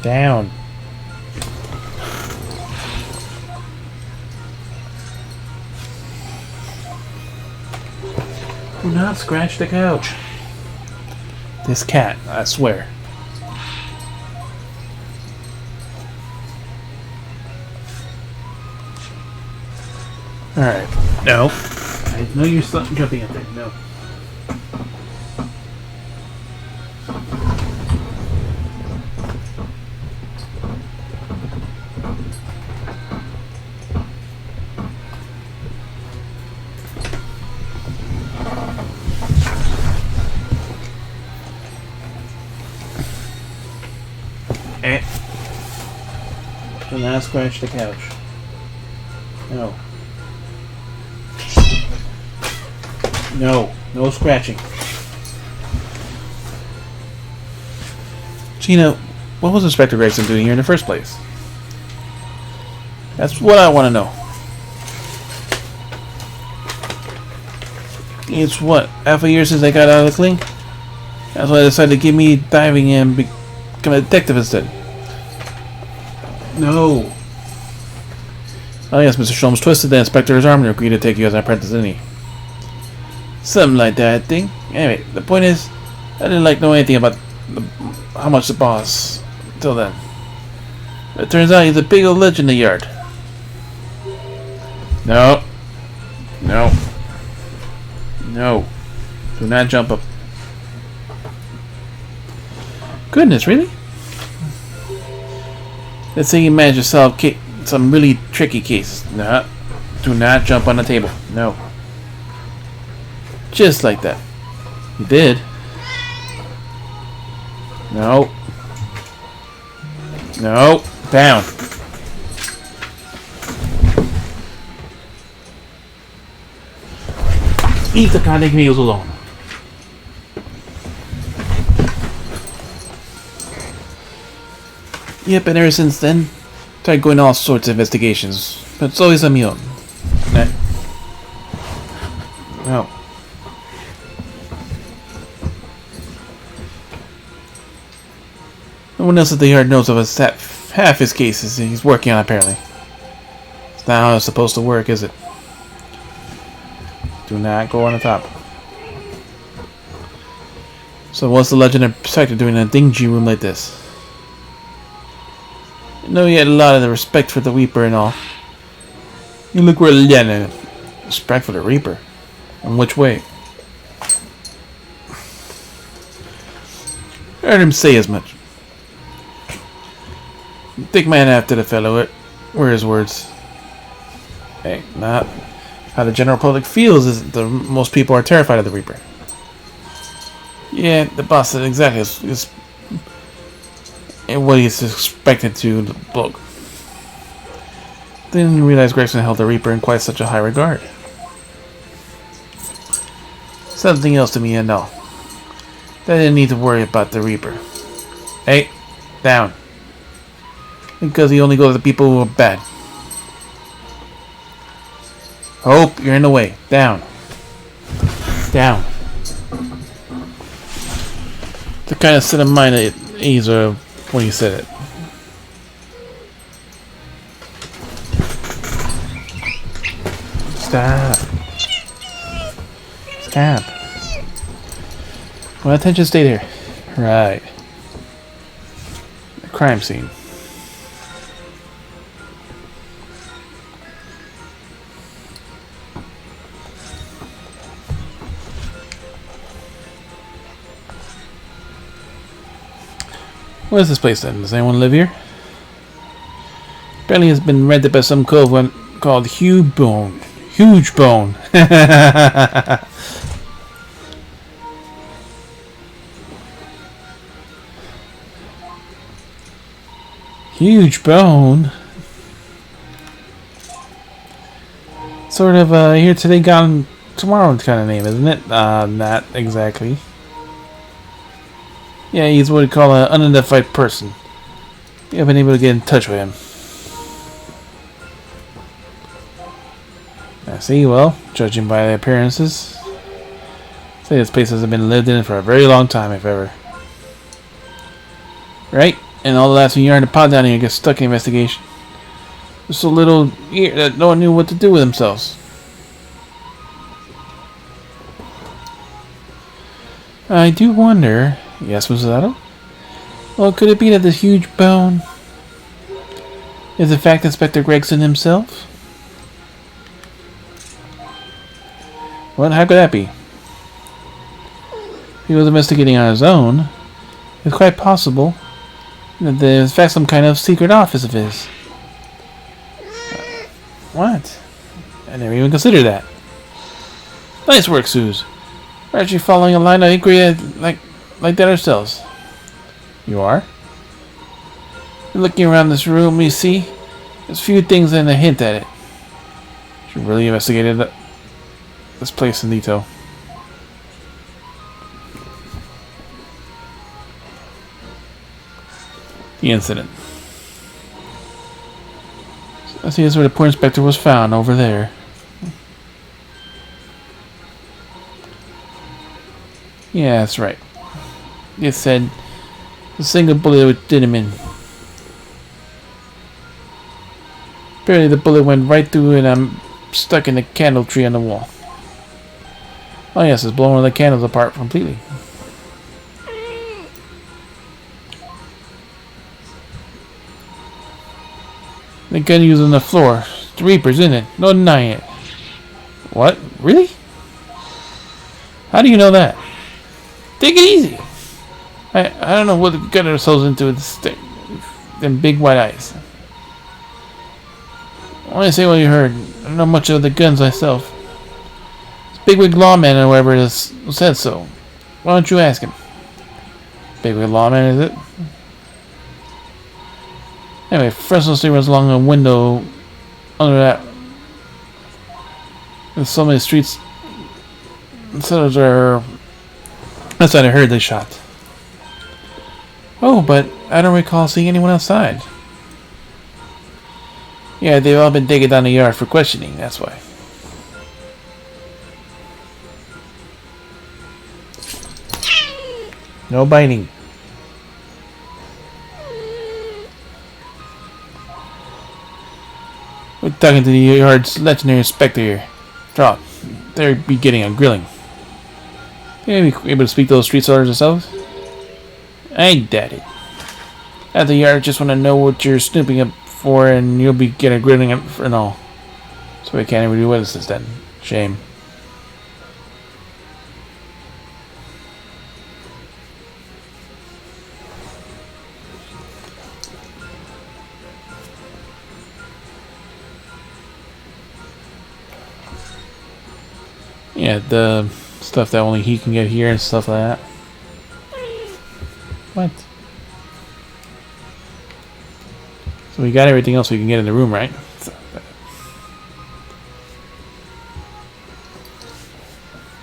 Down. Do not scratch the couch. This cat, I swear. Alright. No. I know you're jumping at there. No. Do not scratch the couch. No. No. No scratching. Gina, what was Inspector Gregson doing here in the first place? That's what I want to know. It's what? Half a year since I got out of the clink? That's why I decided to give me diving and become a detective instead. No. Oh yes, Mr. Sholmes twisted the inspector's arm and agreed to take you as an apprentice, didn't he? Something like that, I think. Anyway, the point is, I didn't know anything about how much the boss until then. But it turns out he's a big old legend in the yard. No. No. No. Do not jump up. Goodness, really? Let's say you manage to solve some really tricky cases. No. Do not jump on the table. No. Just like that. You did. No. No. Down. Leave the goddamn meals alone. Yep, and ever since then, Tried going all sorts of investigations, but it's always on my own. No. No one else at the yard knows of us that half his cases he's working on, apparently. It's not how it's supposed to work, is it? Do not go on the top. So what's the legend of Protector doing in a dingy room like this? I know you had a lot of the respect for the Reaper and all. You look really respect for the Reaper. In which way? Heard him say as much. Thick man after the fellow. Were his words. Hey, not how the general public feels is that most people are terrified of the Reaper. Yeah, the boss said exactly is what he's expected to the bloke. Didn't realize Gregson held the Reaper in quite such a high regard. Something else to me, and no. They didn't need to worry about the Reaper. Hey, down. Because he only goes to people who are bad. Hope, you're in the way. Down. Down. The kind of set of mind at ease when you said it. Stop. Stop. Well, attention stayed here. Right. The crime scene. What is this place then? Does anyone live here? Apparently it's been rented by some cove called Huge Bone. Huge Bone. Huge Bone. Sort of here today, gone tomorrow kind of name, isn't it? Not exactly. Yeah, he's what we call an unidentified person. We haven't been able to get in touch with him. I see, well, judging by the appearances, say this place hasn't been lived in for a very long time, if ever. Right? And all the last year in the pod down here gets stuck in investigation. There's so little here that no one knew what to do with themselves. I do wonder... Yes, Mrs. Otto? Well, could it be that this Huge Bone is in fact Inspector Gregson himself? Well, how could that be? If he was investigating on his own, it's quite possible that there's in fact some kind of secret office of his. What? I never even considered that. Nice work, Suze. We're actually following a line of inquiry like that ourselves. You are? Looking around this room, we see there's a few things and a hint at it. She really investigated this place in detail. The incident. I see that's where the poor inspector was found, over there. Yeah, that's right. It said the single bullet did him in. Apparently the bullet went right through and I'm stuck in the candle tree on the wall. Oh yes, it's blowing the candles apart completely. The gun used on the floor. The Reaper's in it. No denying it. What? Really? How do you know that? Take it easy. I don't know what got ourselves into with them big white eyes. I want to say what you heard. I don't know much of the guns myself. It's Bigwig Lawman or whatever it is said so. Why don't you ask him? Bigwig Lawman, is it? Anyway, Fresno State runs along a window under that. There's so many streets. That's what I heard they shot. Oh, but I don't recall seeing anyone outside. Yeah, they've all been taken down the yard for questioning, that's why. No biting. We're talking to the yard's legendary inspector here. Drop. They'll be getting a grilling. Think they'll be able to speak to those street sellers themselves? I doubt it. At the yard, just want to know what you're snooping up for, and you'll be getting a grilling and all. So we can't even do witnesses then. Shame. Yeah, the stuff that only he can get here and stuff like that. What? So we got everything else we can get in the room, right?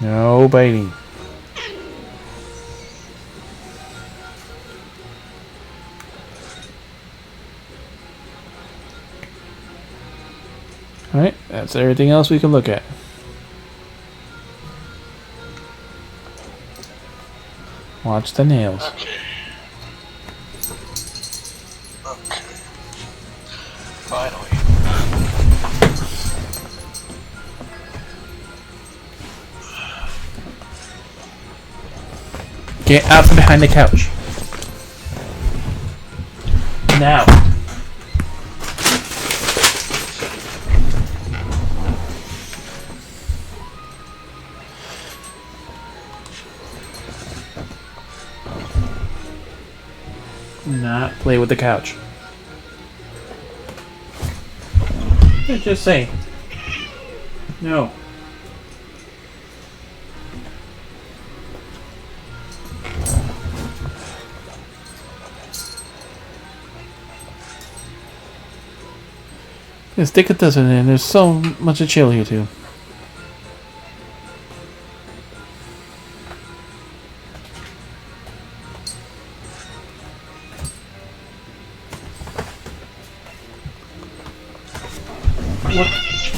No biting. Alright, that's everything else we can look at. Watch the nails. Okay. Okay. Finally. Get out from behind the couch. Now. Not play with the couch. Just say. No. Yeah, stick it doesn't in. There's so much to chill here too.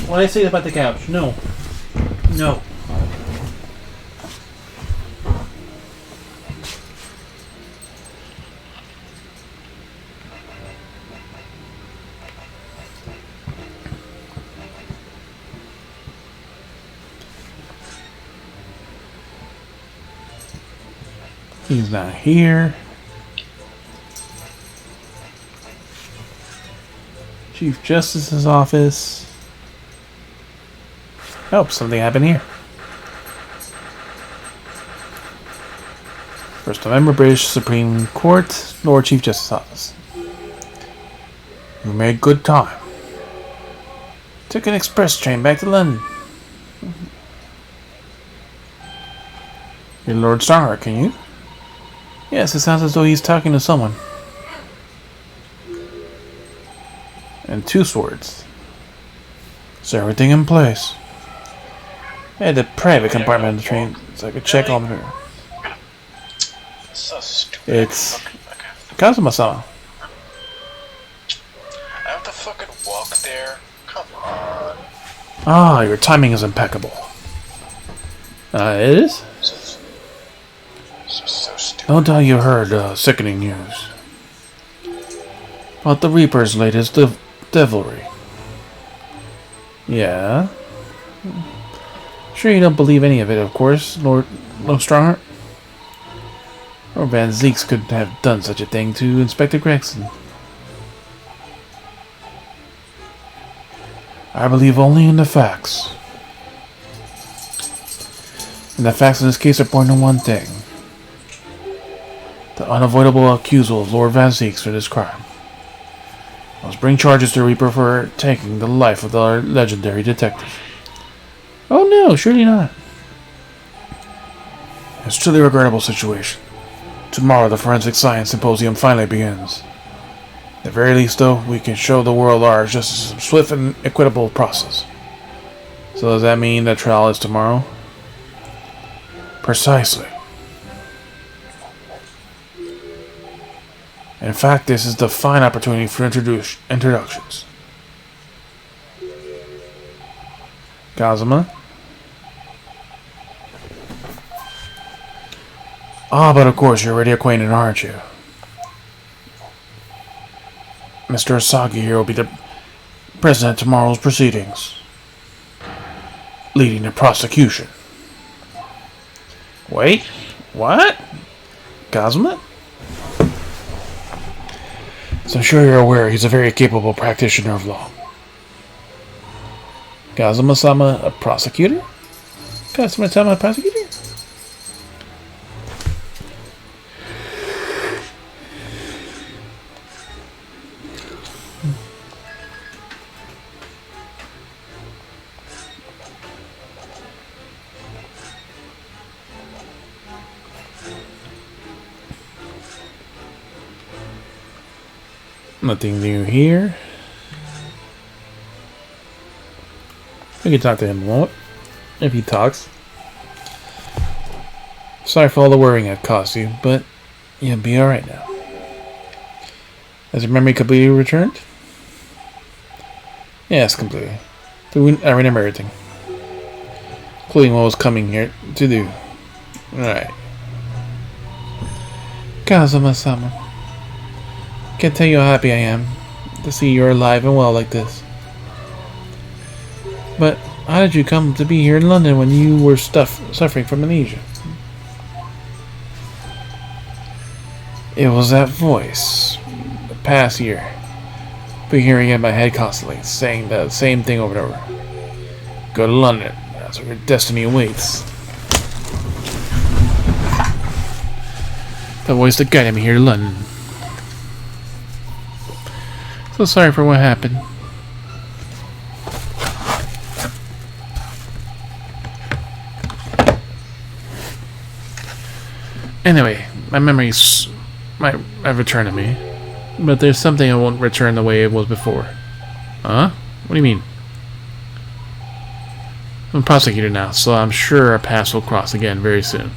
What did I say about the couch? No. No. He's not here. Chief Justice's office. Oh, something happened here. First November, British Supreme Court, Lord Chief Justice's office. You made good time. Took an express train back to London. You're Lord Strongheart, can you? Yes, it sounds as though he's talking to someone. And two swords. Is everything in place? I had the private compartment of the train, so I could check on her. So stupid. It's Kazuma-sama. I have to fucking walk there? Come on. Ah, your timing is impeccable. It is? So stupid. No doubt you heard sickening news. About the Reaper's latest devilry. Yeah? Sure you don't believe any of it, of course, Lord Strongheart? Or Van Zeeks could have done such a thing to Inspector Gregson. I believe only in the facts. And the facts in this case are pointing to one thing. The unavoidable accusal of Lord Van Zeeks for this crime. I must bring charges to Reaper for taking the life of the legendary detective. Oh no, surely not. It's a truly regrettable situation. Tomorrow the Forensic Science Symposium finally begins. At the very least, though, we can show the world ours just a swift and equitable process. So does that mean that trial is tomorrow? Precisely. In fact, this is the fine opportunity for introductions. Kazuma? Ah, but of course you're already acquainted, aren't you? Mr. Asagi here will be the president of tomorrow's proceedings, leading the prosecution. Wait, what? Kazuma? As I'm sure you're aware, he's a very capable practitioner of law. Kazuma-sama, a prosecutor? Kazuma-sama, a prosecutor? Nothing new here. We can talk to him a moment, if he talks. Sorry for all the worrying I've caused you, but you'll be alright now. Has your memory completely returned? Yes, completely. I remember everything, including what was coming here to do. Alright. Kazuma-sama. Can't tell you how happy I am to see you're alive and well like this. But how did you come to be here in London when you were suffering from amnesia? It was that voice. The past year. Been hearing it in my head constantly, saying the same thing over and over. Go to London. That's where your destiny awaits. The voice that guided me here to London. So sorry for what happened. Anyway, my memories might have returned to me, but there's something I won't return the way it was before. Huh? What do you mean? I'm a prosecutor now, so I'm sure our paths will cross again very soon.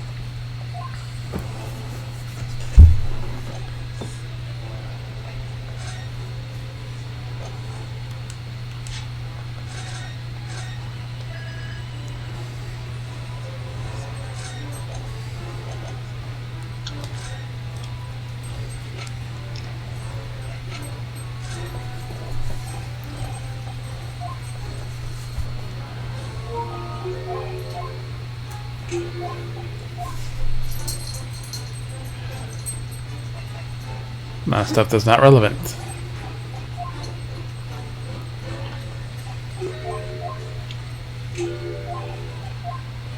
Not stuff that's not relevant.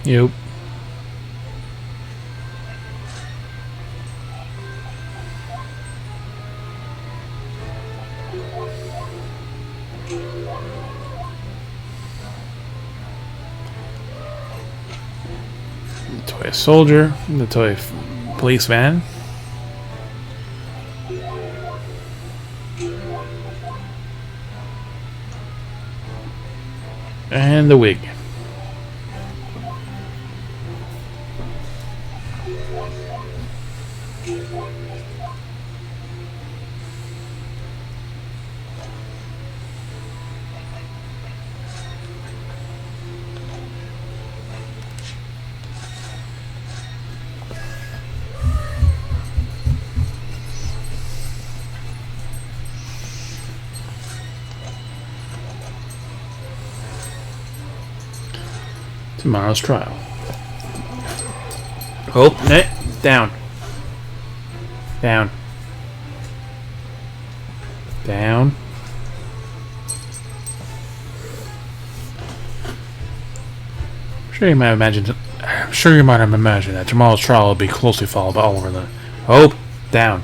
Yep. The toy soldier, the toy police van. And the wig. Tomorrow's trial. Oh, net down. Down. Down. I'm sure you might have imagined that tomorrow's trial will be closely followed by all over the. Oh, down.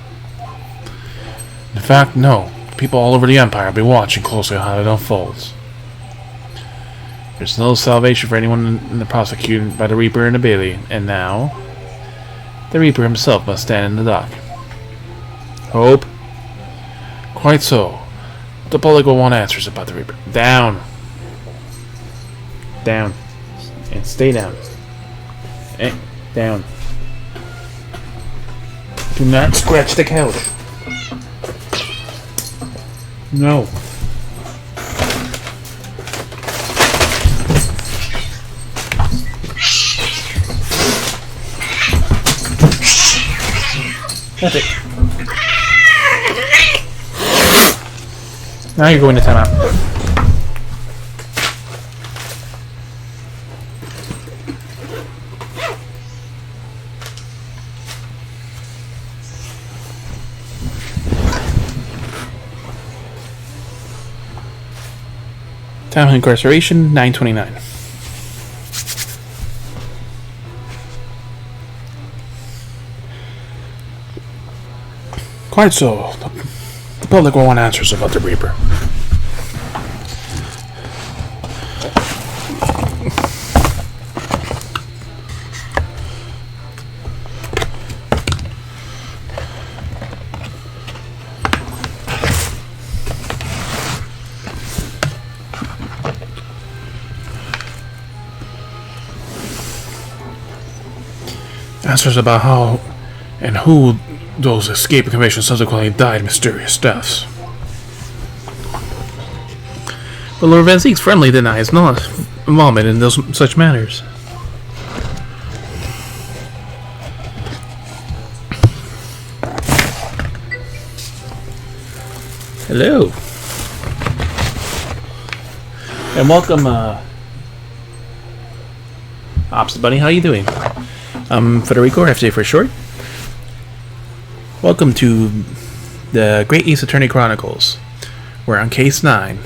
In fact, no. People all over the Empire will be watching closely how it unfolds. There's no salvation for anyone in the prosecuted by the Reaper and the Bailey, and now the Reaper himself must stand in the dock. Hope. Quite so. The public will want answers about the Reaper. Down. Down. And stay down. Down. Do not scratch the couch. No. That's it. Now you're going to timeout. Time of incarceration, 9:29. Quite so. The public will want answers about the Reaper. Answers about how and who those escaping convictions subsequently died mysterious deaths. But Lord Van Zeek's firmly denies not involvement in those such matters. Hello. And welcome, Opposite Bunny, how you doing? I'm Federico, FJ for short. Welcome to the Great Ace Attorney Chronicles. We're on Case 9.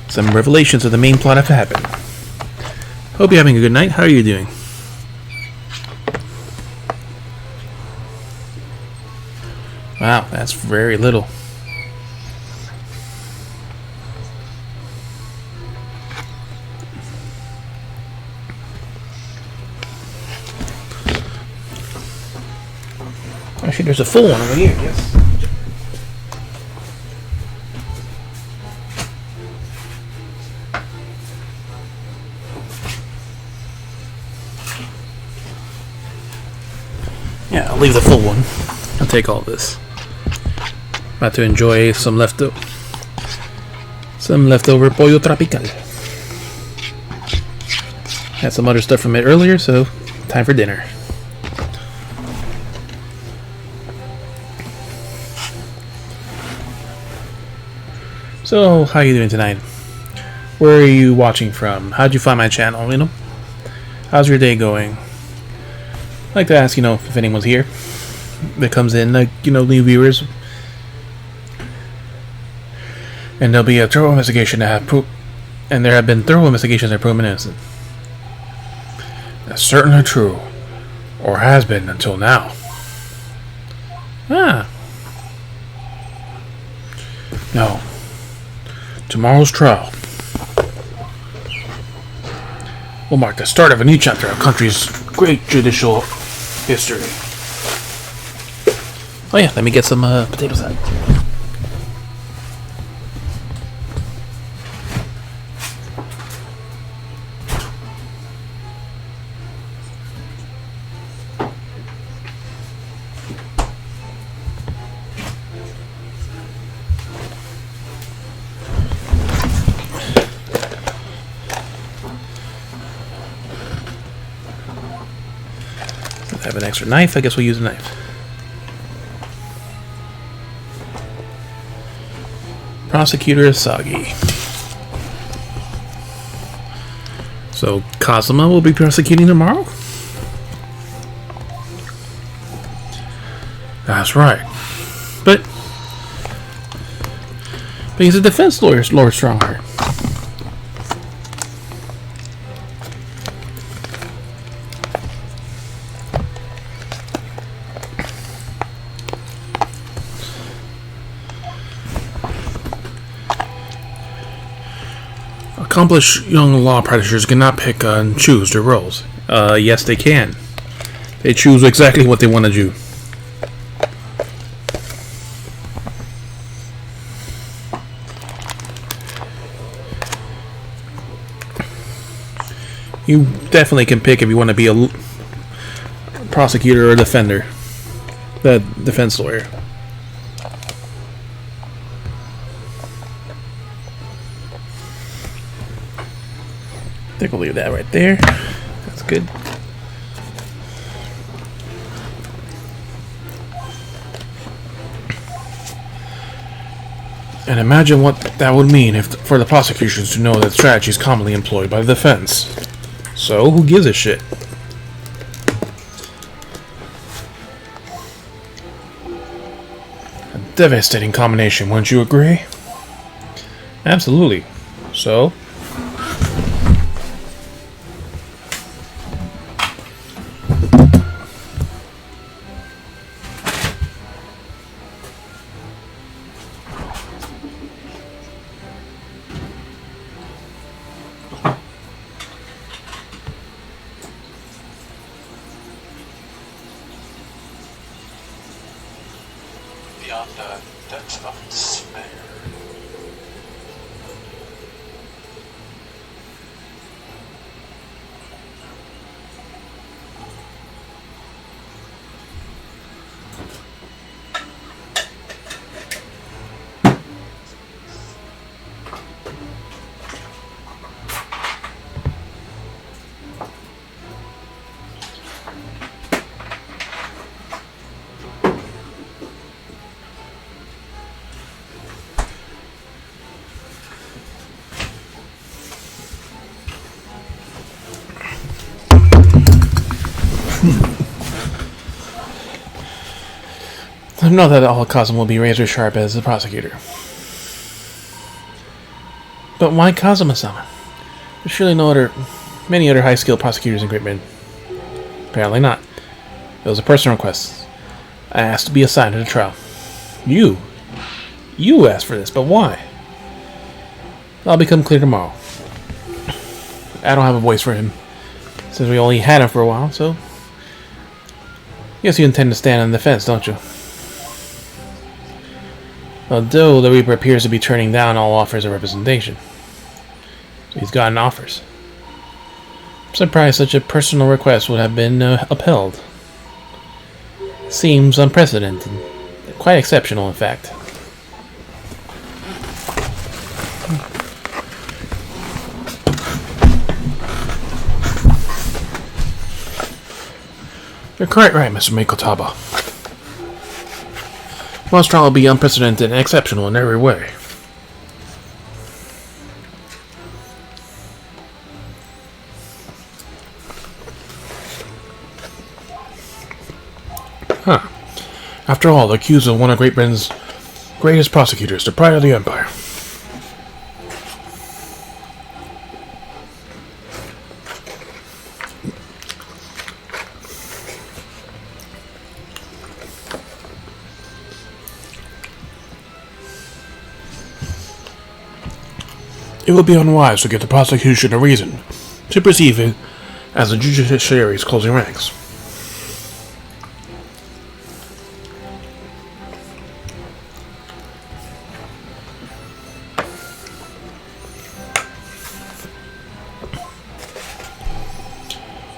Some revelations of the main plot have happened. Hope you're having a good night. How are you doing? Wow, that's very little. Actually, there's a full one over here, yes. Yeah, I'll leave the full one. I'll take all this. About to enjoy some leftover pollo tropical. Had some other stuff from it earlier, so time for dinner. So, how are you doing tonight? Where are you watching from? How'd you find my channel, you know? How's your day going? I'd like to ask, if anyone's here that comes in, new viewers. And there'll be a thorough investigation to have proof. And there have been thorough investigations that prove innocent. That's certainly true. Or has been until now. Ah. No. Tomorrow's trial will mark the start of a new chapter of our country's great judicial history. Oh yeah, let me get some potato salad. I have an extra knife, I guess we'll use a knife. Prosecutor Asagi. So Kazuma will be prosecuting tomorrow? That's right. But he's a defense lawyer, Lord Strongheart. Accomplished young law practitioners cannot pick and choose their roles. Yes, they can. They choose exactly what they want to do. You definitely can pick if you want to be a prosecutor or a defender. The defense lawyer. I think we'll leave that right there. That's good. And imagine what that would mean if for the prosecutors to know that strategy is commonly employed by the defense. So, who gives a shit? A devastating combination, wouldn't you agree? Absolutely. So? Beyond the depths of despair. Not that all Cosmo will be razor sharp as the prosecutor. But why Kazuma-sama? There's surely many other high-skilled prosecutors in Great Britain. Apparently not. It was a personal request. I asked to be assigned to the trial. You asked for this, but why? That'll become clear tomorrow. I don't have a voice for him, since we only had him for a while, so... Guess you intend to stand on the defense, don't you? Although the Reaper appears to be turning down all offers of representation. So he's gotten offers. I'm surprised such a personal request would have been upheld. Seems unprecedented. Quite exceptional, in fact. You're quite right, Mr. Mikotaba. One's trial will be unprecedented and exceptional in every way. Huh. After all, the accused of one of Great Britain's greatest prosecutors, the pride of the Empire. It would be unwise to give the prosecution a reason to perceive it as the judiciary's closing ranks.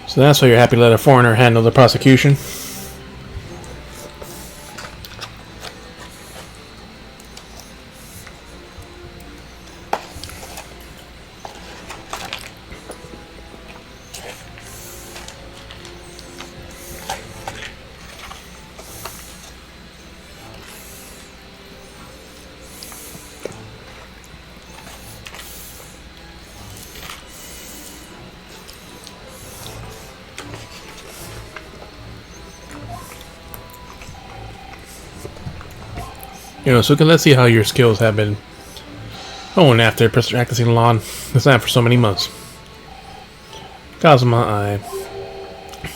So that's why you're happy to let a foreigner handle the prosecution? So let's see how your skills have been honed after practicing law this time for so many months. Kazuma, I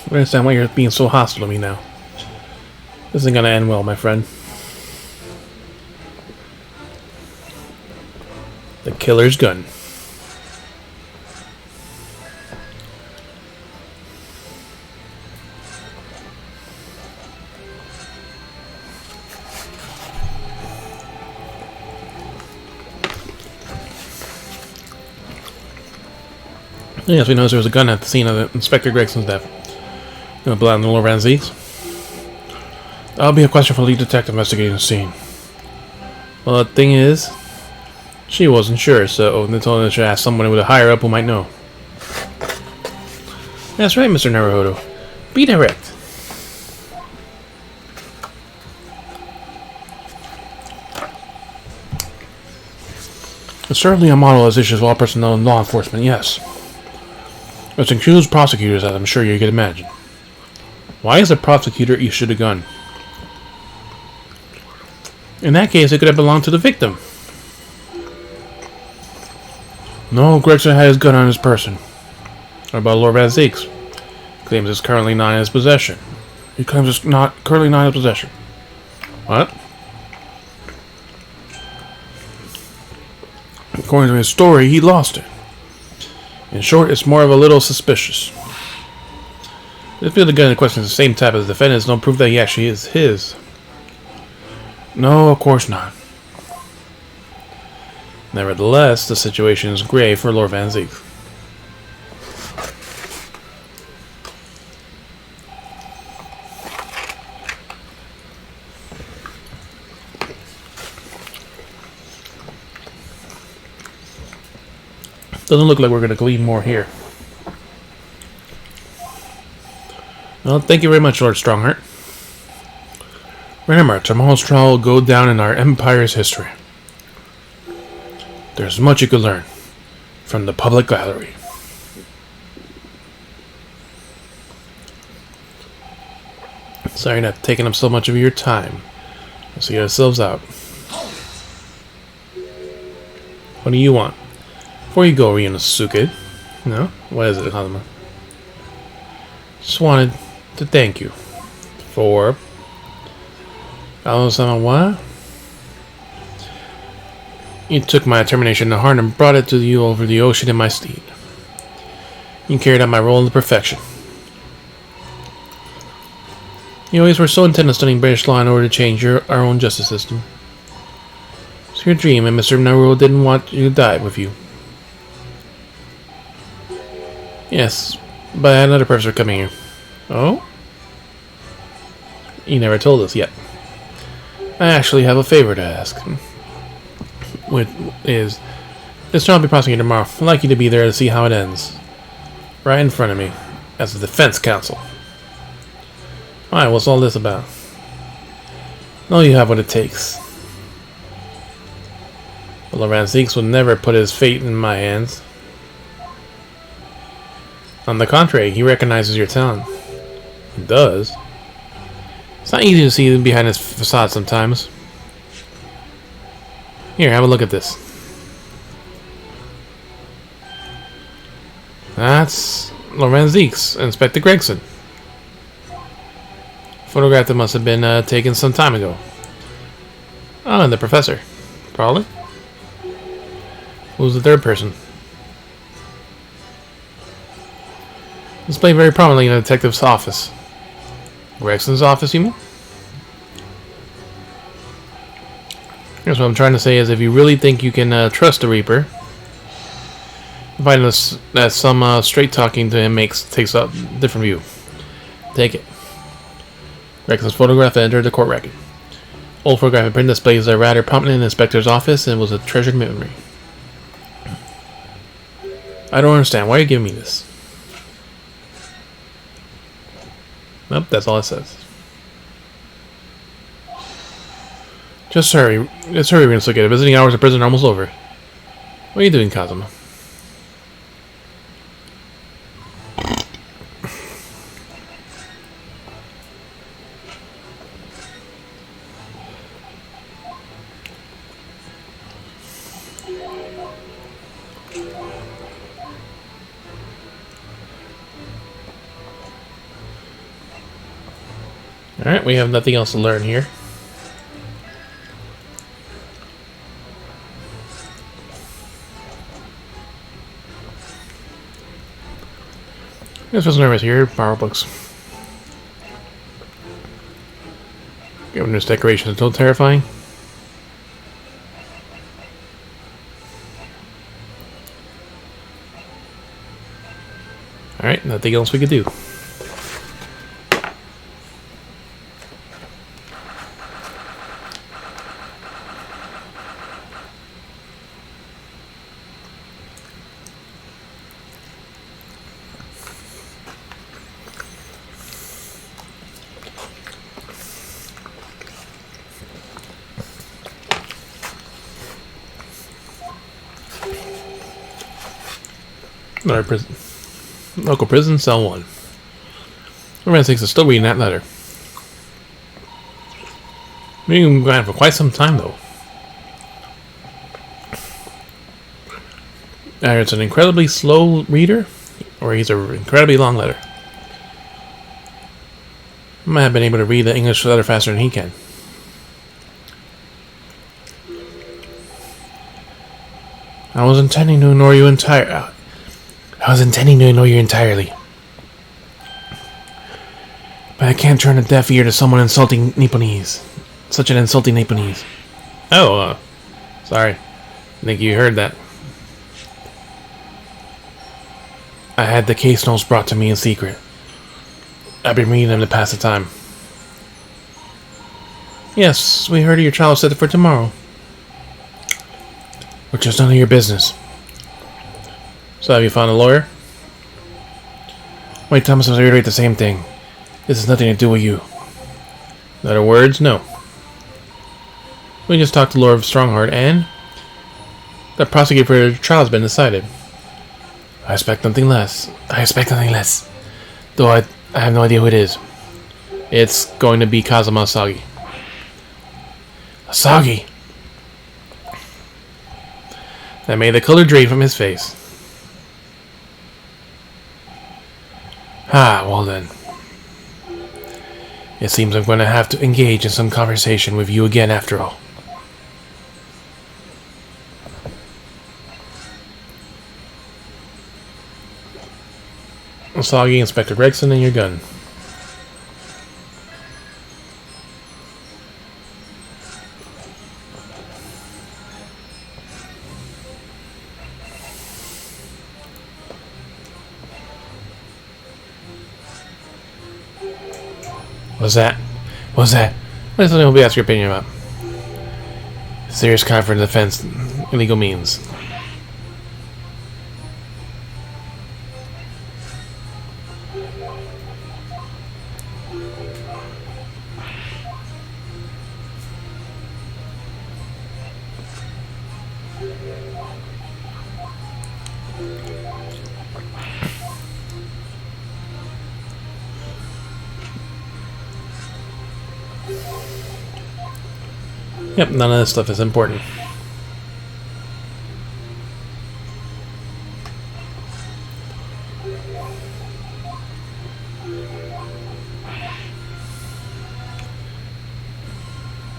understand why you're being so hostile to me now. This isn't gonna end well, my friend. The killer's gun. Yes, we noticed there was a gun at the scene of Inspector Gregson's death. Blood on the Lorenzi's. That'll be a question for the lead detective investigating the scene. Well, the thing is, she wasn't sure, so they told her to ask someone with a higher up who might know. That's right, Mr. Naruhodo. Be direct. Certainly a model as issues of all personnel in law enforcement, yes. Which includes prosecutors, as I'm sure you can imagine. Why is a prosecutor issued a gun? In that case, it could have belonged to the victim. No, Gregson had his gun on his person. What about Lord Van Zeeks? Claims it's currently not in his possession. He claims it's not currently not in his possession. What? According to his story, he lost it. In short, it's more of a little suspicious. If the gun in question is the same type as the defendant's, no proof that he actually is his. No, of course not. Nevertheless, the situation is grave for Lord Van Zeek. Doesn't look like we're going to glean more here. Well, thank you very much, Lord Strongheart. Remember, tomorrow's trial will go down in our Empire's history. There's much you could learn from the public gallery. Sorry not taking up so much of your time. Let's get ourselves out. What do you want? Before you go, Ryunosuke. No? What is it, Hazama? Just wanted to thank you for... what? You took my determination to heart and brought it to you over the ocean in my steed. You carried out my role to perfection. You always were so intent on studying British law in order to change our own justice system. It's your dream, and Mr. Naruto didn't want you to die with you. Yes, but I had another purpose for coming here. Oh? You never told us yet. I actually have a favor to ask. Which is, this trial will be prosecuted tomorrow. I'd like you to be there to see how it ends. Right in front of me, as the defense counsel. Why, what's all this about? No, you have what it takes. But Laurent Zeeks would never put his fate in my hands. On the contrary, he recognizes your talent. He does. It's not easy to see behind his facade sometimes. Here, have a look at this. That's Laurent Zeeks, Inspector Gregson. Photograph that must have been taken some time ago. Oh, and the professor. Probably. Who's the third person? Displayed very prominently in a detective's office. Gregson's office, you mean? Here's what I'm trying to say is, if you really think you can trust the Reaper, find us that some straight talking to him takes a different view. Take it. Gregson's photograph entered the court record. Old photographic print displays a rather prominent in the inspector's office and was a treasured memory. I don't understand. Why are you giving me this? Nope, that's all it says. Just hurry. Let's hurry, Ryunosuke. The visiting hours of prison are almost over. What are you doing, Kazuma? Alright, we have nothing else to learn here. This was nervous here. Power books. Governor's decorations are still terrifying. Alright, nothing else we could do. Another prison. Local prison, cell 1. Roman 6 is still reading that letter. We've been going for quite some time, though. Either it's an incredibly slow reader, or he's an incredibly long letter. I might have been able to read the English letter faster than he can. I was intending to ignore you entirely. But I can't turn a deaf ear to someone insulting Nipponese. Such an insulting Nipponese. Oh, sorry. I think you heard that. I had the case notes brought to me in secret. I've been reading them to pass the time. Yes, we heard your trial is set for tomorrow. Which is none of your business. So have you found a lawyer? Wait, Thomas must reiterate the same thing. This has nothing to do with you. In other words, no. We just talked to Lord Strongheart and the prosecutor for the trial has been decided. I expect nothing less. Though I have no idea who it is. It's going to be Kazuma Asagi. Asagi! That made the color drain from his face. Ah, well then. It seems I'm going to have to engage in some conversation with you again after all. Asagi, Inspector Gregson, and your gun. What's that? What is something we'll be asking your opinion about? Serious crime for defense, illegal means. Yep, none of this stuff is important.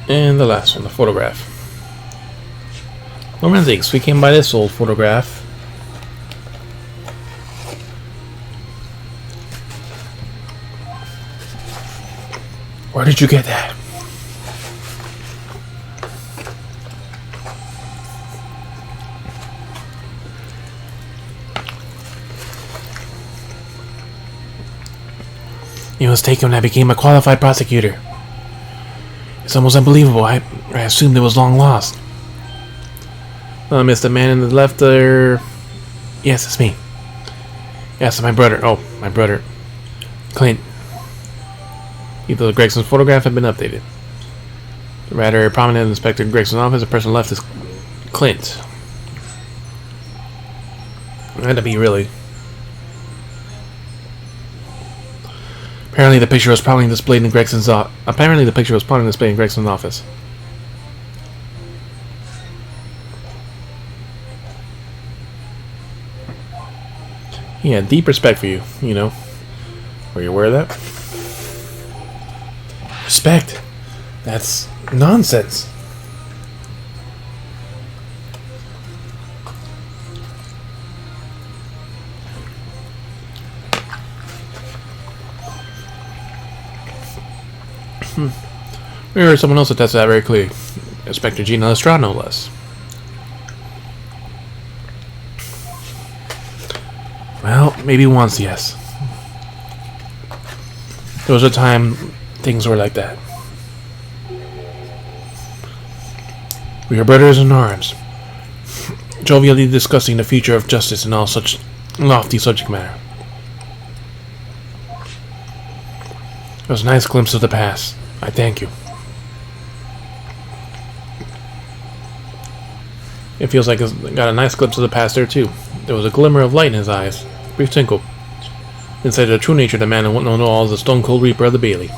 And the last one, the photograph. Lorenz, we came by this old photograph. Where did you get that? It was taken when I became a qualified prosecutor. It's almost unbelievable. I assumed it was long lost. Mr. Man in the left there. Yes, it's me. Yes, my brother. Oh, my brother. Clint. Either Gregson's photograph had been updated. The rather prominent Inspector Gregson's office, the person left is Clint. It had to be really. Apparently the picture was probably displayed in Gregson's office. He had deep respect for you, you know. Were you aware of that? Respect? That's nonsense. We heard someone else attest to that very clearly. Inspector Gina Lestrade, no less. Well, maybe once, yes. There was a time things were like that. We are brothers in arms, jovially discussing the future of justice and all such lofty subject matter. It was a nice glimpse of the past. I thank you. It feels like it's got a nice glimpse of the past there too. There was a glimmer of light in his eyes. A brief twinkle. Inside the true nature of the man and what known to all as the Stone Cold Reaper of the Bailey.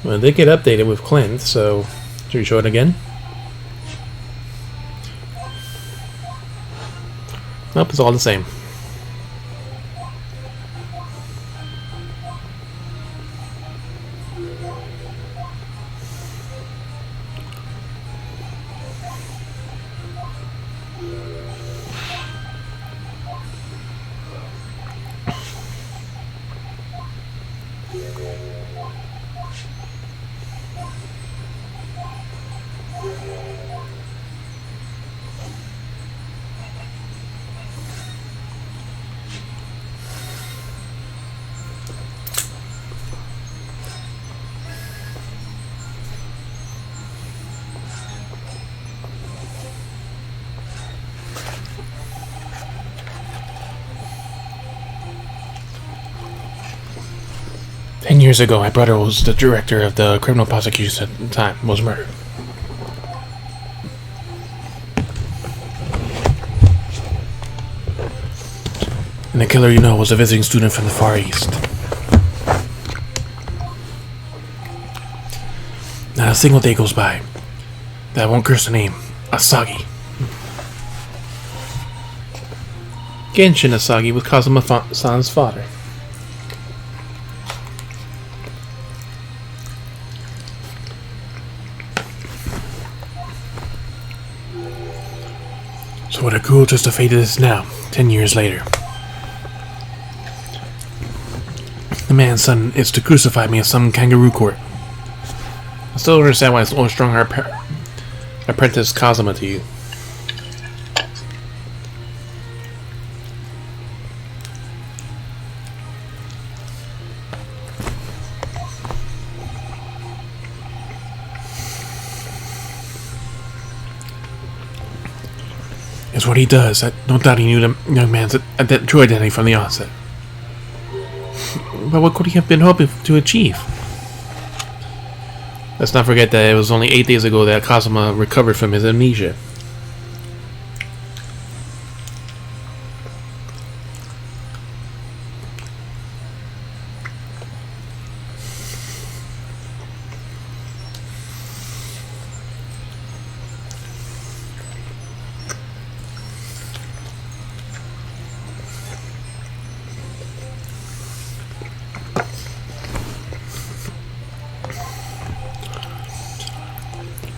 Well, they get updated with Clint, so should we show it again? Nope, it's all the same. Years ago, my brother was the director of the criminal prosecution at the time, was murdered. And the killer, you know, was a visiting student from the Far East. Not a single day goes by that I won't curse the name, Asagi. Genshin Asagi was Kazuma-san's father. So what a cruel twist of fate it is now, 10 years later. The man's son is to crucify me in some kangaroo court. I still don't understand why I so strong our apprentice Kazuma to you. It's what he does. I don't doubt he knew the young man's true identity from the onset. But what could he have been hoping to achieve? Let's not forget that it was only 8 days ago that Kazuma recovered from his amnesia.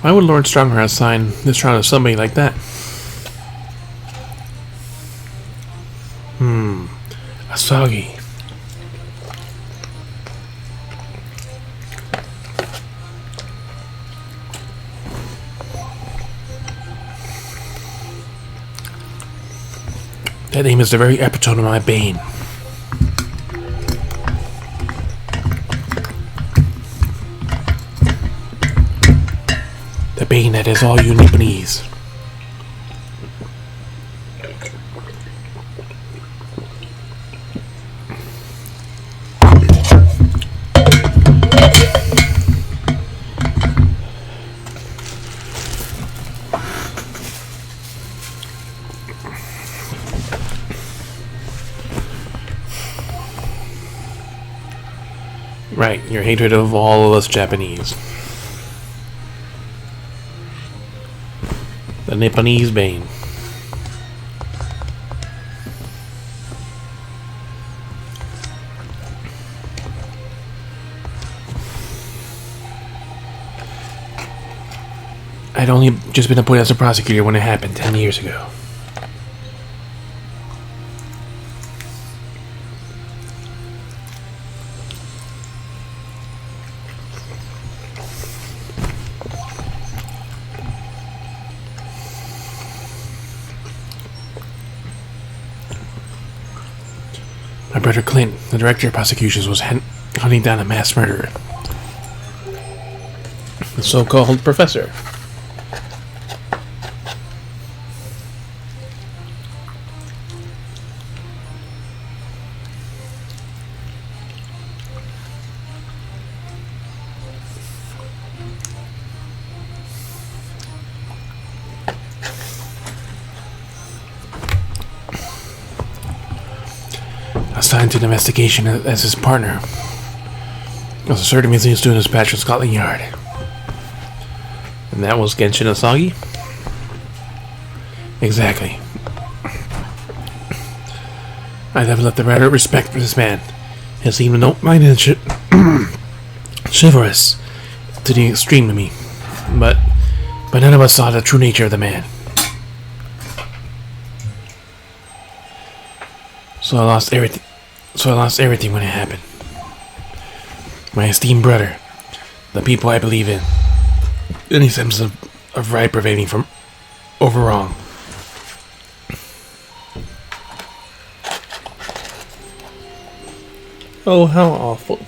Why would Lord Strongheart assign this trial to somebody like that? Asagi. That name is the very epitome of my bane. The bane that is all you Nipponese. Right, your hatred of all of us Japanese. The Nipponese bane. I'd only just been appointed as a prosecutor when it happened 10 years ago. My brother Clint, the director of prosecutions, was hunting down a mass murderer. The so-called professor. assigned to the investigation as his partner. Was a certain museum student dispatched from Scotland Yard. And that was Genshin Asagi? Exactly. I'd have left the rather respect for this man. He seemed noble-minded and chivalrous to the extreme to me. But none of us saw the true nature of the man. So I lost everything when it happened. My esteemed brother, the people I believe in, any sense of right prevailing from over wrong. Oh, how awful.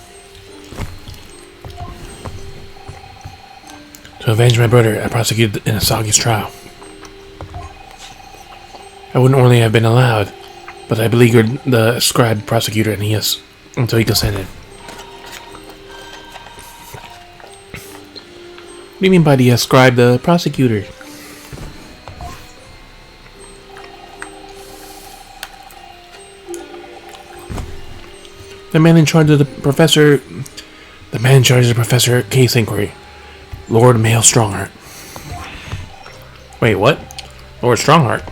To avenge my brother, I prosecuted Inasagi's trial. I wouldn't only have been allowed, but I beleaguered the scribe prosecutor and until he consented. What do you mean by the scribe, the prosecutor? The man in charge of the professor case inquiry, Lord Mail Strongheart. Wait, what? Lord Strongheart?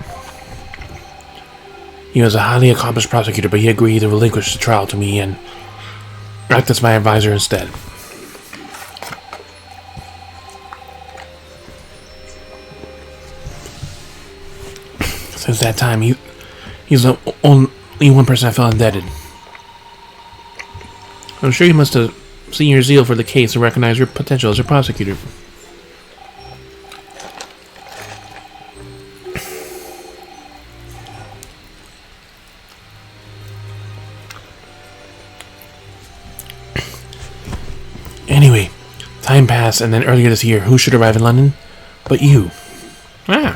He was a highly accomplished prosecutor, but he agreed to relinquish the trial to me and act as my advisor instead. Since that time, he's the only one person I felt indebted. I'm sure you must have seen your zeal for the case and recognized your potential as a prosecutor. Anyway, time passed, and then earlier this year, who should arrive in London but you? Ah.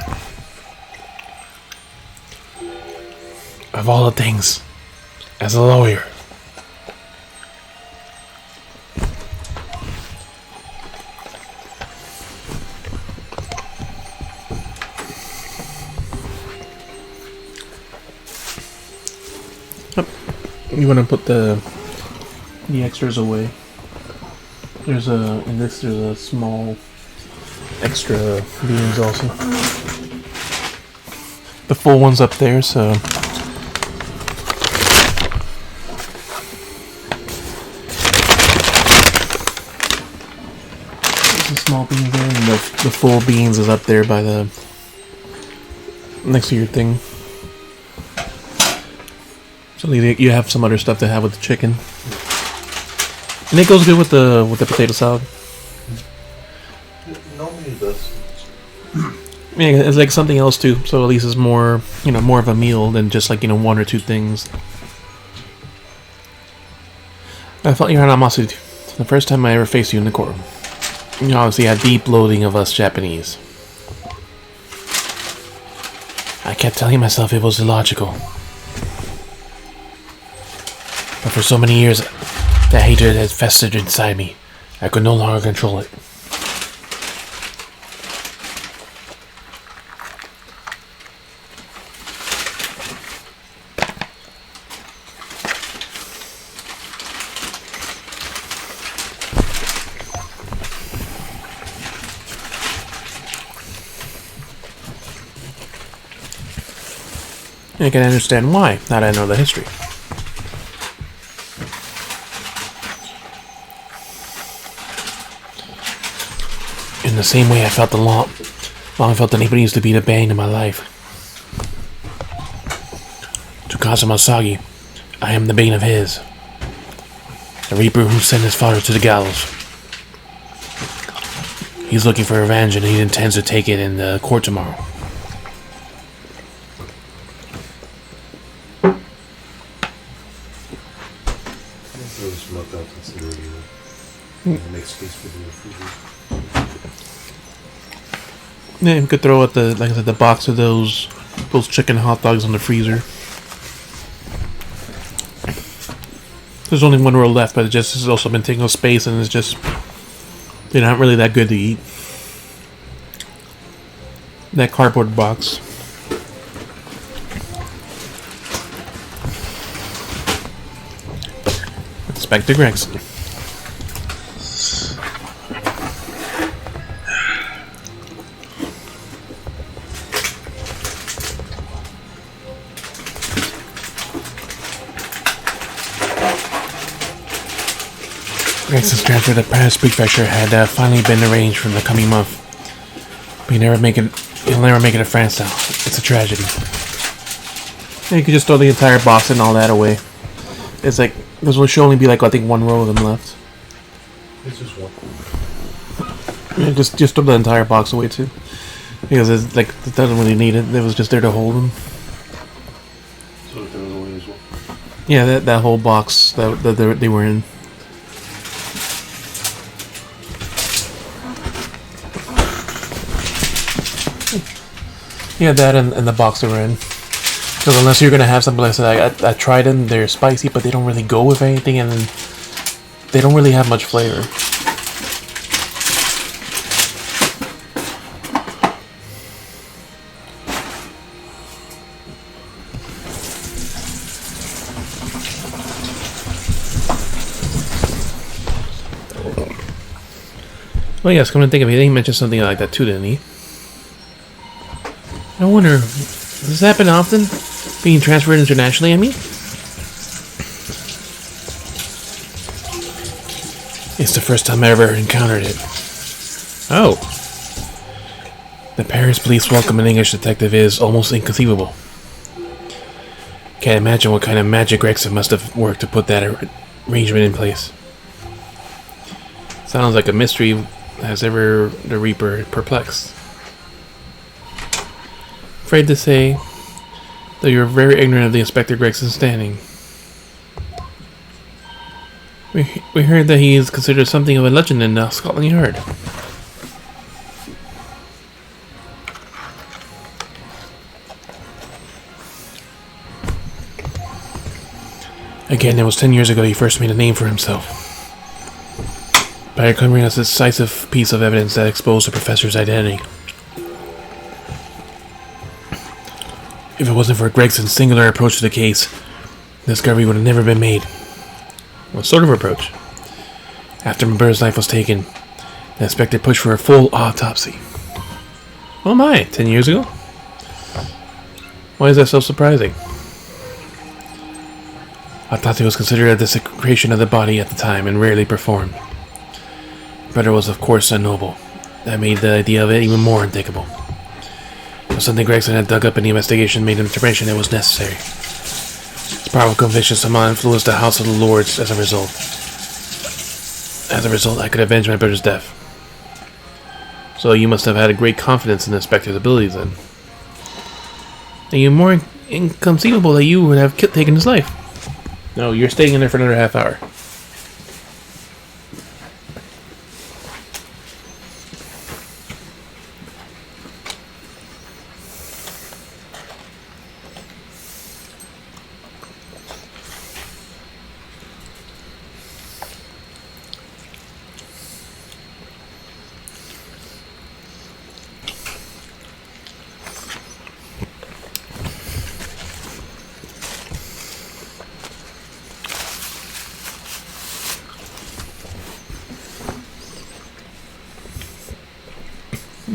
Of all the things, as a lawyer. You want to put the extras away. There's a small extra beans also. The full one's up there, so there's a small bean there, and the full beans is up there by the next to your thing. So you have some other stuff to have with the chicken, and it goes good with the potato salad. It normally does. Yeah, it's like something else too. So at least it's more, more of a meal than just like one or two things. I felt your animosity the first time I ever faced you in the courtroom. You obviously had deep loathing of us Japanese. I kept telling myself it was illogical. But for so many years, that hatred had festered inside me. I could no longer control it. I can understand why, now that I know the history. In the same way I felt long felt that anybody used to be the bane in my life. To Kazuma Asagi, I am the bane of his. The Reaper who sent his father to the gallows. He's looking for revenge and he intends to take it in the court tomorrow. Make space for the refrigerator. Yeah, you could throw out the box of those chicken hot dogs in the freezer. There's only one row left, but it just has also been taking up space, and it's just they're not really that good to eat. That cardboard box. Inspector Gregson. Gregson's transfer to Paris Prefecture had finally been arranged for the coming month. But he'll never make it to France now. It's a tragedy. You could just throw the entire box and all that away. It's like, there should only be like, I think, one row of them left. It's just one. Yeah, just throw the entire box away too. Because it's like, it doesn't really need it. It was just there to hold them. So if there was away as well. Yeah, that whole box that they were in. Yeah, that and the box they were in. Because unless you're going to have something like that, I tried them, they're spicy, but they don't really go with anything, and they don't really have much flavor. Well, yes, come to think of it, he mentioned something like that too, didn't he? I wonder, does this happen often? Being transferred internationally, I mean? It's the first time I ever encountered it. Oh. The Paris police welcome an English detective is almost inconceivable. Can't imagine what kind of magic Gregson must have worked to put that arrangement in place. Sounds like a mystery has ever the Reaper perplexed. Afraid to say that you're very ignorant of the Inspector Gregson's standing. We heard that he is considered something of a legend in Scotland Yard. Again, it was 10 years ago he first made a name for himself by uncovering a decisive piece of evidence that exposed the professor's identity. If it wasn't for Gregson's singular approach to the case, the discovery would have never been made. What sort of approach? After Mabert's life was taken, the inspector pushed for a full autopsy. Oh my, 10 years ago? Why is that so surprising? Autopsy was considered a desecration of the body at the time and rarely performed. Brother was of course unknowable. That made the idea of it even more unthinkable. But something Gregson had dug up in the investigation made an intervention that was necessary. His powerful conviction somehow influenced the House of the Lords as a result. As a result, I could avenge my brother's death. So you must have had a great confidence in the inspector's abilities then. And you're more inconceivable that you would have taken his life. No, you're staying in there for another half hour.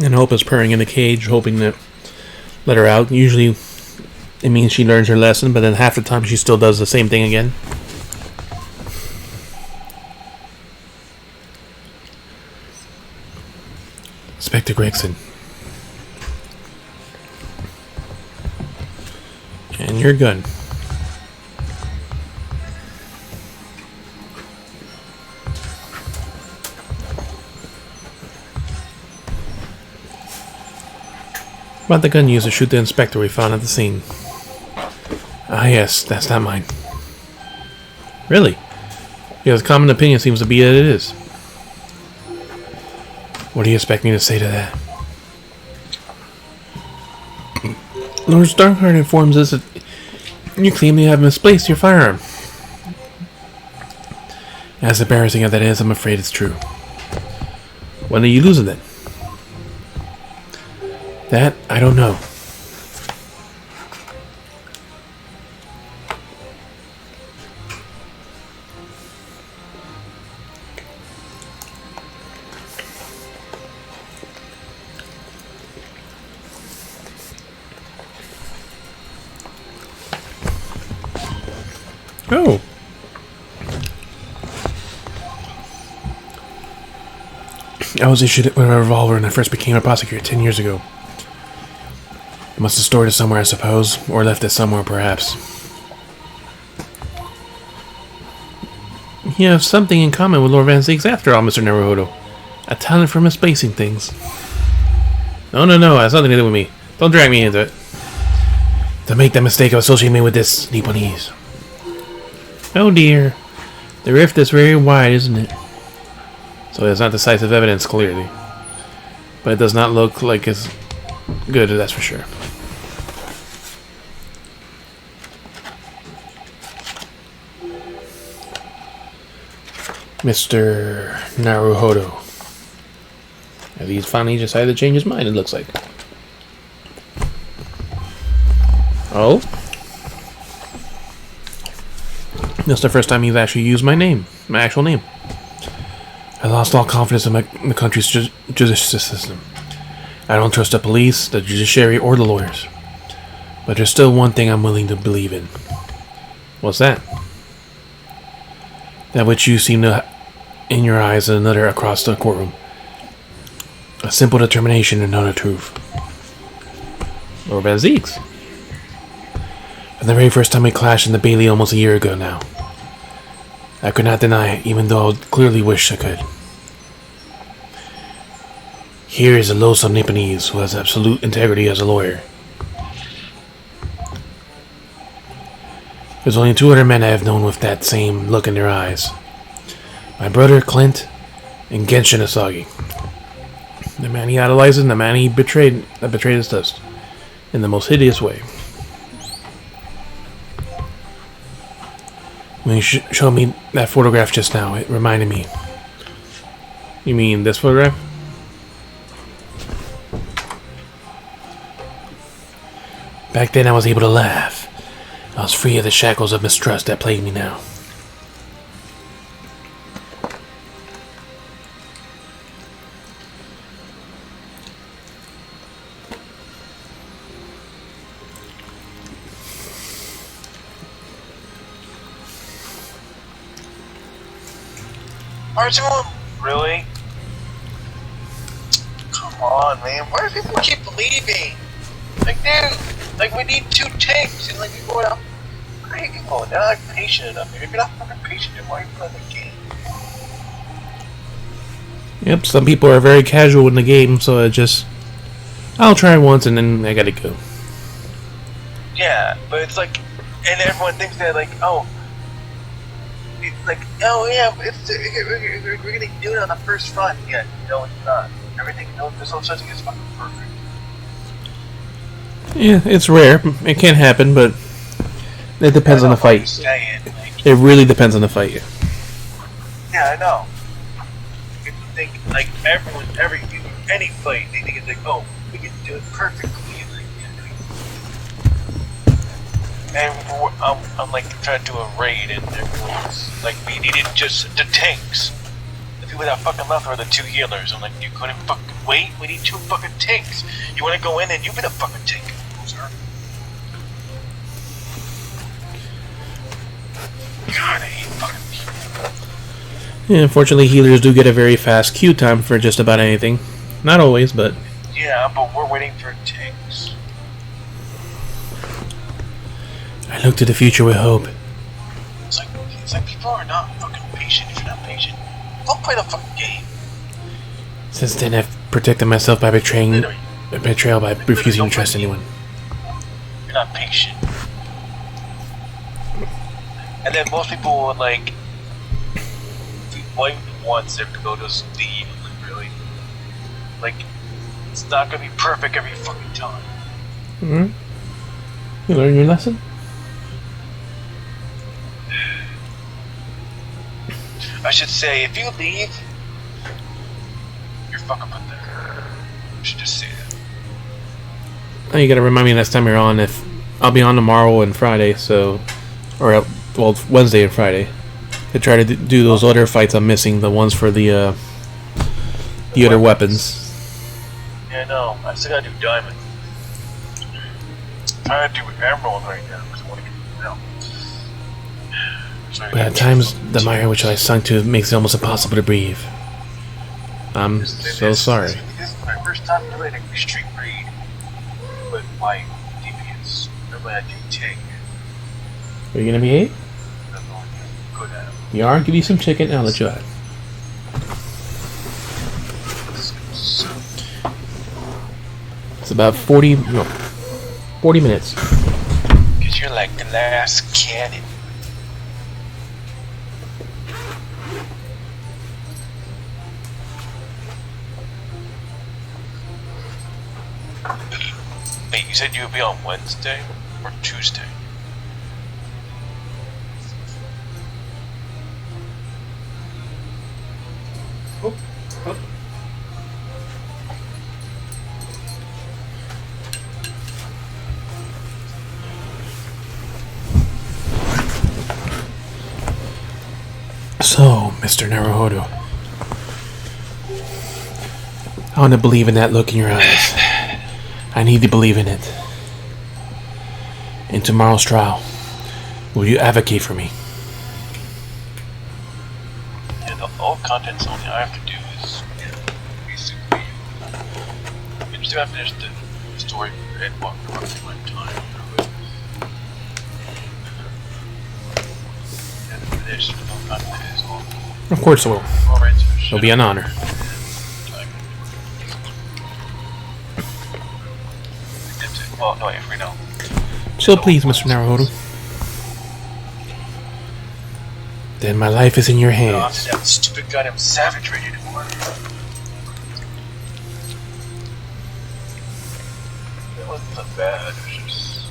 And Hope is purring in the cage, hoping to let her out. Usually it means she learns her lesson, but then half the time she still does the same thing again. Inspector Gregson. And your gun. About the gun used to shoot the inspector we found at the scene. Ah yes, that's not mine. Really? Because common opinion seems to be that it is. What do you expect me to say to that? Lord Starkheart informs us that you claim you have misplaced your firearm. As embarrassing as that is, I'm afraid it's true. When did you lose it then? That, I don't know. Oh. I was issued with a revolver when I first became a prosecutor 10 years ago. I must have stored it somewhere, I suppose, or left it somewhere, perhaps. You have something in common with Lord Van Zeeks after all, Mr. Naruhodo. A talent for misplacing things. No, it has nothing to do with me. Don't drag me into it. To make the mistake of associating me with this Nipponese. Oh dear. The rift is very wide, isn't it? So it's not decisive evidence, clearly. But it does not look like it's good, that's for sure. Mr. Naruhodo. As he's finally decided to change his mind, it looks like. Oh? That's the first time he's actually used my name. My actual name. I lost all confidence in the country's judicial system. I don't trust the police, the judiciary, or the lawyers. But there's still one thing I'm willing to believe in. What's that? That which you seem to in your eyes and another across the courtroom. A simple determination to know the truth. Lord Van Zeeks. From the very first time we clashed in the Bailey almost a year ago now. I could not deny it, even though I clearly wished I could. Here is a loathsome Nipponese who has absolute integrity as a lawyer. There's only 2 other men I have known with that same look in their eyes. My brother, Clint, and Genshin Asagi. The man he idolizes and the man he betrayed his trust. In the most hideous way. When you showed me that photograph just now, it reminded me. You mean this photograph? Back then I was able to laugh. I was free of the shackles of mistrust that plague me now. Archibald? Really? Come on, man. Why do people keep leaving? Like, dude, like, we need 2 tanks, and like, you go out. Why are you going? They're not patient enough. If you're not fucking patient, then why are you playing the game? Yep, some people are very casual in the game, so I'll try once and then I gotta go. Yeah, but it's like, and everyone thinks that, like, oh, it's like, oh yeah, we're gonna do it on the first run. Yeah, no, it's not. Everything, no, there's no such thing as fucking perfect. Yeah, it's rare. It can happen, but it depends on the fight. Like, It really depends on the fight. yeah, I know. People think, like, any fight, they think it's like, oh, we can do it perfectly. And I'm like trying to do a raid, and everyone's like, we needed just the tanks. The people that fucking left were the 2 healers. I'm like, you couldn't fucking wait? We need 2 fucking tanks. You wanna go in and you be the fucking tank, loser. God, I hate fucking people. Yeah, unfortunately, healers do get a very fast queue time for just about anything. Not always, but... Yeah, but we're waiting for tanks. I look to the future with hope. It's like people are not fucking patient. If you're not patient, don't play the fucking game. Since then, I've protected myself by betrayal by refusing to trust anyone. You're not patient. And then most people would like, if you wipe once, they have to go to Steve. Like, really, like, it's not gonna be perfect every fucking time. Mm-hmm. You learn your lesson? I should say, if you leave, you're fucking pathetic. I should just say that. Oh, you gotta remind me next time you're on. If I'll be on tomorrow and Friday, so, or well, Wednesday and Friday, to try to do those other fights I'm missing, the ones for the other weapons. Yeah, no, I still gotta do diamond. I'm trying to do emerald right now because I want to get it out. Sorry, But at times, the mire which I sunk to makes it almost impossible to breathe. I'm so sorry. This is my first time doing a street raid with my DPS. Normally I do tank. Are you gonna behave? That's all I'm good at. You are? Give you some chicken and I'll let you out. It's about 40 minutes. Cause you're like glass cannon. Wait, you said you would be on Wednesday or Tuesday? So, Mr. Naruhodo, I want to believe in that look in your eyes. I need to believe in it. In tomorrow's trial, will you advocate for me? Yeah, the all contents only I have to do is basically I just have to finish the story and walk through my time. And finish the all content is all. Of course I will. Alright, so It'll be an honor. Well, no, if we know. So please, Mr. Naruhodo. Then my life is in your I don't have hands. to have the stupid goddamn savagery anymore. That wasn't that bad, it was just...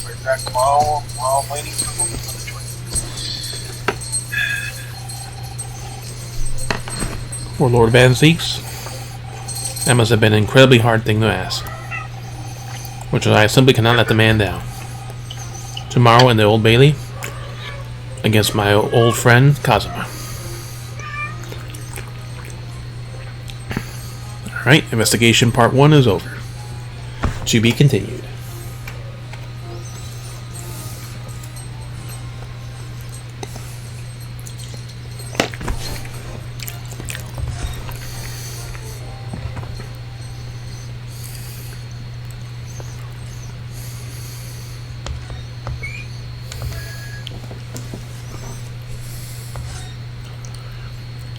Right back while I'm waiting for the joint. For Lord Van Zeeks, that must have been an incredibly hard thing to ask. Which I simply cannot let the man down. Tomorrow in the Old Bailey, against my old friend, Kazuma. Alright, investigation part 1 is over. To be continued.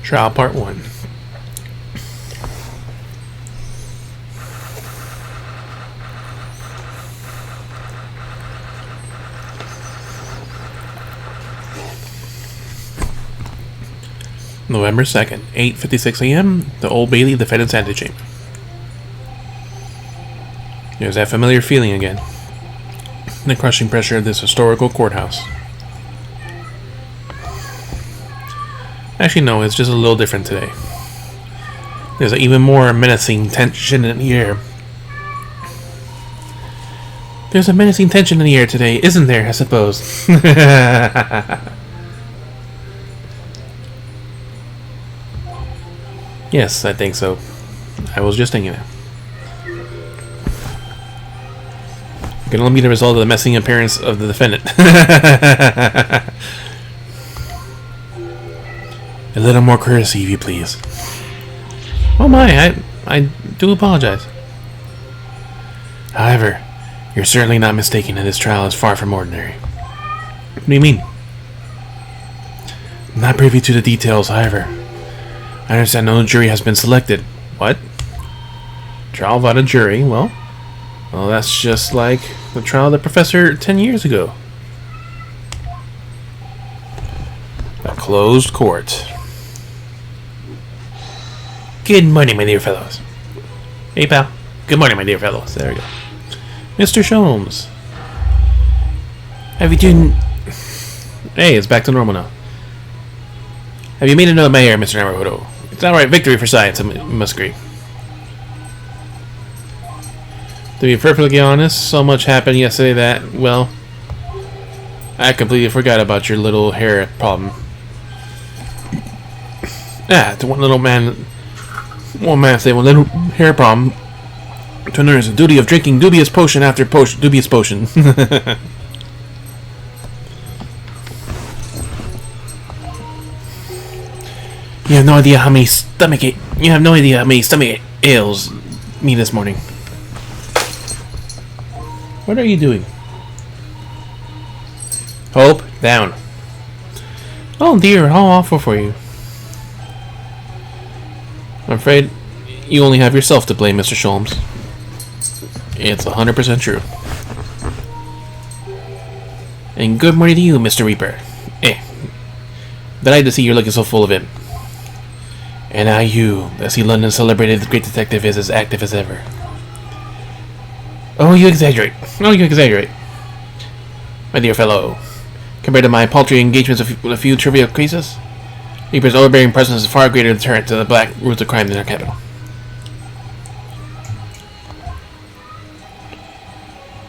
Trial part 1. November 2nd, 8:56 a.m., the Old Bailey Defendant's Antechamber. There's that familiar feeling again. The crushing pressure of this historical courthouse. Actually, no, it's just a little different today. There's an even more menacing tension in the air. There's a menacing tension in the air today, isn't there, I suppose? Yes, I think so. I was just thinking that. It can only be the result of the messing appearance of the defendant. A little more courtesy, if you please. Oh my, I do apologize. However, you're certainly not mistaken that this trial is far from ordinary. What do you mean? I'm not privy to the details, however. I understand no jury has been selected. What? Trial without a jury? Well, that's just like the trial of the professor 10 years ago. A closed court. Good morning, my dear fellows. Hey, pal. Good morning, my dear fellows. There we go. Mr. Sholmes. Have you done... Hey, it's back to normal now. Have you made a note, Mayor, Mr. Naruhodo? It's outright victory for science, I must agree. To be perfectly honest, so much happened yesterday that, well, I completely forgot about your little hair problem. To one man say one little hair problem to another is the duty of drinking dubious potion after dubious potion. You have no idea how many stomach ails me this morning. What are you doing? Hope, down. Oh dear, how awful for you. I'm afraid you only have yourself to blame, Mr. Sholmes. It's 100% true. And good morning to you, Mr. Reaper. Delighted to see you're looking so full of it. And now you, that see London's celebrated great detective, is as active as ever. Oh, you exaggerate. My dear fellow, compared to my paltry engagements with a few trivial cases, Reaper's overbearing presence is a far greater deterrent to the black roots of crime in our capital.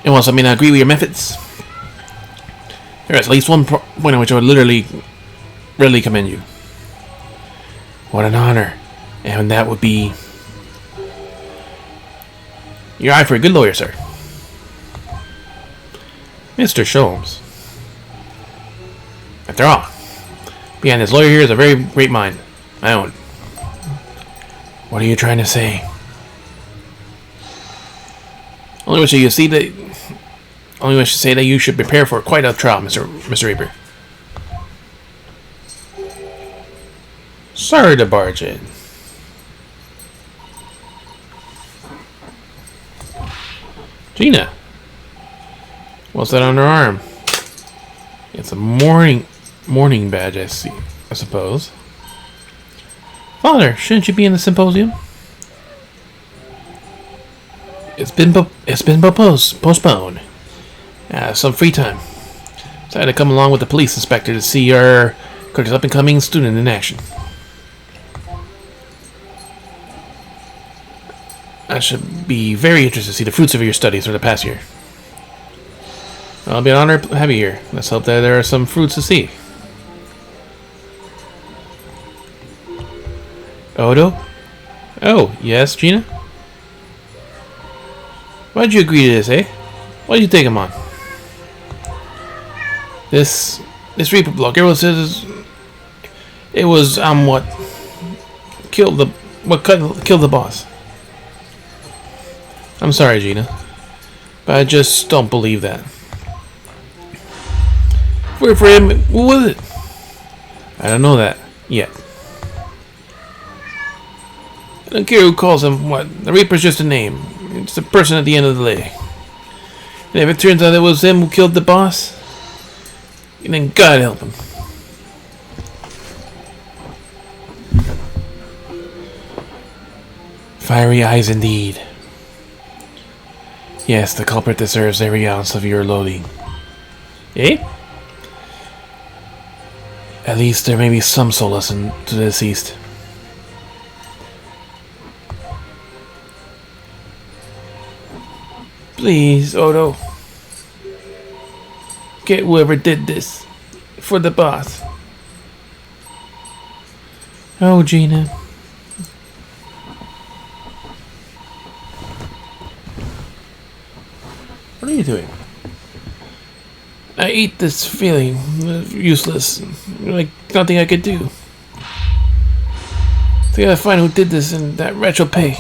And whilst I may not agree with your methods, there is at least one point on which I would readily commend you. What an honor. And that would be your eye for a good lawyer, sir. Mr. Sholmes. After all, behind this lawyer here is a very great mind. My own. What are you trying to say? Only wish to say that you should prepare for quite a trial, Mr. Reaper. Sorry to barge in. Gina. What's that on her arm? It's a mourning badge, I suppose. Father, shouldn't you be in the symposium? It's been postponed. Some free time. So I had to come along with the police inspector to see our up-and-coming student in action. I should be very interested to see the fruits of your studies for the past year. I'll be an honor to have you here. Let's hope that there are some fruits to see. Odo? Oh, yes, Gina? Why'd you agree to this, eh? Why'd you take him on? This Reaper bloke, everyone says it was what killed the boss. I'm sorry, Gina, but I just don't believe that. Wait for him. What was it? I don't know that yet. I don't care who calls him what. The Reaper's just a name. It's the person at the end of the day. And if it turns out it was him who killed the boss, then God help him. Fiery eyes indeed. Yes, the culprit deserves every ounce of your loathing. Eh? At least there may be some solace to the deceased. Please, Odo. Get whoever did this for the boss. Oh, Gina. What are you doing? I hate this feeling useless. Like nothing I could do. I gotta find who did this and that wretch will pay.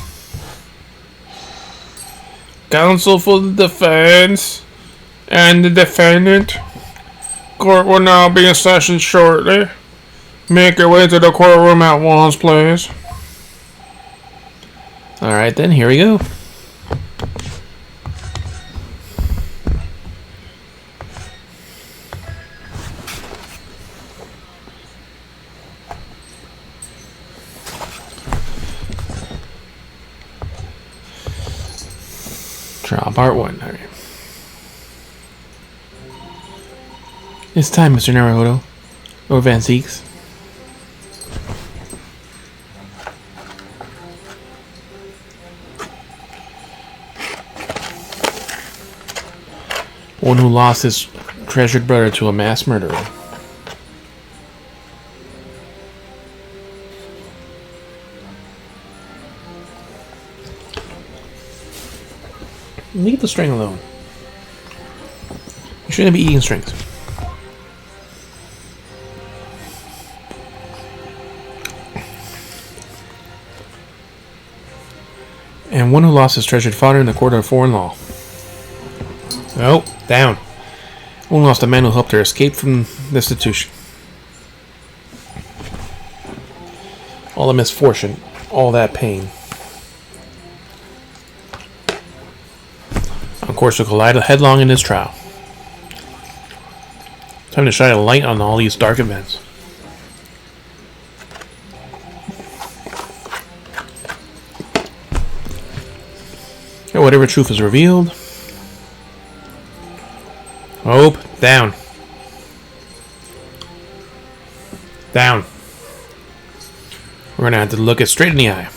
Counsel for the defense and the defendant. Court will now be in session shortly. Make your way to the courtroom at once, please. Alright then, here we go. Trial part 1. Alright. It's time, Mr. Naruhodo. Or Van Seeks. One who lost his treasured brother to a mass murderer. Leave the string alone. You shouldn't be eating strings. And one who lost his treasured father in the court of foreign law. Oh, down. One lost a man who helped her escape from destitution. All the misfortune, all that pain. On course to collide headlong in his trial. Time to shine a light on all these dark events. And whatever truth is revealed. Hope, down. Down. We're gonna have to look it straight in the eye.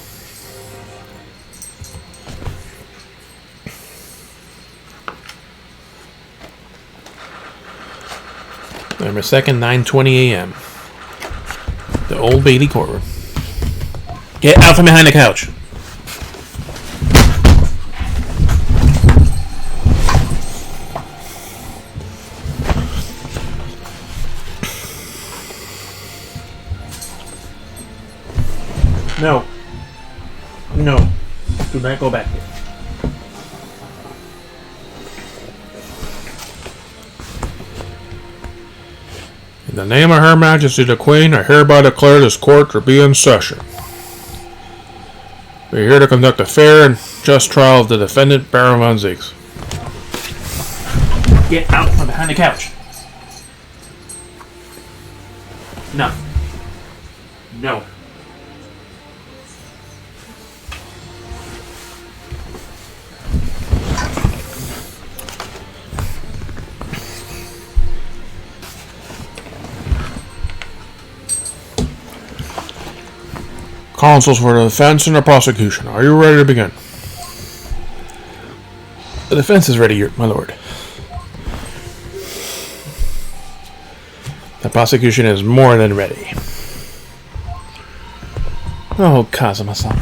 November 2nd, 9:20 a.m. The Old Bailey courtroom. Get out from behind the couch. No. No. Do not go back here. In the name of Her Majesty the Queen, I hereby declare this court to be in session. We are here to conduct a fair and just trial of the defendant, Baron von Zieks. Get out from behind the couch. No. No. Counsels for the defense and the prosecution. Are you ready to begin? The defense is ready, my lord. The prosecution is more than ready. Oh, Kazuma-san.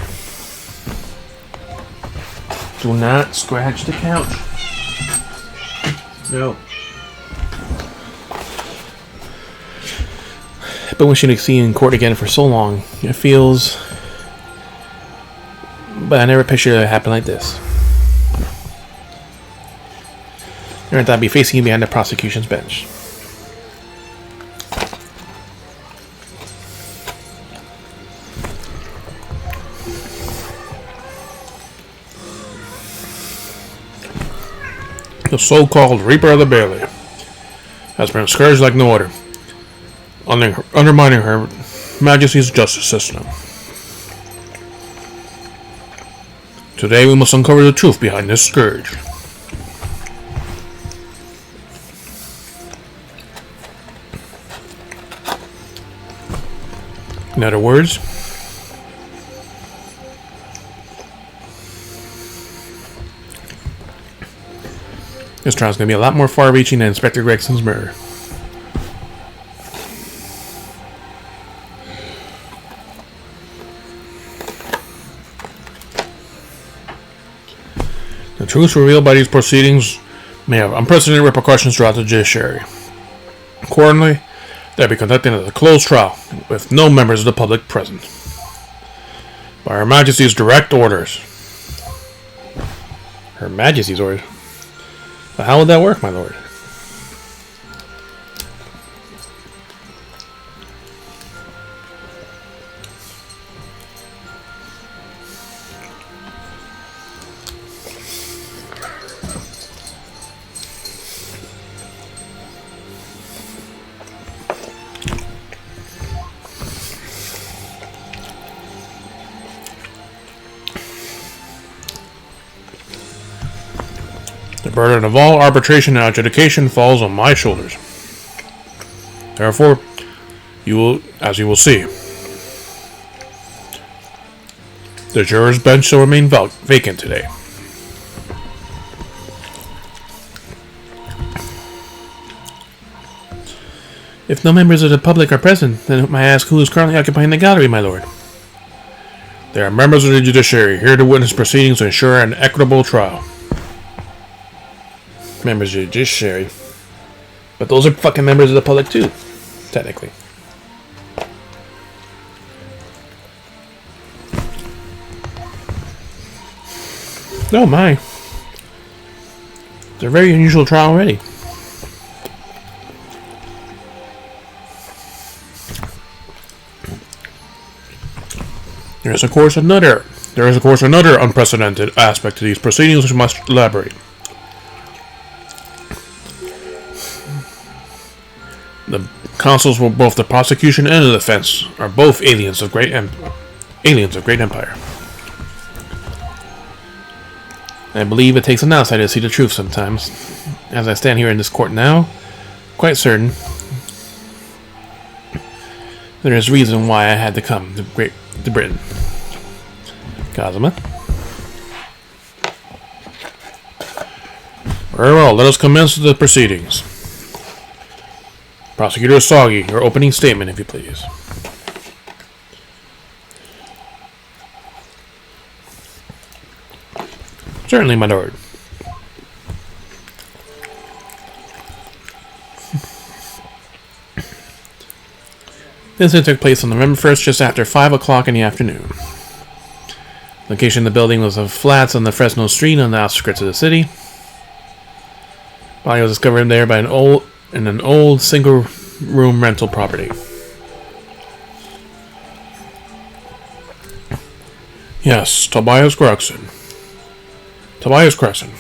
Do not scratch the couch. No. I've been wishing to see you in court again for so long. It feels... But I never pictured it happen like this. Never thought I'd be facing you behind the prosecution's bench. The so-called Reaper of the Bailey has been scourged like no other, undermining Her Majesty's justice system. Today we must uncover the truth behind this scourge. In other words, this trial is going to be a lot more far-reaching than Inspector Gregson's murder. The truths revealed by these proceedings may have unprecedented repercussions throughout the judiciary. Accordingly, they'll be conducted as a closed trial with no members of the public present. By Her Majesty's direct orders. Her Majesty's orders? But how would that work, my lord? The burden of all arbitration and adjudication falls on my shoulders. Therefore, as you will see, the juror's bench shall remain vacant today. If no members of the public are present, then may I ask who is currently occupying the gallery, my lord? They are members of the judiciary, here to witness proceedings to ensure an equitable trial. Members of the judiciary. But those are fucking members of the public too, technically. Oh my. It's a very unusual trial already. There is of course another unprecedented aspect to these proceedings which must elaborate. The counsels for both the prosecution and the defense are both aliens of great empire. I believe it takes an outsider to see the truth sometimes. As I stand here in this court now, quite certain there is reason why I had to come to Britain. Kazuma. Very well, let us commence the proceedings. Prosecutor Soggy, your opening statement, if you please. Certainly, my lord. This incident took place on November 1st, just after 5 o'clock in the afternoon. Location of the building was of flats on the Fresno Street on the outskirts of the city. Body was discovered there by an old single-room rental property. Yes, Tobias Gregson. Tobias Gregson.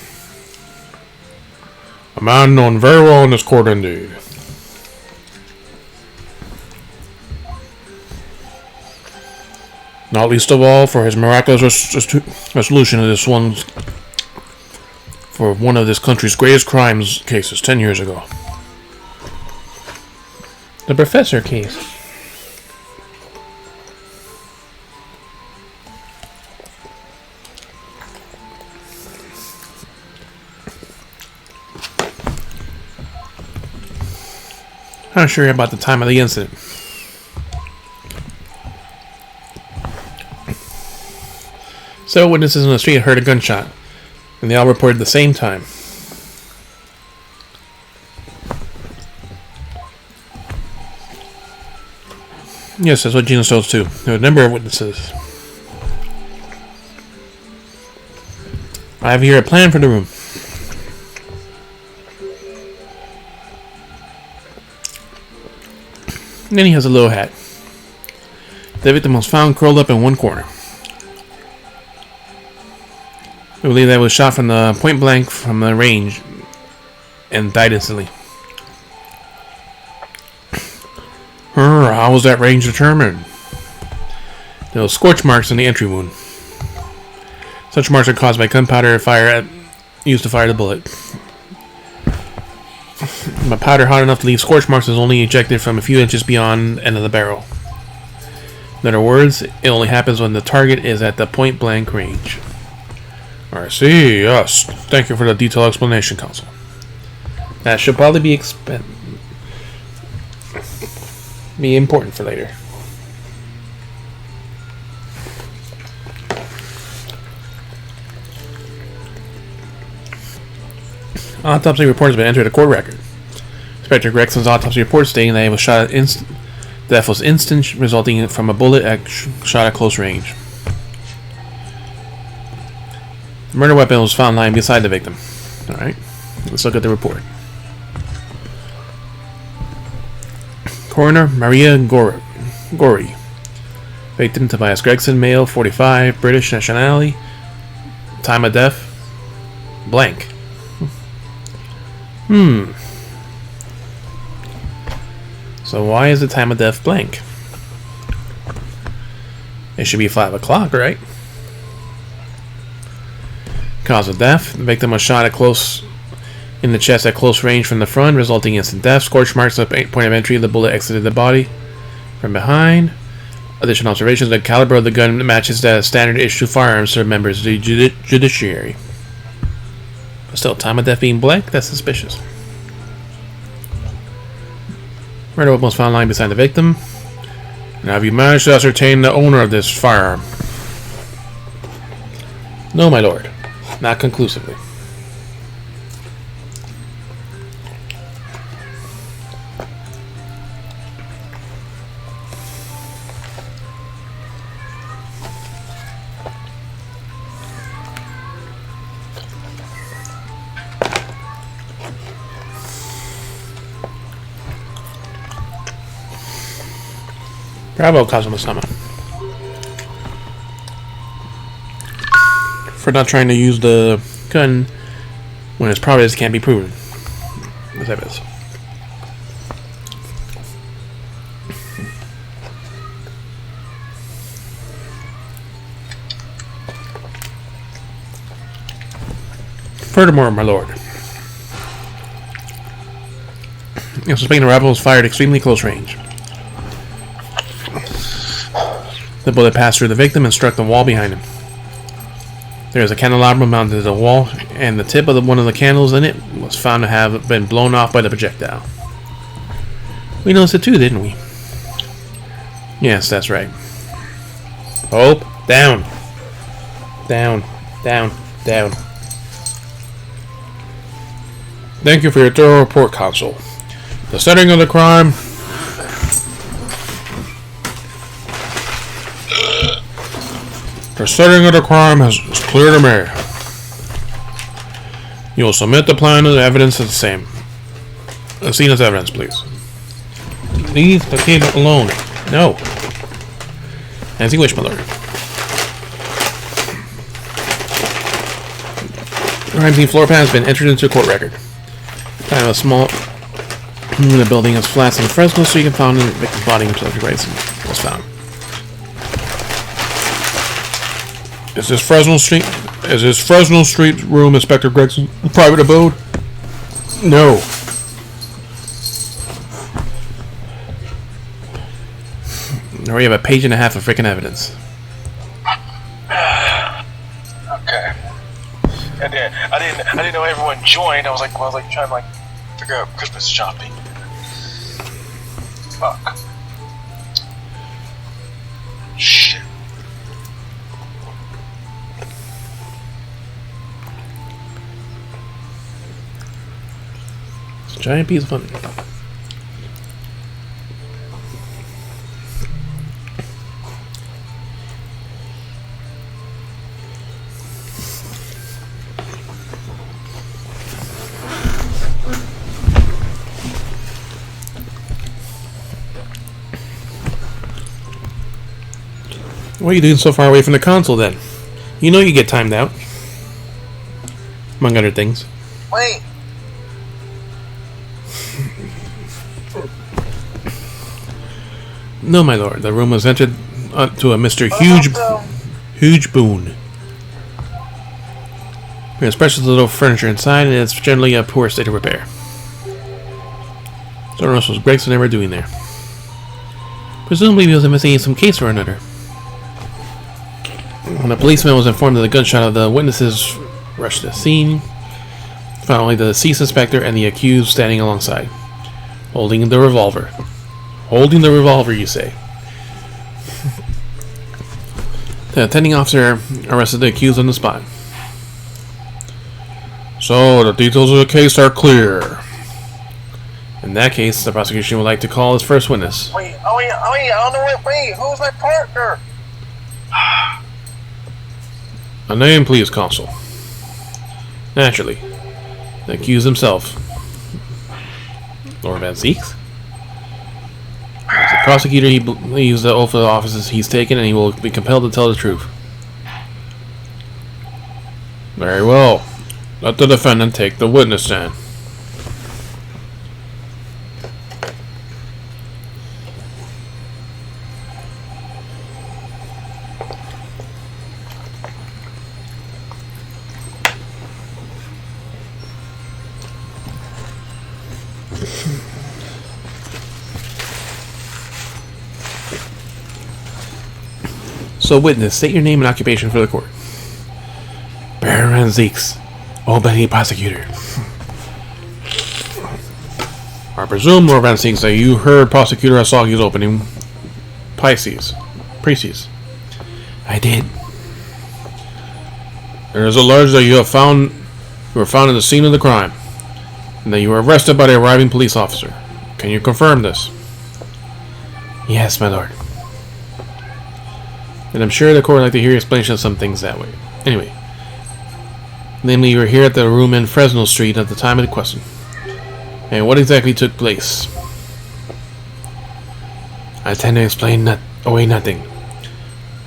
A man known very well in this court indeed. Not least of all for his miraculous resolution of one of this country's greatest crimes cases 10 years ago. The Professor case. I'm not sure about the time of the incident. Several witnesses on the street heard a gunshot, and they all reported at the same time. Yes, that's what Gina shows too. There were a number of witnesses. I have here a plan for the room. And then he has a little hat. The victim was found curled up in one corner. I believe that was shot from the point blank from the range and died instantly. How was that range determined? There were scorch marks on the entry wound. Such marks are caused by gunpowder used to fire the bullet. But powder hot enough to leave scorch marks is only ejected from a few inches beyond the end of the barrel. In other words, it only happens when the target is at the point blank range. I see, yes. Thank you for the detailed explanation, Counsel. That should probably be important for later. Autopsy report has been entered a court record. Inspector Gregson's autopsy report stating that he was shot death was instant, resulting from a bullet shot at close range. The murder weapon was found lying beside the victim. Alright, let's look at the report. Coroner Maria Gorey. Victim Tobias Gregson, male, 45, British nationality. Time of death, blank. So why is the time of death blank? It should be 5 o'clock, right? Cause of death. The victim was shot in the chest at close range from the front, resulting in instant death. Scorch marks at the point of entry. The bullet exited the body from behind. Additional observations. The caliber of the gun matches that of standard issue firearms to members of the judiciary. But still, time of death being blank? That's suspicious. Murder weapon was found lying beside the victim. Now, have you managed to ascertain the owner of this firearm? No, my lord. Not conclusively. Bravo, Kazuma-sama. For not trying to use the gun when its properties can't be proven. As evidence. Furthermore, my lord, a suspected rifle was fired extremely close range. The bullet passed through the victim and struck the wall behind him. There is a candelabra mounted to the wall, and the tip of one of the candles in it was found to have been blown off by the projectile. We noticed it too, didn't we? Yes, that's right. Hope, down. Down, down, down. Thank you for your thorough report, Consul. The setting of the crime... The setting of the crime is clear to me. You will submit the plan and the evidence as the same. As seen as evidence, please. Leave the kid alone. No. As you wish, my lord. Crime floor plan has been entered into a court record. Kind of a small room in the building has flats and Fresno, so you can find the victim's body and subject rights was found. Is this Fresno Street? Is this Fresno Street room Inspector Gregson's private abode? No. Now we have a page and a half of freaking evidence. Okay. And then I didn't know everyone joined. I was trying to figure out Christmas shopping. Fuck. Shit. Giant piece of fun. What are you doing so far away from the console then? You know you get timed out. Among other things. Wait. No, my lord. The room was entered to a Mr. Huge Boone. There's precious little furniture inside, and it's generally a poor state of repair. So what else was Gregson ever doing there? Presumably he was investigating some case or another. When the policeman was informed of the gunshot, of the witnesses rushed to the scene. Found only the deceased inspector and the accused standing alongside, holding the revolver. Holding the revolver, you say? The attending officer arrested the accused on the spot. So, the details of the case are clear. In that case, the prosecution would like to call his first witness. Wait, who's my partner? A name, please, Consul. Naturally. The accused himself. Lord Van Zeeks? As a prosecutor, he believes the oath of the offices he's taken, and he will be compelled to tell the truth. Very well. Let the defendant take the witness stand. So, witness, state your name and occupation for the court. Baron Van Zeeks, Old Betty prosecutor. I presume, Lord Van Sings, that you heard Prosecutor Asagi's opening Pisces. I did. There is a large that you were found at the scene of the crime, and that you were arrested by the arriving police officer. Can you confirm this? Yes, my lord. And I'm sure the court would like to hear your explanation of some things that way. Anyway. Namely, you were here at the room in Fresno Street at the time of the question. And what exactly took place? I tend to explain away nothing.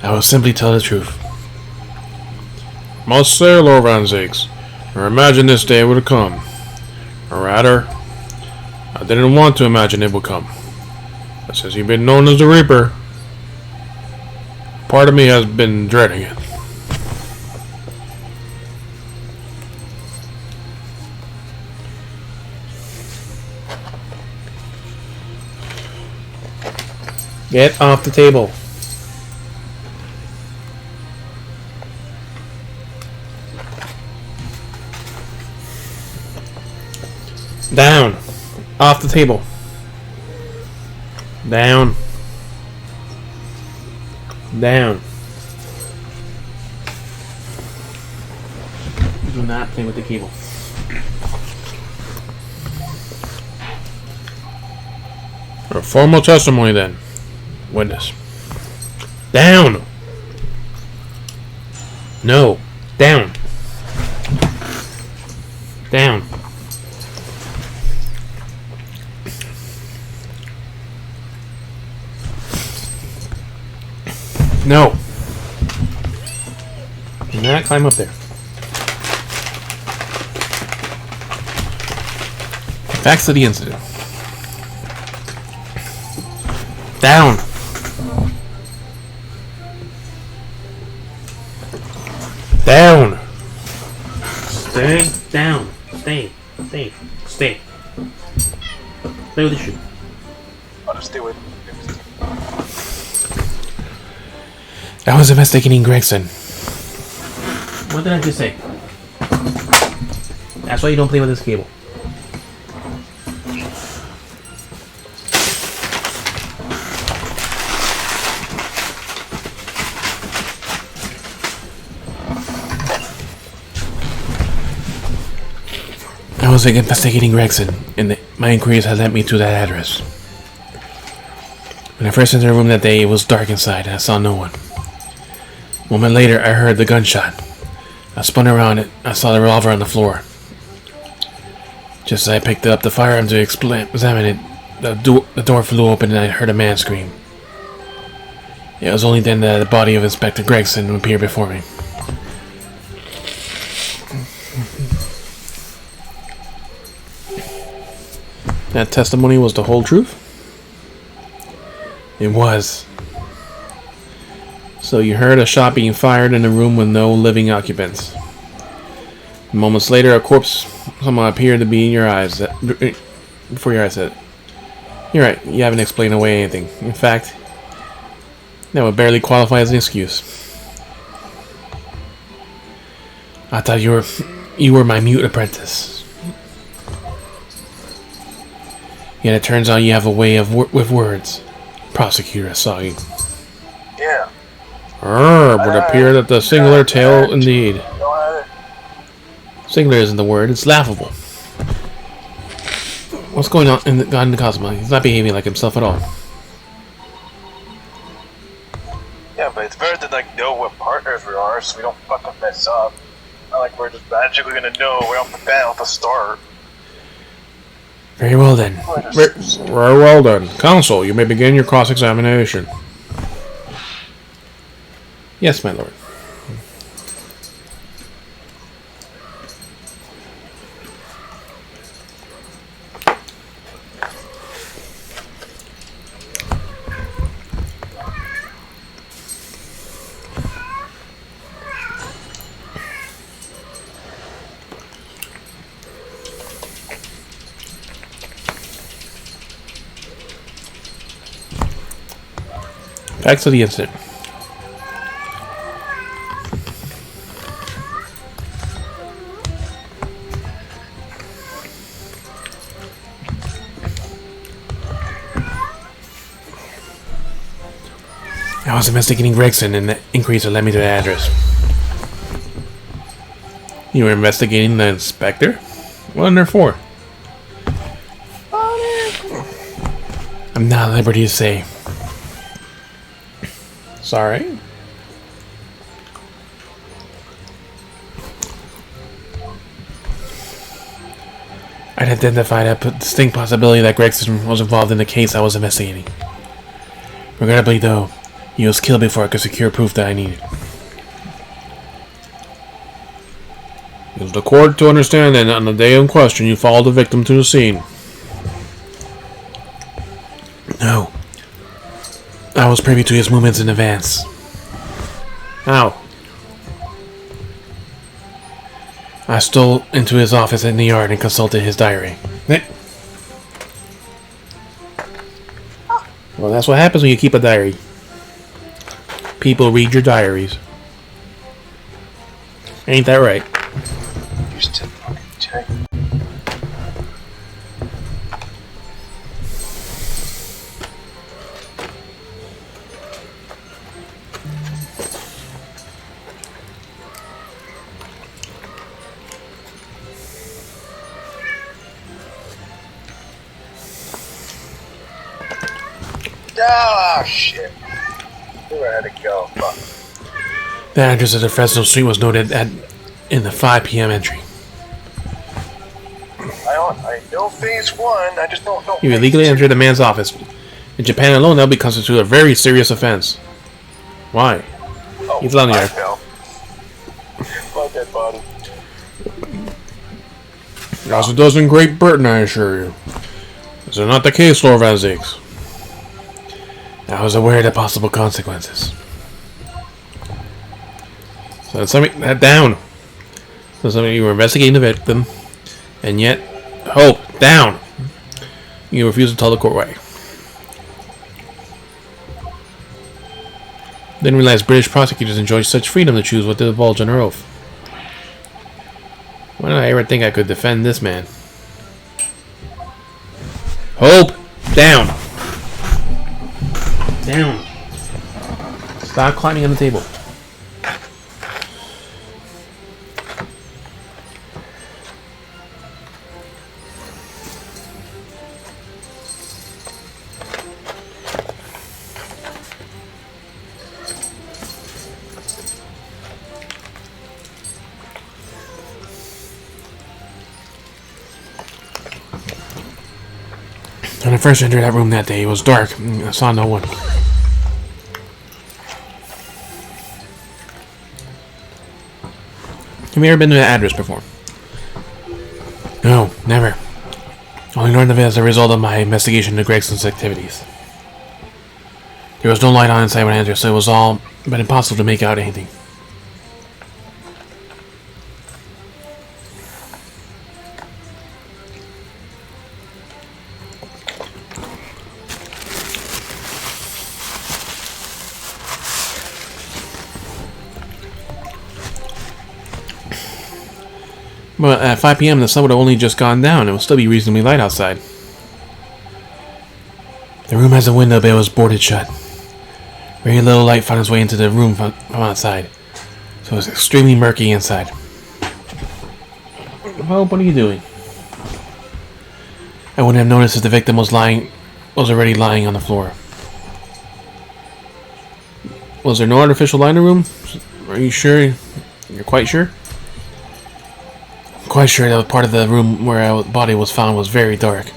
I will simply tell the truth. Must say, Lord Van Ziggs, or imagine this day would come. Or rather, I didn't want to imagine it would come. But since you've been known as the Reaper, part of me has been dreading it. Get off the table. Down. Off the table. Down. Down. Do not play with the cable. A formal testimony then. Witness. Down. No. Down. Down. No. Do not climb up there. Facts of the incident. Down. Down. Stay down. Stay. Stay. Stay. Stay with the shoe. I'll just stay with it. I was investigating Gregson. What did I just say? That's why you don't play with this cable. I was investigating Gregson, and my inquiries had led me to that address. When I first entered the room that day, it was dark inside, and I saw no one. A moment later, I heard the gunshot. I spun around it. I saw the revolver on the floor. Just as I picked up the firearm to examine it, the door flew open and I heard a man scream. It was only then that the body of Inspector Gregson appeared before me. That testimony was the whole truth? It was. So you heard a shot being fired in a room with no living occupants. Moments later, a corpse somehow appeared to be in your eyes. Before your eyes said it. You're right, you haven't explained away anything. In fact, that would barely qualify as an excuse. I thought you were my mute apprentice. Yet it turns out you have a way with words, Prosecutor Asagi. Yeah. Would appear that the singular tale indeed. Singular isn't the word, it's laughable. What's going on in the Cosmo? He's not behaving like himself at all. Yeah, but it's better to like know what partners we are so we don't fucking mess up. Not like we're just magically gonna know right off the bat at the start. Very well then. Very well then. Counsel, you may begin your cross-examination. Yes, my lord. Facts of the incident. I was investigating Gregson, and the inquiries led me to the address. You were investigating the inspector? What in there for? I'm not at liberty to say. Sorry? I'd identified a distinct possibility that Gregson was involved in the case I was investigating. Regrettably, though, he was killed before I could secure proof that I needed. It was the court to understand that on the day in question you followed the victim to the scene. No. I was privy to his movements in advance. How? I stole into his office in the yard and consulted his diary. Well, that's what happens when you keep a diary. People read your diaries. Ain't that right? Used to fucking check. Ah, shit. Where had to go? Fuck. The address of the Fresno Street was noted in the 5 p.m. entry. I know phase 1, I just don't know. You illegally entered the man's office. In Japan alone, that would be constituted a very serious offense. Why? Oh, He's on I here. fell. My dead body. As it does in Great Britain, I assure you. Is it not the case, Lord Van Zix? I was aware of the possible consequences. So let's let that down. So you were investigating the victim, and yet, down. You refused to tell the court why. Didn't realize British prosecutors enjoy such freedom to choose what to divulge under oath. Why did I ever think I could defend this man? Hope! Down! Down! Stop climbing on the table. When I first entered that room that day, it was dark. I saw no one. Have you ever been to that address before? No, never. Only learned of it as a result of my investigation into Gregson's activities. There was no light on inside when I entered, so it was all but impossible to make out anything. But at 5 p.m. the sun would have only just gone down. It would still be reasonably light outside. The room has a window, but it was boarded shut. Very little light found its way into the room from outside, so it was extremely murky inside. Well, what are you doing? I wouldn't have noticed if the victim was already lying on the floor. Was there no artificial light in the room? Are you sure? You're quite sure? Quite sure that part of the room where our body was found was very dark.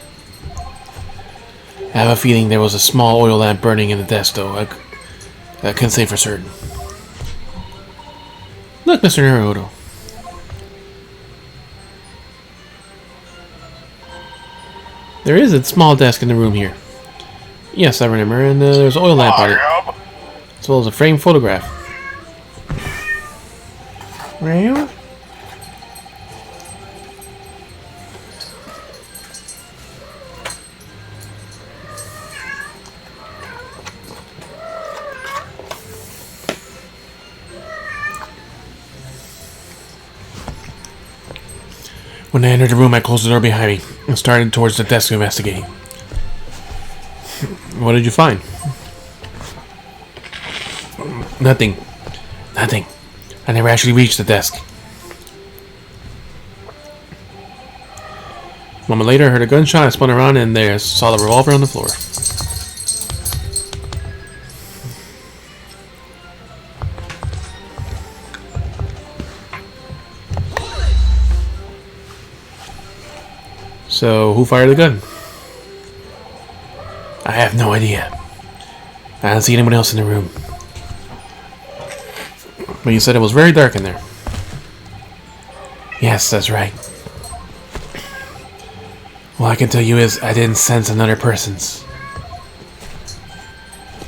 I have a feeling there was a small oil lamp burning in the desk, though. I can't say for certain. Look, Mr. Naruto. There is a small desk in the room here. Yes, I remember, and there's an oil lamp on it, as well as a framed photograph. Well? When I entered the room, I closed the door behind me and started towards the desk investigating. What did you find? Nothing. Nothing. I never actually reached the desk. A moment later, I heard a gunshot. I spun around and there saw the revolver on the floor. So, who fired the gun? I have no idea. I don't see anyone else in the room. But you said it was very dark in there. Yes, that's right. All I can tell you is I didn't sense another person's.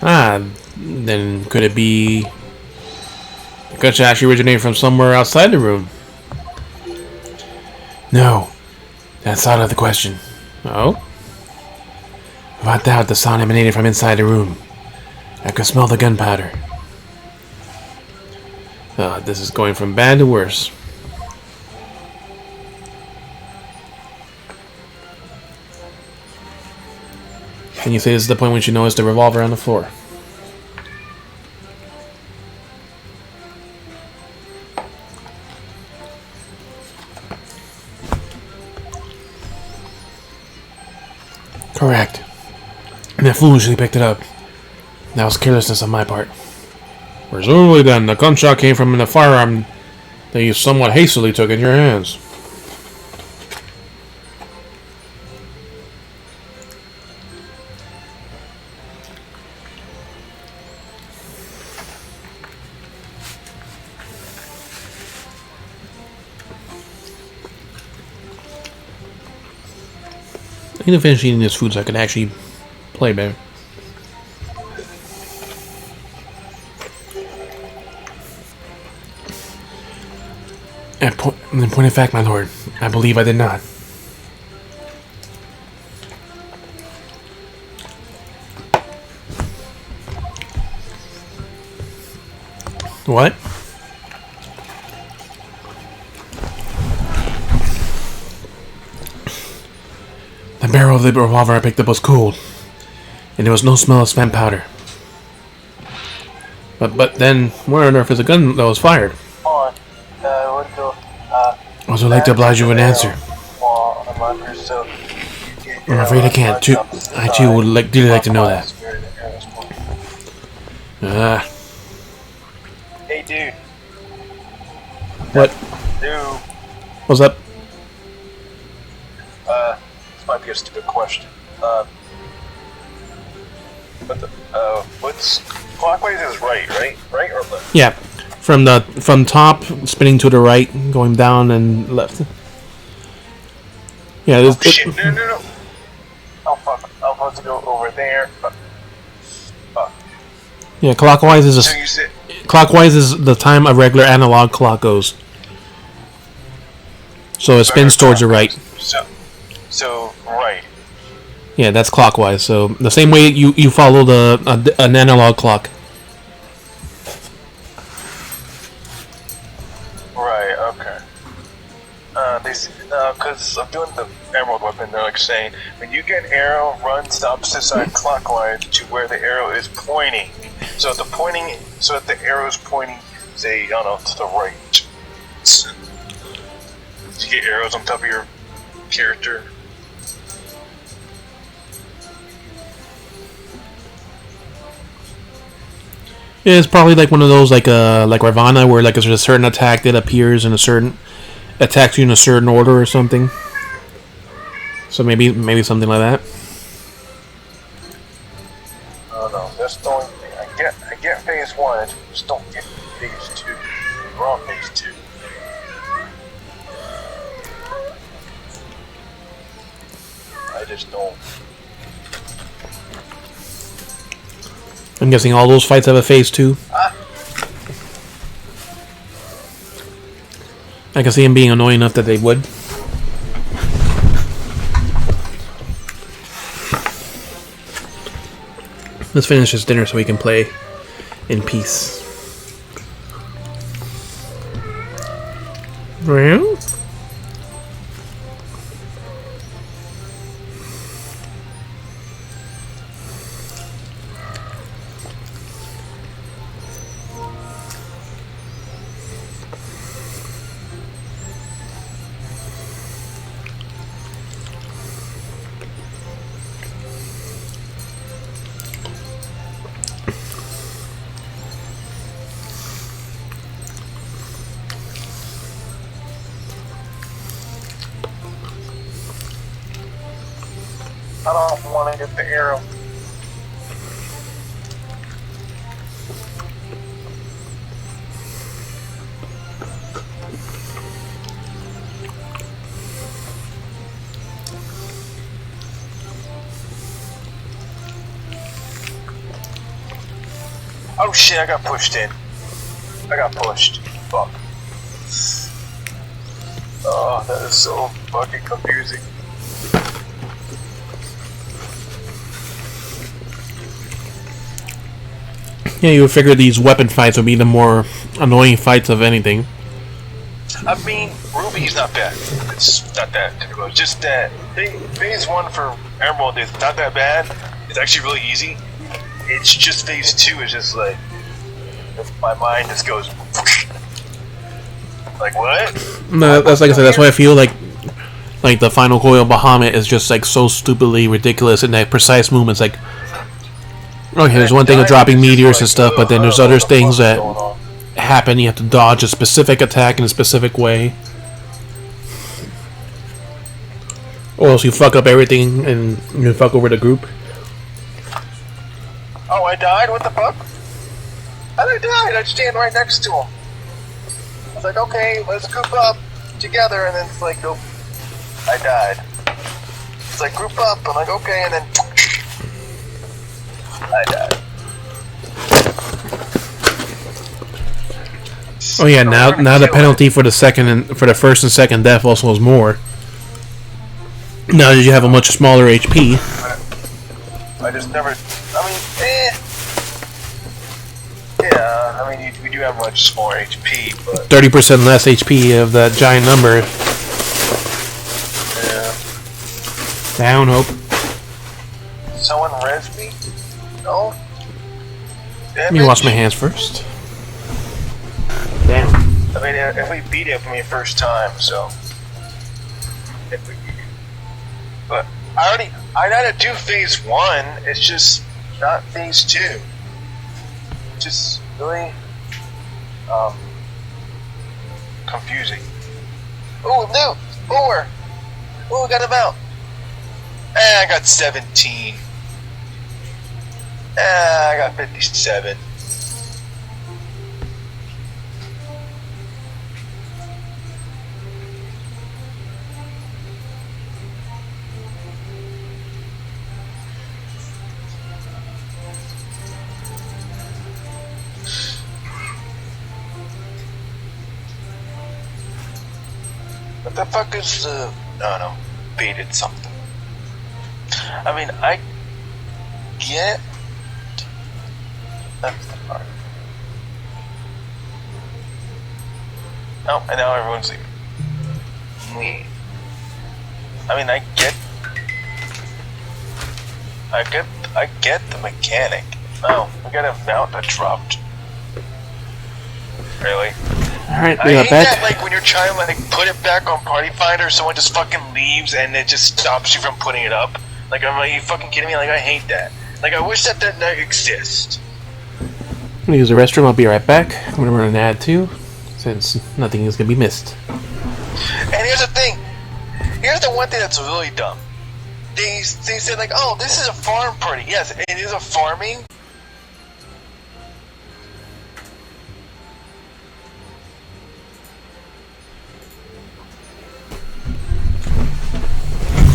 Then could it be... The gunshot actually originated from somewhere outside the room? No. That's out of the question. Oh? Without doubt, the sound emanated from inside the room. I could smell the gunpowder. This is going from bad to worse. Can you say this is the point when you noticed the revolver on the floor? Correct. And I foolishly picked it up. That was carelessness on my part. Presumably then, the gunshot came from the firearm that you somewhat hastily took in your hands. I need to finish eating this food so I can actually play better. In point of fact, my lord, I believe I did not. What? The barrel of the revolver I picked up was cold, and there was no smell of spent powder. But then, where on earth is a gun that was fired? I would like to oblige you with an answer. I'm afraid I can't. I too would really like to know that. Hey, dude. What? Dude. What's up? This might be a stupid question. What's clockwise is right? Right or left? Yeah. From top, spinning to the right, going down and left. Yeah, Oh, shit, no. Oh, fuck. I'm supposed to go over there. Fuck. Yeah, clockwise is So you said... clockwise is the time a regular analog clock goes. So it spins towards the right. So right. Yeah, that's clockwise. So the same way you follow an analog clock. Right, okay. Because I'm doing the emerald weapon, they're like saying, when you get an arrow, run the opposite side clockwise to where the arrow is pointing. So if the arrow is pointing, say, I don't know, to the right. So, you get arrows on top of your character. Yeah, it's probably like one of those like Ravana where like there's a certain attack that appears in a certain attacks you in a certain order or something. So maybe something like that. I don't know. That's the only thing. I get phase 1, I just don't get phase 2. We're on phase 2. I just don't. I'm guessing all those fights have a phase 2. I can see him being annoying enough that they would. Let's finish this dinner so we can play in peace. Well? I don't want to get the arrow. Oh shit, I got pushed in. I got pushed. Fuck. Oh, that is so fucking confusing. Yeah, you would figure these weapon fights would be the more annoying fights of anything. I mean, Ruby's not bad. It's not that difficult. It's just that phase 1 for Emerald is not that bad. It's actually really easy. It's just phase 2 is just like, my mind just goes like, what? No, that's like I said. That's why I feel like the final coil Bahamut is just like so stupidly ridiculous in that precise movements. Like, okay, there's one thing of dropping meteors and stuff, but then there's other things that happen. You have to dodge a specific attack in a specific way, or else you fuck up everything and you fuck over the group. Oh, I died? What the fuck? How did I die? I stand right next to him. I was like, okay, let's group up together, and then it's like, nope, I died. It's like, group up, I'm like, okay, and then I died. Oh yeah, now the penalty for the first and second death also is more. Now that you have a much smaller HP. I just never. I mean, yeah. I mean, we do have much smaller HP, but 30% less HP of that giant number. yeah. Down, Hope. Someone res me? No. Let me wash my hands first. Damn. I mean, if we beat it for me first time, so. But I know how to do phase 1. It's just not phase 2. Just really confusing. Ooh, no, 4. Ooh, got him out. I got 17. I got 57. What the fuck is the... No, baited something. I mean, I get... That's the part. Oh, and now everyone's leaving. I mean, I get the mechanic. Oh, we got a mount that dropped. Really? Alright, I we got hate back. that, like, when you're trying to, like, put it back on Party Finder, someone just fucking leaves and it just stops you from putting it up. Like, are you fucking kidding me? Like, I hate that. Like, I wish that didn't exist. I'm gonna use the restroom. I'll be right back. I'm gonna run an ad too, since nothing is gonna be missed. And here's the thing. Here's the one thing that's really dumb. They said, like, oh, this is a farm party. Yes, it is a farming.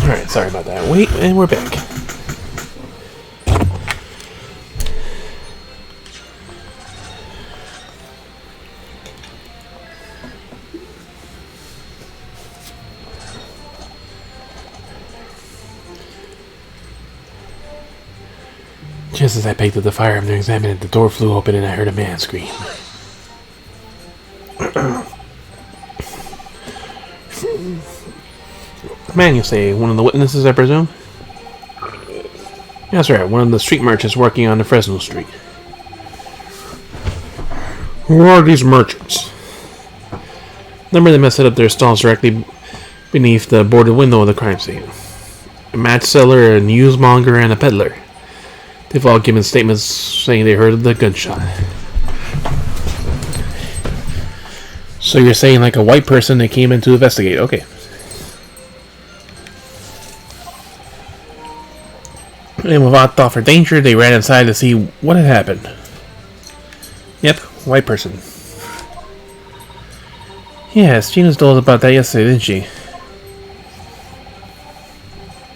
Alright, sorry about that. Wait, and we're back. Just as I picked up the firearm to examine it, the door flew open and I heard a man scream. Man, you say, one of the witnesses, I presume? That's right, one of the street merchants working on the Fresno Street. Who are these merchants? Number of them have set up their stalls directly beneath the boarded window of the crime scene. A match seller, a newsmonger, and a peddler. They've all given statements saying they heard the gunshot. So you're saying like a white person that came in to investigate, okay. And without thought for danger, they ran inside to see what had happened. Yep, white person. Yes, Gina's told us about that yesterday, didn't she?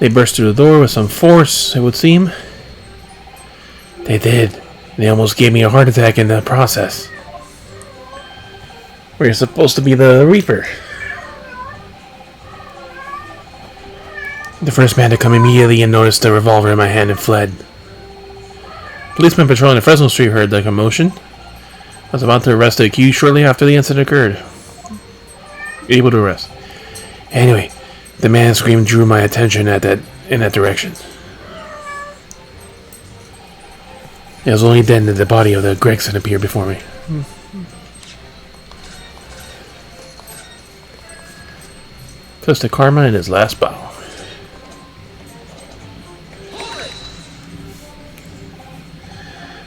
They burst through the door with some force, it would seem. They did. They almost gave me a heart attack in the process. We're supposed to be the Reaper. The first man to come immediately and noticed the revolver in my hand and fled. Policemen patrolling the Fresno Street heard the commotion. I was about to arrest the accused shortly after the incident occurred. Able to arrest. Anyway, the man's scream drew my attention in that direction. It was only then that the body of the Gregson appeared before me. Costa Karma in his last bottle.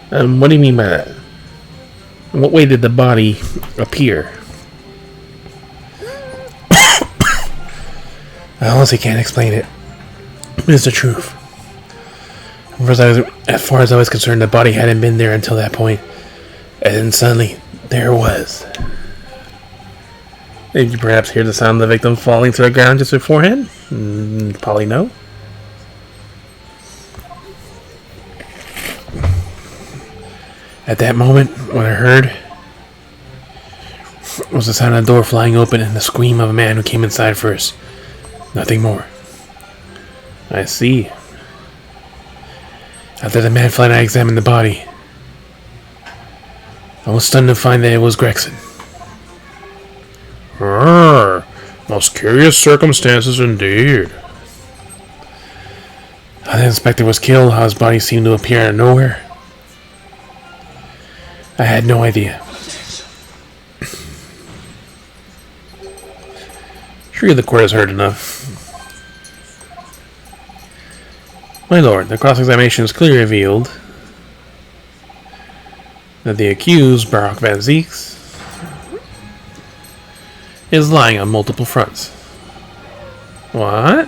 What do you mean by that? In what way did the body appear? I honestly can't explain it. It's the truth. As far as I was concerned, the body hadn't been there until that point. And then suddenly, there it was. Did you perhaps hear the sound of the victim falling to the ground just beforehand? Probably no. At that moment, what I heard was the sound of the door flying open and the scream of a man who came inside first. Nothing more. I see. After the man fled, I examined the body. I was stunned to find that it was Gregson. Most curious circumstances indeed. How the inspector was killed, how his body seemed to appear out of nowhere. I had no idea. Surely the court has heard enough. My lord, the cross-examination has clearly revealed that the accused, Barak Van Zeeks, is lying on multiple fronts. What?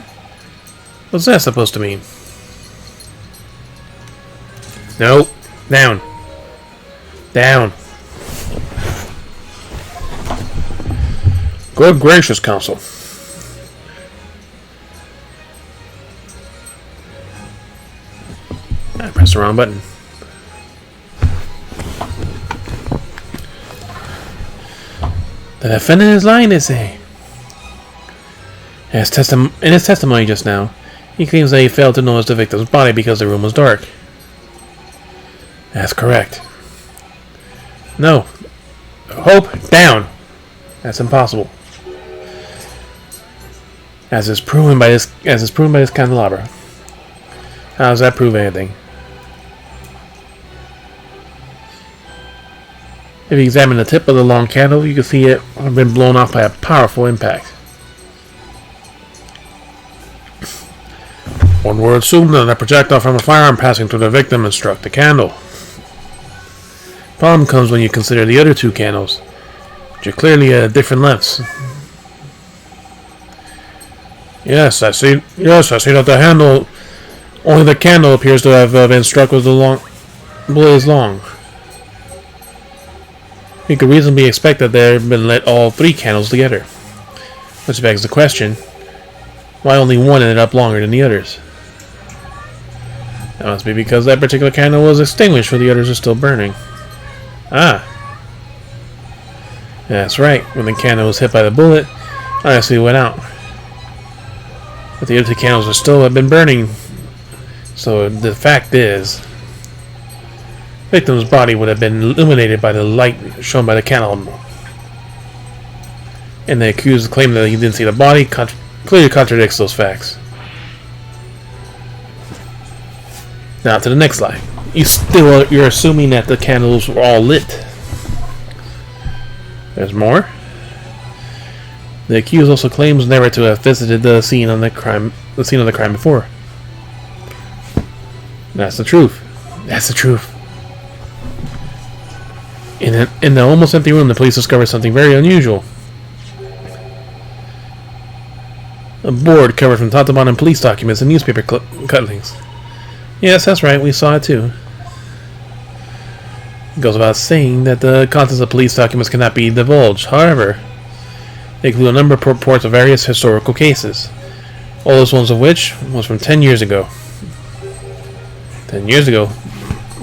What's that supposed to mean? No. Down. Down. Good gracious, counsel. I pressed the wrong button. The defendant is lying, they say. In his testimony just now, he claims that he failed to notice the victim's body because the room was dark. That's correct. No. Hope, down. That's impossible. As is proven by this candelabra. How does that prove anything? If you examine the tip of the long candle, you can see it had been blown off by a powerful impact. One would assume that a projectile from a firearm passing through the victim and struck the candle. Problem comes when you consider the other two candles, which are clearly at different lengths. Yes, I see that the handle, only the candle appears to have been struck with the long blaze long. You could reasonably expect that there had been lit all three candles together. Which begs the question, why only one ended up longer than the others? That must be because that particular candle was extinguished while the others are still burning. Ah. That's right, when the candle was hit by the bullet, it actually went out. But the other two candles are still have been burning. So the fact is, the victim's body would have been illuminated by the light shown by the candle. And the accused claim that he didn't see the body clearly contradicts those facts. Now to the next lie. You're assuming that the candles were all lit. There's more. The accused also claims never to have visited the scene of the crime before. That's the truth. That's the truth. In the almost empty room, the police discovered something very unusual. A board covered from top to bottom police documents and newspaper cuttings. Yes, that's right. We saw it too. It goes without saying that the contents of police documents cannot be divulged. However, they include a number of reports of various historical cases. Oldest ones of which was from 10 years ago. 10 years ago.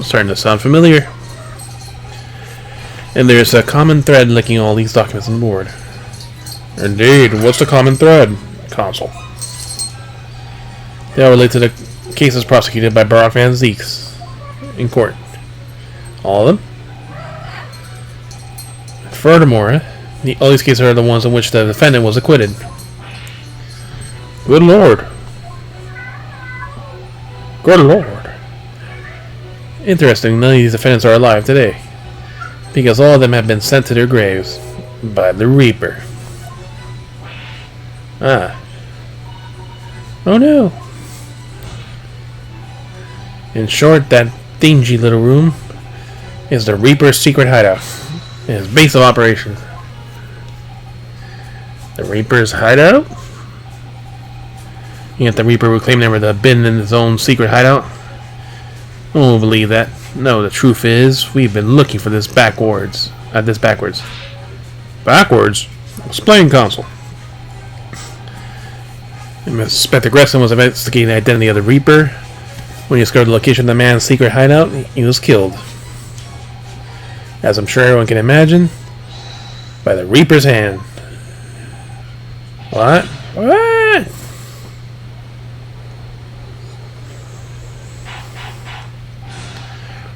Starting to sound familiar. And there's a common thread linking all these documents on board. Indeed. What's the common thread? Consul. They all relate to the cases prosecuted by Barack Van Zeeks in court. All of them. Furthermore, all these cases are the ones in which the defendant was acquitted. Good Lord. Good Lord. Interesting, none of these defendants are alive today, because all of them have been sent to their graves by the Reaper. Ah. Oh no. In short, that dingy little room is the Reaper's secret hideout, and his base of operations. The Reaper's hideout? Yet the Reaper would claim never to have been in his own secret hideout? I won't believe that. No, the truth is, we've been looking for this backwards. Backwards? Explain, Consul. Inspector Gresson was investigating the identity of the Reaper. When he discovered the location of the man's secret hideout, he was killed. As I'm sure everyone can imagine, by the Reaper's hand. What? What?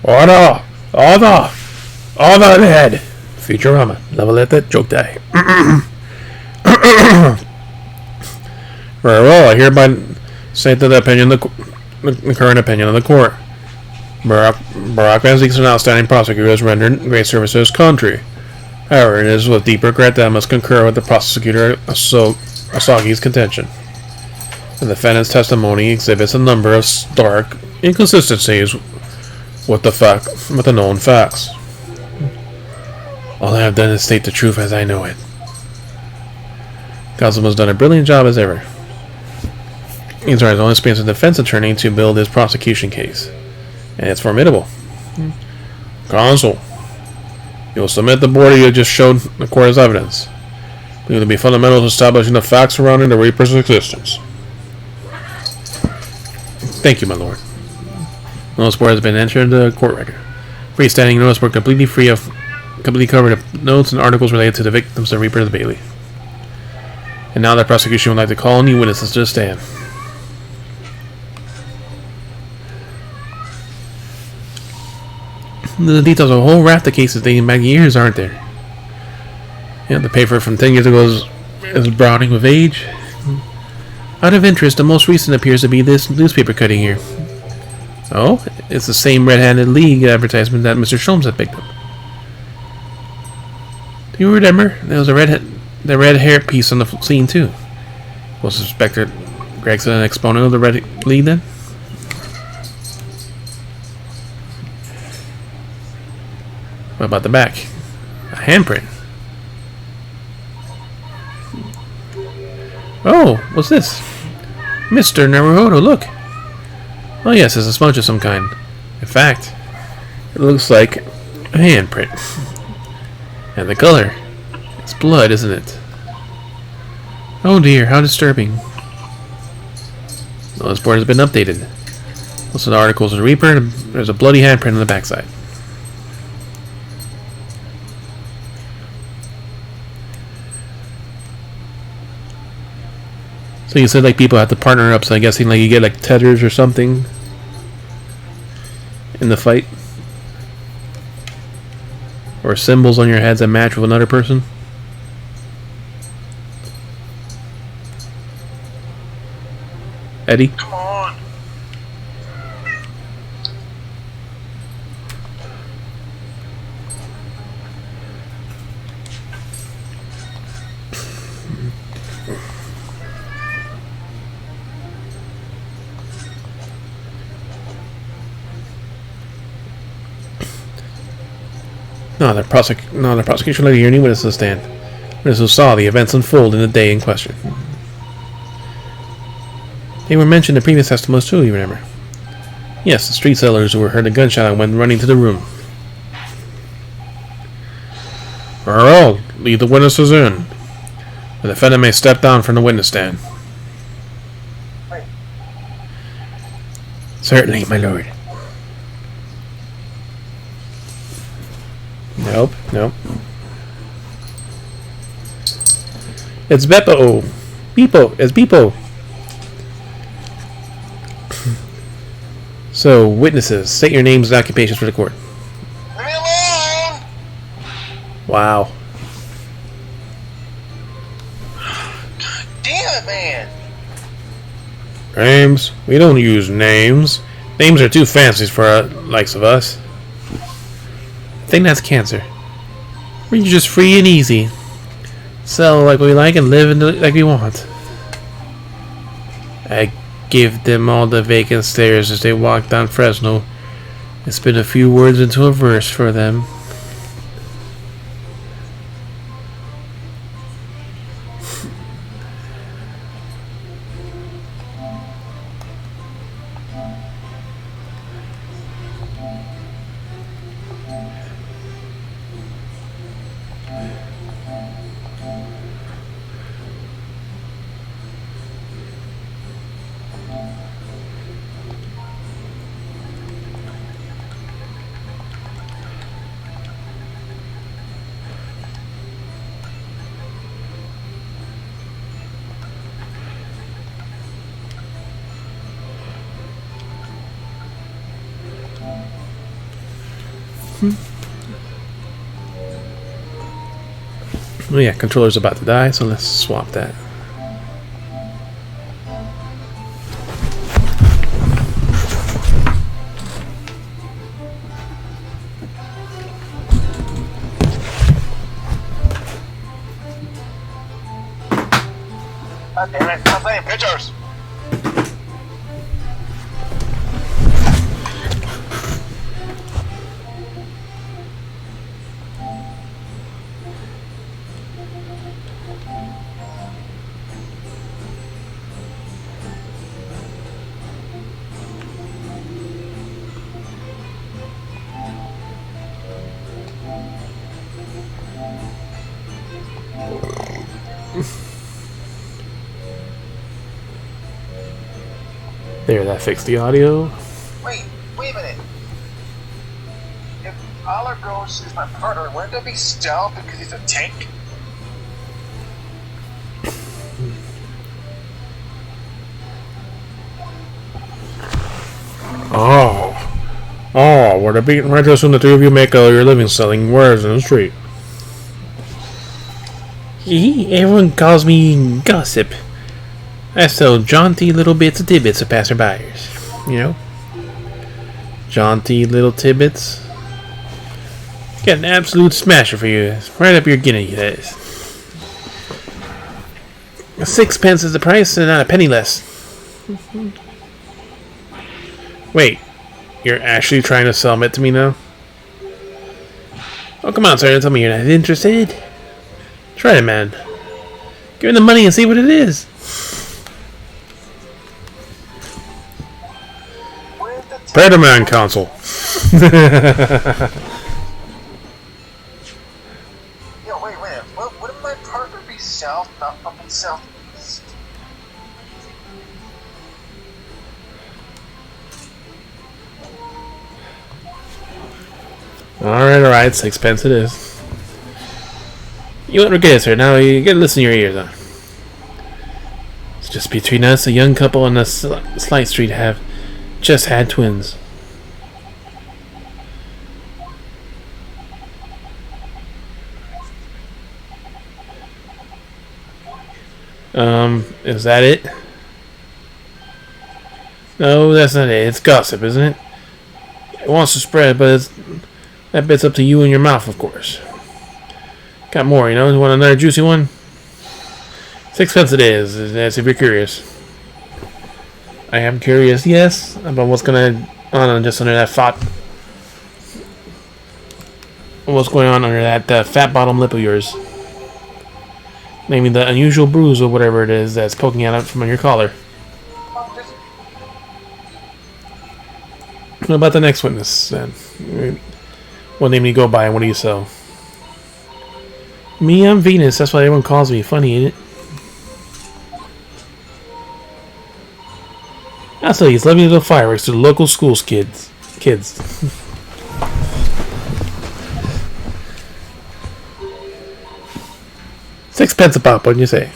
Order ahead. Futurama. Level at that joke die. Very well, I hereby say to the current opinion of the court. Barack Van Zeek is an outstanding prosecutor who has rendered great service to his country. However, it is with deep regret that I must concur with the prosecutor Asagi's contention. The defendant's testimony exhibits a number of stark inconsistencies with the known facts. All I have done is state the truth as I know it. Counsel has done a brilliant job as ever. He's tried his own experience as a defense attorney to build his prosecution case. And it's formidable. Counsel, you will submit the board you just showed the court as evidence. It will be fundamental to establishing the facts surrounding the Reaper's existence. Thank you, my lord. Notice board has been entered in the court record. Freestanding notice board completely covered of notes and articles related to the victims of the Reaper's Bailey. And now the prosecution would like to call new witnesses to the stand. The details of a whole raft of cases dating back years, aren't there? Yeah, the paper from 10 years ago is browning with age. Out of interest, the most recent appears to be this newspaper cutting here. Oh, it's the same Red-Handed League advertisement that Mr. Sholmes had picked up. Do you remember? There was the red hair piece on the scene too. Was Inspector Gregson an exponent of the Red League then? What about the back? A handprint. Oh, what's this? Mr. Naruhodo, look. Oh yes, it's a smudge of some kind. In fact, it looks like a handprint. And the color. It's blood, isn't it? Oh dear, how disturbing. Well, this board has been updated. Also, the articles of the Reaper, there's a bloody handprint on the backside. So you said like people have to partner up, so I guess like you get like tethers or something in the fight? Or symbols on your heads that match with another person? Eddie? Come on. No, the prosecution led your new witness to the stand. Witnesses who saw the events unfold in the day in question. They were mentioned in previous testimonies too, you remember. Yes, the street sellers who heard a gunshot and went running to the room. Earl, lead the witnesses in. The defendant may step down from the witness stand. Certainly, my lord. Nope, nope. It's Beppo. Beepo, it's Beepo. So, witnesses, state your names and occupations for the court. Leave me alone! Wow. Damn it, man! Names? We don't use names. Names are too fancy for likes of us. I think that's cancer. We're just free and easy. Sell like we like and live like we want. I give them all the vacant stares as they walk down Fresno and spit a few words into a verse for them. Oh yeah, controller's about to die, so let's swap that. God damn it, stop playing pictures! There, that fixed the audio. Wait a minute. If Aller Ghost is my partner, wouldn't that be stealth because he's a tank? Oh, we're the beaten right soon the two of you make your living selling words in the street. Everyone calls me gossip. I sell jaunty little bits of tidbits of passerbyers. You know? Jaunty little tidbits. Got an absolute smasher for you. Right up your guinea, that is. 6 pence is the price and not a penny less. Wait, you're actually trying to sell it to me now? Oh, come on, sir. Tell me you're not interested. Try it, man. Give me the money and see what it is. Predaman console. Yo, wait. Wouldn't my partner be south, not fucking southeast? Alright, 6 pence it is. You won't forget it, sir. Now you gotta listen to your ears on. It's just between us, a young couple on the Slight Street have just had twins. Is that it? No, that's not it. It's gossip, isn't it? It wants to spread, but that bit's up to you and your mouth, of course. Got more, you know? You want another juicy one? 6 pence it is, that's if you're curious. I am curious, yes, about what's going on just under that what's going on under that fat bottom lip of yours. Maybe the unusual bruise or whatever it is that's poking out from your collar. What about the next witness, then? What name do you go by and what do you sell? Me, I'm Venus. That's what everyone calls me. Funny, ain't it? I'll tell you, it's lovely little fireworks to the local schools kids. Sixpence a pop, wouldn't you say?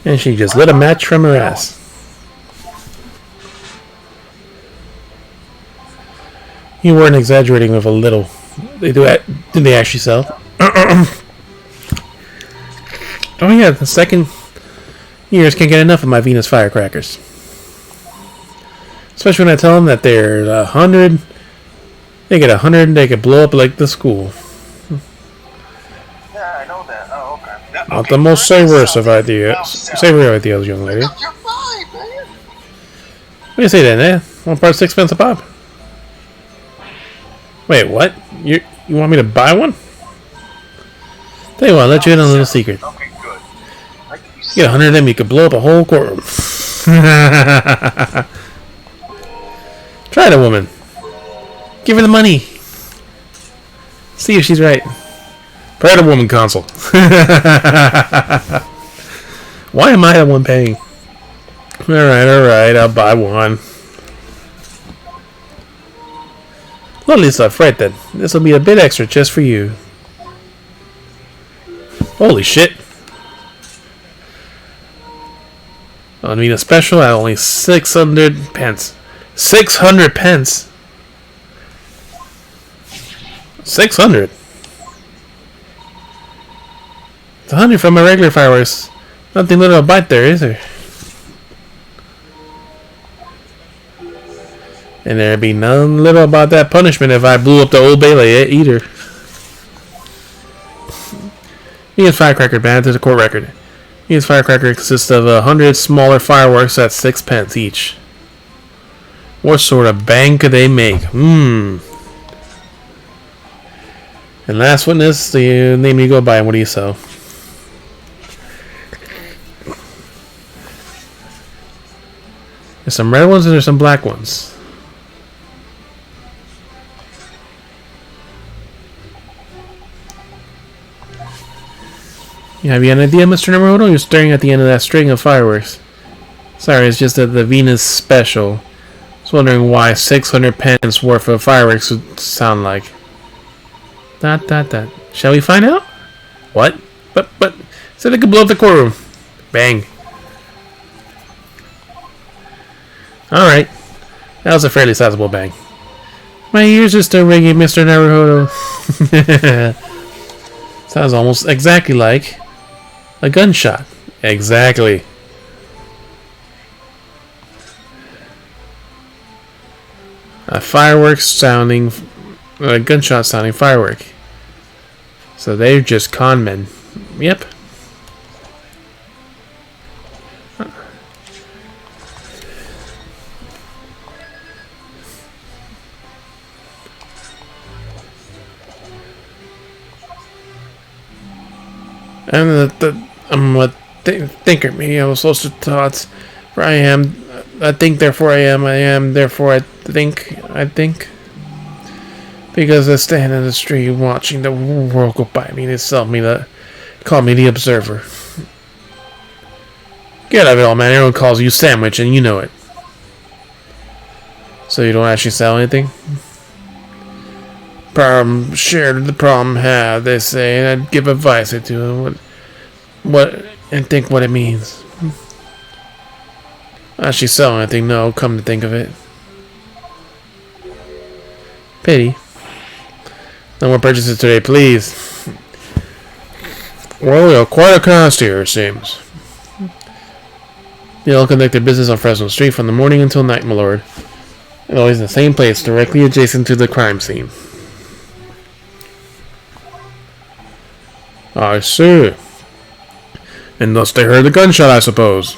And she just lit a match from her ass. You weren't exaggerating with a little. Did they actually sell? Oh yeah, the second years can't get enough of my Venus firecrackers. Especially when I tell them that they're 100. They get 100, they could blow up like the school. Yeah, I know that. Oh, okay. Yeah, Not okay. the most savory of ideas, young lady. You're fine, man. What do you say then, eh? 1 part 6 pence a pop? Wait, what? You want me to buy one? Tell you what, I'll let you in on a little secret. Okay, good. Like you You get 100 of them, you could blow up a whole courtroom. Try it, woman. Give her the money. See if she's right. Try the woman console. Why am I the one paying? Alright, I'll buy one. Lovely stuff, right then. This will be a bit extra just for you. Holy shit. I mean, a special at only 600 pence. 600 pence? 600? It's 100 from my regular fireworks. Nothing little to bite there, is there? And there'd be none little about that punishment if I blew up the Old Bailey either. Ian's firecracker banned to the court record. Ian's firecracker consists of 100 smaller fireworks at 6 pence each. What sort of bang could they make? And last witness, the name you go by and what do you sell? There's some red ones and there's some black ones. Have you an idea, Mr. Naruto? You're staring at the end of that string of fireworks. Sorry, it's just that the Venus special. I was wondering why 600 pence worth of fireworks would sound like. Shall we find out? What? But, said it could blow up the courtroom. Bang. Alright. That was a fairly sizable bang. My ears are still ringing, Mr. Naruto. Sounds almost exactly like a gunshot. Exactly. A gunshot sounding firework. So they're just con men. Yep. I'm a thinker. Maybe I was supposed to thoughts. For I am. I think. Therefore I am. I am. Therefore I think. I think. Because I stand in the street watching the world go by me. They call me the observer. Get out of it all, man. Everyone calls you Sandwich, and you know it. So you don't actually sell anything? Problem shared, the problem have, they say, and I'd give advice to them what and think what it means. Actually sell anything, no, come to think of it. Pity. No more purchases today, please. Well, we are quite a cast here, it seems. They all conduct their business on Fresno Street from the morning until night, my lord. And always in the same place, directly adjacent to the crime scene. I see. And thus they heard the gunshot, I suppose.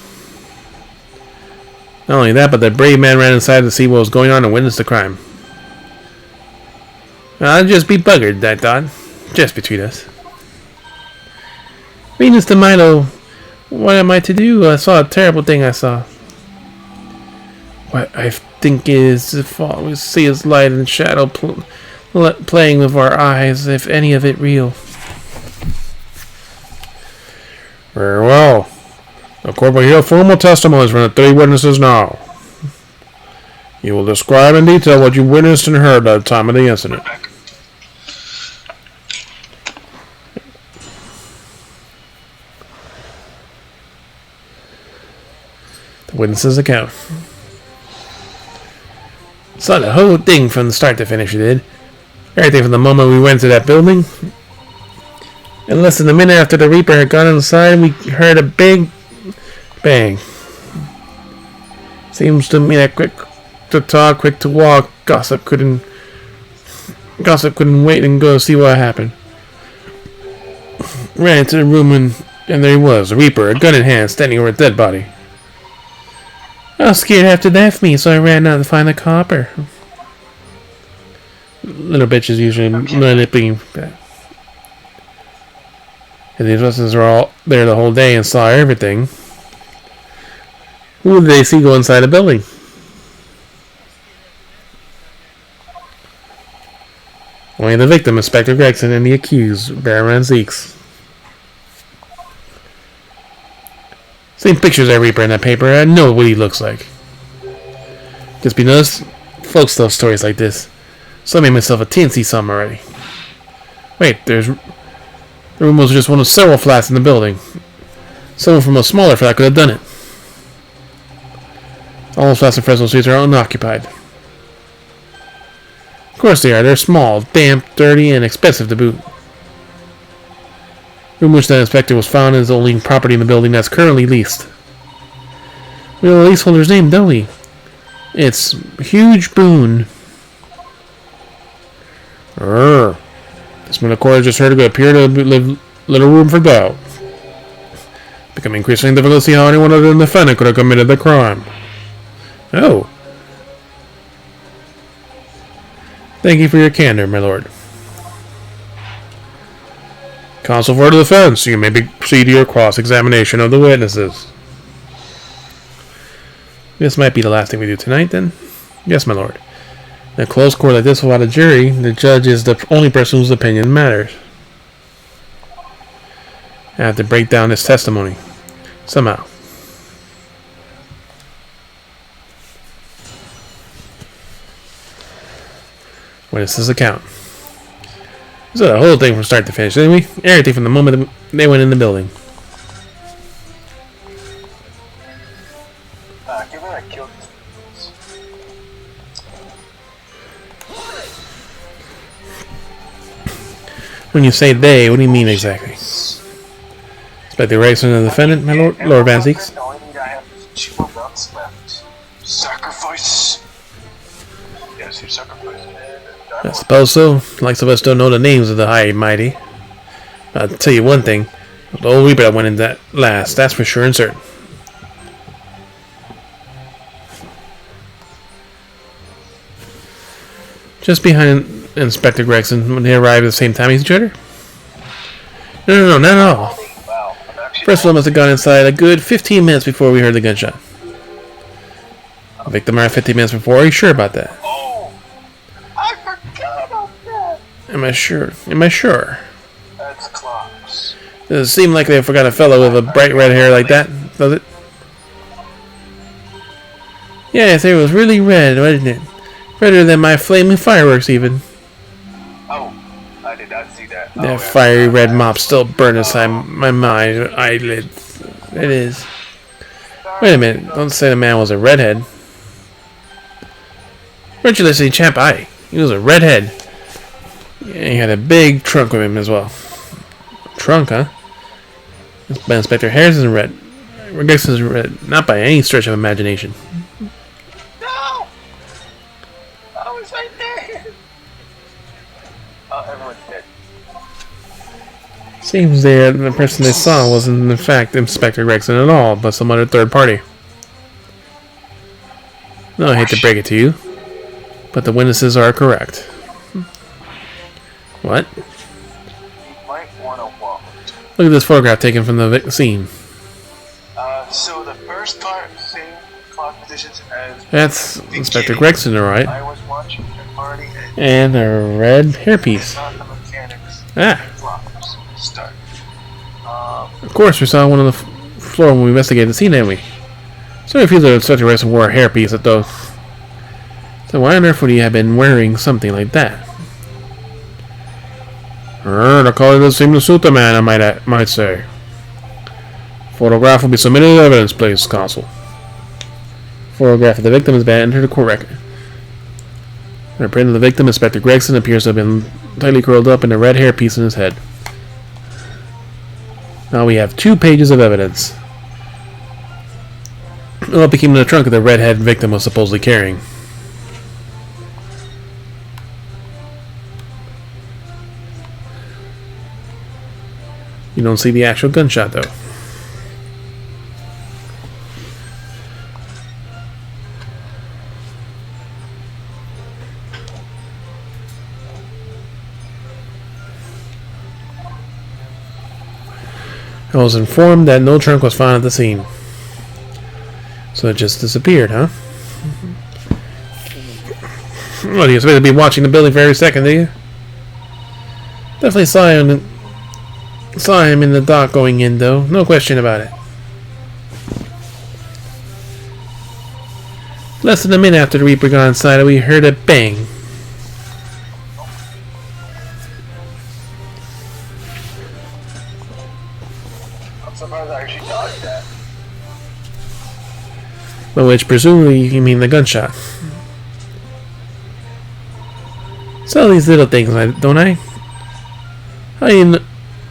Not only that, but the brave man ran inside to see what was going on and witnessed the crime. I'll just be buggered, I thought. Just between us. Venus de Milo, what am I to do? I saw a terrible thing I saw. What, I've think is if all we see is light and shadow playing with our eyes, if any of it real. Very well. The court will hear formal testimonies from the 3 witnesses now. You will describe in detail what you witnessed and heard at the time of the incident. The witness's account. Saw the whole thing from the start to finish, we did. Everything from the moment we went to that building. And less than a minute after the Reaper had gone inside, we heard a big bang. Seems to me that quick to talk, quick to walk. Gossip couldn't wait and go see what happened. Ran into the room and there he was, a Reaper, a gun in hand, standing over a dead body. I was scared half to death of me, so I ran out to find the copper. Little bitches usually manipulating that. And the investors were all there the whole day and saw everything. Who did they see go inside the building? Only the victim, Inspector Gregson, and the accused, Baron Zeeks. Same pictures I Reaper in that paper. I know what he looks like. Just be noticed, folks tell stories like this. So I made myself a teensy some already. Wait, the room was just one of several flats in the building. Someone from a smaller flat could have done it. All those flats in Fresno Street are unoccupied. Of course they are. They're small, damp, dirty, and expensive to boot. The room which the inspector was found is the only property in the building that's currently leased. We know the leaseholder's name, don't we? It's Huge Boone. This minute court just heard to appear to leave little room for doubt. Becoming increasingly difficult to see how anyone other than the defendant could have committed the crime. Oh. Thank you for your candor, my lord. Counsel for the defense, you may proceed to your cross-examination of the witnesses. This might be the last thing we do tonight, then? Yes, my lord. In a close court like this without a jury, the judge is the only person whose opinion matters. I have to break down this testimony. Somehow. Witness's account. So the whole thing from start to finish, didn't we? Everything from the moment they went in the building. Given I killed When you say they, what do you mean exactly? Inspector Gregson and the defendant, my lord? Lord Van Zeeks? knowing I have 2 months left. Sacrifice. Yes, you sacrificed. I suppose so. Likes of us don't know the names of the high and mighty. I'll tell you one thing. The old Reaper that went in that last, that's for sure and certain. Just behind Inspector Gregson, when they arrived at the same time as each other? No, not at all. Wow, I'm actually First of all, must have gone inside a good 15 minutes before we heard the gunshot. The victim arrived 15 minutes before. Are you sure about that? Oh, I forgot about that. Am I sure? Am I sure? That's clocks. Does it seem like they forgot a fellow with a bright red hair like that? Does it? Yes, it was really red, wasn't it? Redder than my flaming fireworks, even. Oh, I did not see that. That fiery red mop still burned inside my mind eyelids. It is. Wait a minute, don't say the man was a redhead. Weren't you listening, champ? He was a redhead. Yeah, he had a big trunk with him as well. Trunk, huh? But Inspector Harrison's red. Greggson's red, not by any stretch of imagination. No! I was right there! Everyone's dead. Seems the person they saw wasn't in fact Inspector Gregson at all, but some other third party. No, I hate to break it to you, but the witnesses are correct. What? You might want to walk. Look at this photograph taken from the scene. So the first part, same positions as That's Inspector Gregson, alright. I was watching the party And and a red hairpiece. not the mechanics. Ah, Floppers start. of course, we saw one on the floor when we investigated the scene, didn't we? So if you the Inspector Gregson wore a hairpiece at those. So why on earth would he have been wearing something like that? The color does seem to suit the man, I might say. Photograph will be submitted as evidence, please, Consul. Photograph of the victim has been entered the court record. The print of the victim, Inspector Gregson, appears to have been tightly curled up in a red hairpiece in his head. Now we have 2 pages of evidence. What became in the trunk of the redhead victim was supposedly carrying. You don't see the actual gunshot, though. I was informed that no trunk was found at the scene. So it just disappeared, huh? Well, do you expect to be watching the building for every second, do you? Definitely saw him in the dock going in, though. No question about it. Less than a minute after the Reaper got inside, we heard a bang. I'm surprised I actually dodged that. By which, presumably, you mean the gunshot. So these little things, don't I?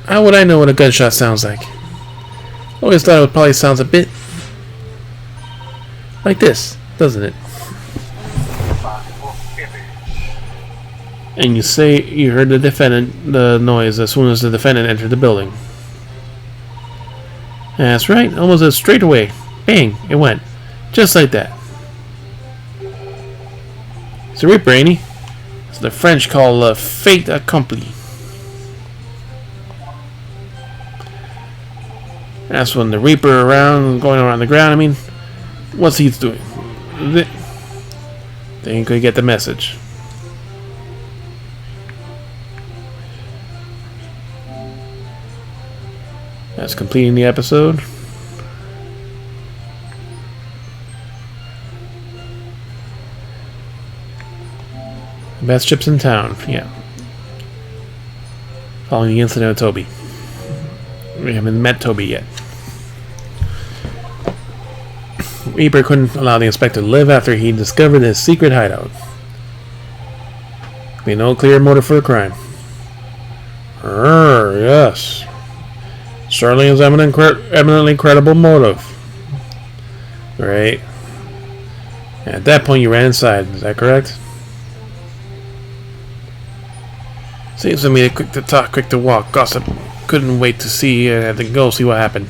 How would I know what a gunshot sounds like? Always thought it would probably sounds a bit like this, doesn't it? And you say you heard the noise as soon as the defendant entered the building. That's right, almost as straight away. Bang, it went. Just like that. It's a Reaper, ain't he? It's the French call fait accompli. That's when the Reaper going around the ground. I mean, what's he doing? They ain't gonna get the message. That's completing the episode. Best chips in town, yeah. Following the incident of Toby. We haven't met Toby yet. Reaper couldn't allow the inspector to live after he discovered his secret hideout. Be no clear motive for the crime. Yes. Certainly is eminently credible motive. Right. At that point you ran inside, is that correct? Seems to me quick to talk, quick to walk. Gossip couldn't wait to see had to go see what happened.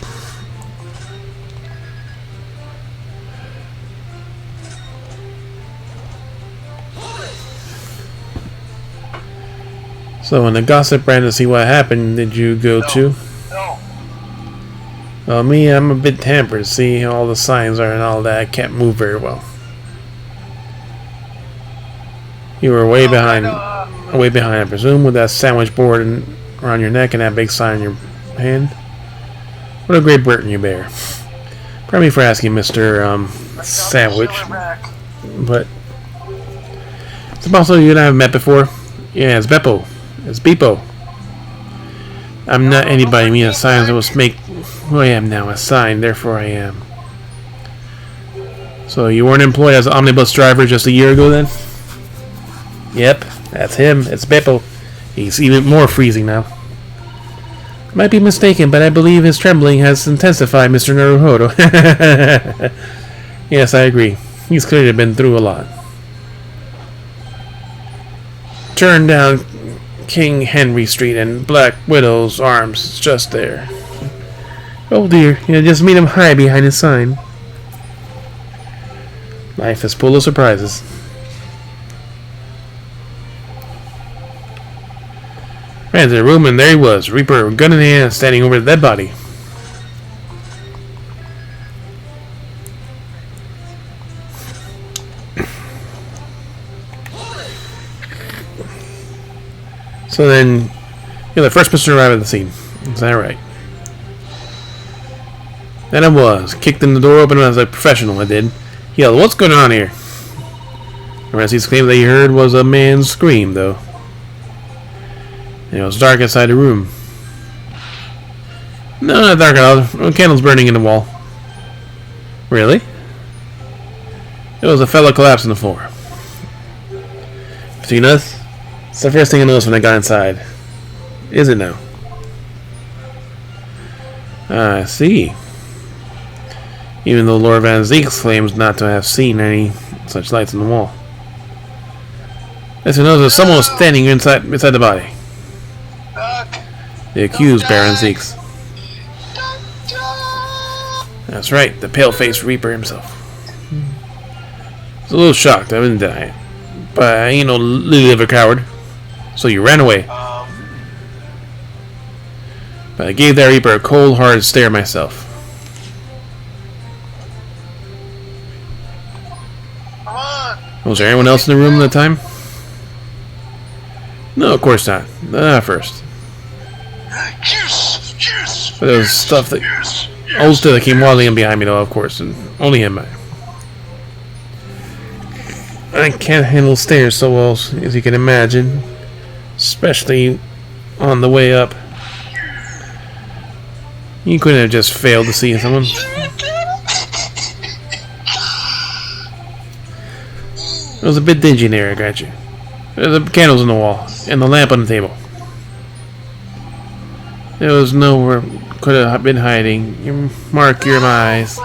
So when the gossip ran to see what happened, did you go too? No. Well, me, I'm a bit hampered. See, all the signs are and all that. I can't move very well. You were way behind, I presume, with that sandwich board around your neck and that big sign in your hand. What a great burden you bear. Pardon me for asking, Mr. Sandwich, but it's possible you and I have met before. Yeah, it's Beppo. It's Beepo. I'm not anybody. Me, a sign that will make who I am now. A sign, therefore I am. So you weren't employed as an omnibus driver just a year ago, then? Yep, that's him. It's Beppo. He's even more freezing now. Might be mistaken, but I believe his trembling has intensified, Mr. Naruhodo. Yes, I agree. He's clearly been through a lot. Turn down King Henry Street and Black Widow's Arms. It's just there. Oh dear, just meet him high behind his sign. Life is full of surprises. Ran to the room and there he was, Reaper, gun in hand, standing over the dead body. So then, you're the first person to arrive at the scene. Is that right? And I was. Kicked in the door open as a professional, I did. He yelled, "What's going on here?" The rest he screamed that he heard was a man's scream, though. And it was dark inside the room. No, not dark at all. A candle's burning in the wall. Really? It was a fellow collapsed on the floor. Between us, it's the first thing I noticed when I got inside. Is it now? I see. Even though Lord Van Zeeks claims not to have seen any such lights on the wall. As he knows that someone was standing beside the body. The accused Baron Zeeks. That's right, the pale-faced Reaper himself. I was a little shocked, I wouldn't deny it. But I ain't no little coward. So you ran away. But I gave that Reaper a cold, hard stare myself. Come on. Was there anyone else in the room at the time? No, of course not. Not at first. Yes. But there was stuff that... old stuff that came waddling in behind me, though, of course. And only him. I can't handle stairs so well, as you can imagine. Especially on the way up. You couldn't have just failed to see someone. It was a bit dingy in there, I got you. There were the candles on the wall, and the lamp on the table. There was nowhere could have been hiding. You mark your eyes.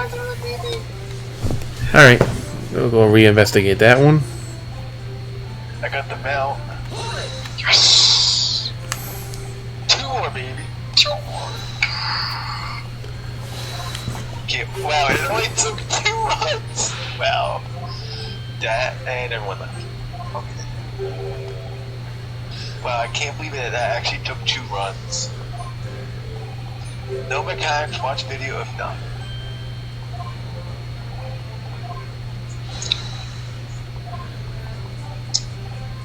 Alright, we'll go reinvestigate that one. I got the mount. Yes! 2 more, baby. 2 more. Okay, wow, it only took 2 runs. Wow. That and everyone left. Okay. Wow, I can't believe that actually took 2 runs. No mechanics, watch video if not.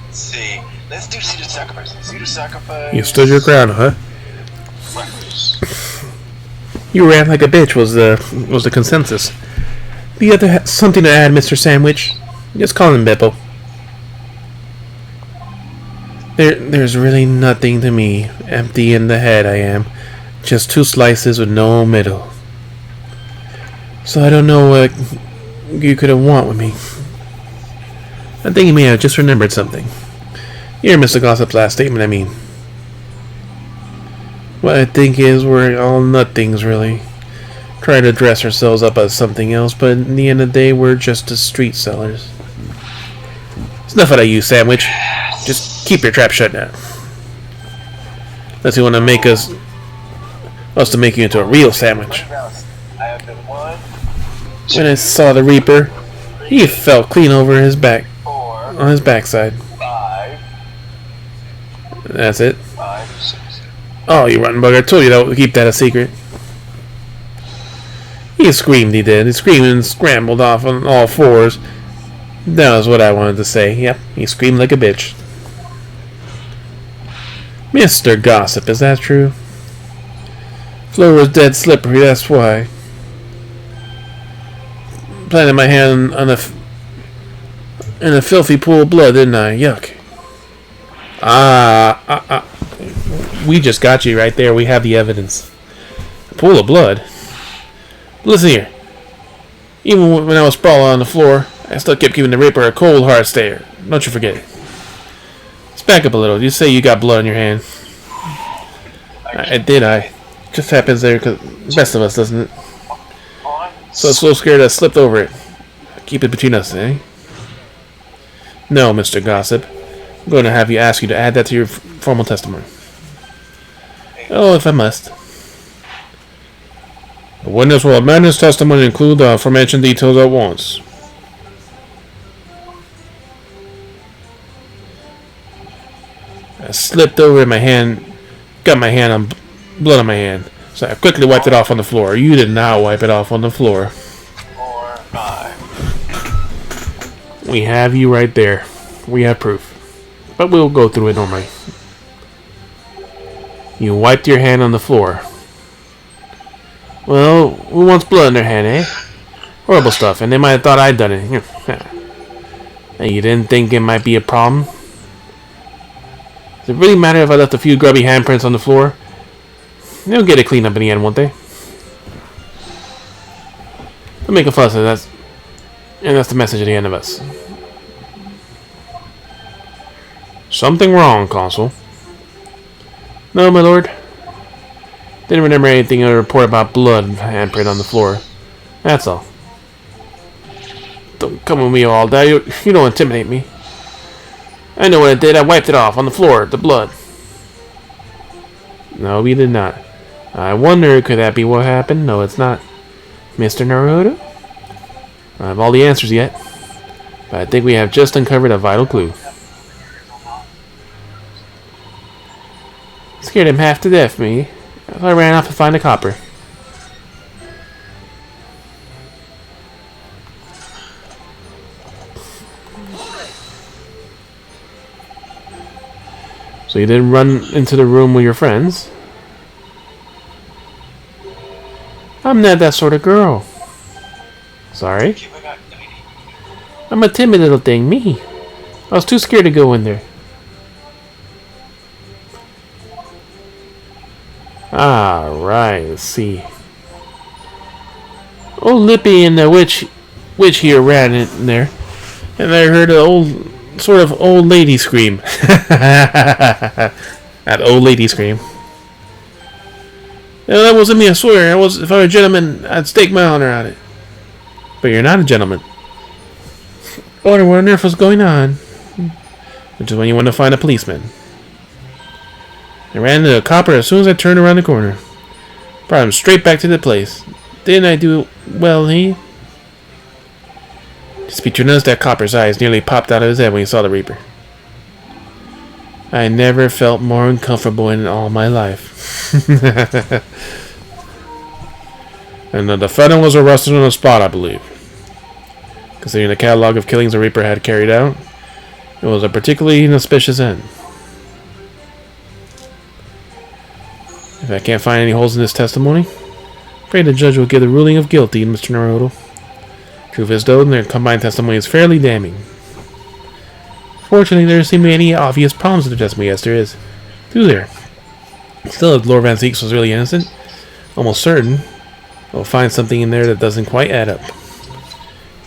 Let's see. Let's do Pseudo Sacrifice. Pseudo Sacrifice. You stood your ground, huh? You ran like a bitch was the consensus. Do you have something to add, Mr. Sandwich? Just call him Beppo. There's really nothing to me. Empty in the head I am. Just 2 slices with no middle. So I don't know what you could have want with me. I think you may have just remembered something. Here, Mr. Gossip's last statement, I mean. What I think is we're all nothings, really. Try to dress ourselves up as something else, but in the end of the day, we're just the street sellers. It's enough out of you, Sandwich. Just keep your trap shut now. Unless you want to make us to make you into a real sandwich. I have been 1. When I saw the Reaper, he fell clean over his back, 4. on his backside. 5. That's it. 5. 6. Oh, you rotten bugger! I told you to keep that a secret. He screamed, he did. He screamed and scrambled off on all 4s. That was what I wanted to say. Yep, he screamed like a bitch. Mr. Gossip, is that true? Floor was dead slippery, that's why. Planted my hand on in a filthy pool of blood, didn't I? Yuck. We just got you right there. We have the evidence. A pool of blood? Listen here. Even when I was sprawling on the floor, I still kept giving the Reaper a cold, hard stare. Don't you forget it. Let's back up a little. You say you got blood on your hand. I did, just happens there because the best of us, doesn't it? So I was so scared I slipped over it. Keep it between us, eh? No, Mr. Gossip. I'm going to have you ask you to add that to your formal testimony. Oh, if I must. The witness will amend his testimony to include the aforementioned details at once. I slipped over in my hand, got my hand on blood on my hand, so I quickly wiped it off on the floor. You did not wipe it off on the floor. 4. 5. We have you right there. We have proof. But we'll go through it normally. You wiped your hand on the floor. Well, who wants blood in their hand, eh? Horrible stuff, and they might have thought I'd done it. And you didn't think it might be a problem? Does it really matter if I left a few grubby handprints on the floor? They'll get it cleaned up in the end, won't they? Don't make a fuss, and that's the message at the end of us. Something wrong, Consul. No, my lord. Didn't remember anything in the report about blood handprint on the floor. That's all. Don't come with me all day. You don't intimidate me. I know what I did. I wiped it off on the floor. The blood. No, we did not. I wonder, could that be what happened? No, it's not. Mr. Naruto? I have all the answers yet. But I think we have just uncovered a vital clue. Scared him half to death, me. I ran off to find a copper. So you didn't run into the room with your friends? I'm not that sort of girl. Sorry? I'm a timid little thing, me. I was too scared to go in there. Ah, right, let's see. Old Lippy and the witch here ran in there, and I heard an sort of old lady scream. That old lady scream. No, that wasn't me, I swear. If I were a gentleman, I'd stake my honor on it. But you're not a gentleman. I wonder what on earth was going on. Which is when you want to find a policeman. I ran into a copper as soon as I turned around the corner. Brought him straight back to the place. Didn't I do well, he? Dispute noticed that copper's eyes nearly popped out of his head when he saw the Reaper. I never felt more uncomfortable in all my life. And the defendant was arrested on the spot, I believe. Considering the catalog of killings the Reaper had carried out, it was a particularly inauspicious end. If I can't find any holes in this testimony, I'm afraid the judge will give the ruling of guilty, Mr. Naruto. Truth is, though, their combined testimony is fairly damning. Fortunately, there don't seem to be any obvious problems with the testimony, yes there is. Do there? Still, if Lord Van Zeeks was really innocent, almost certain, we'll find something in there that doesn't quite add up.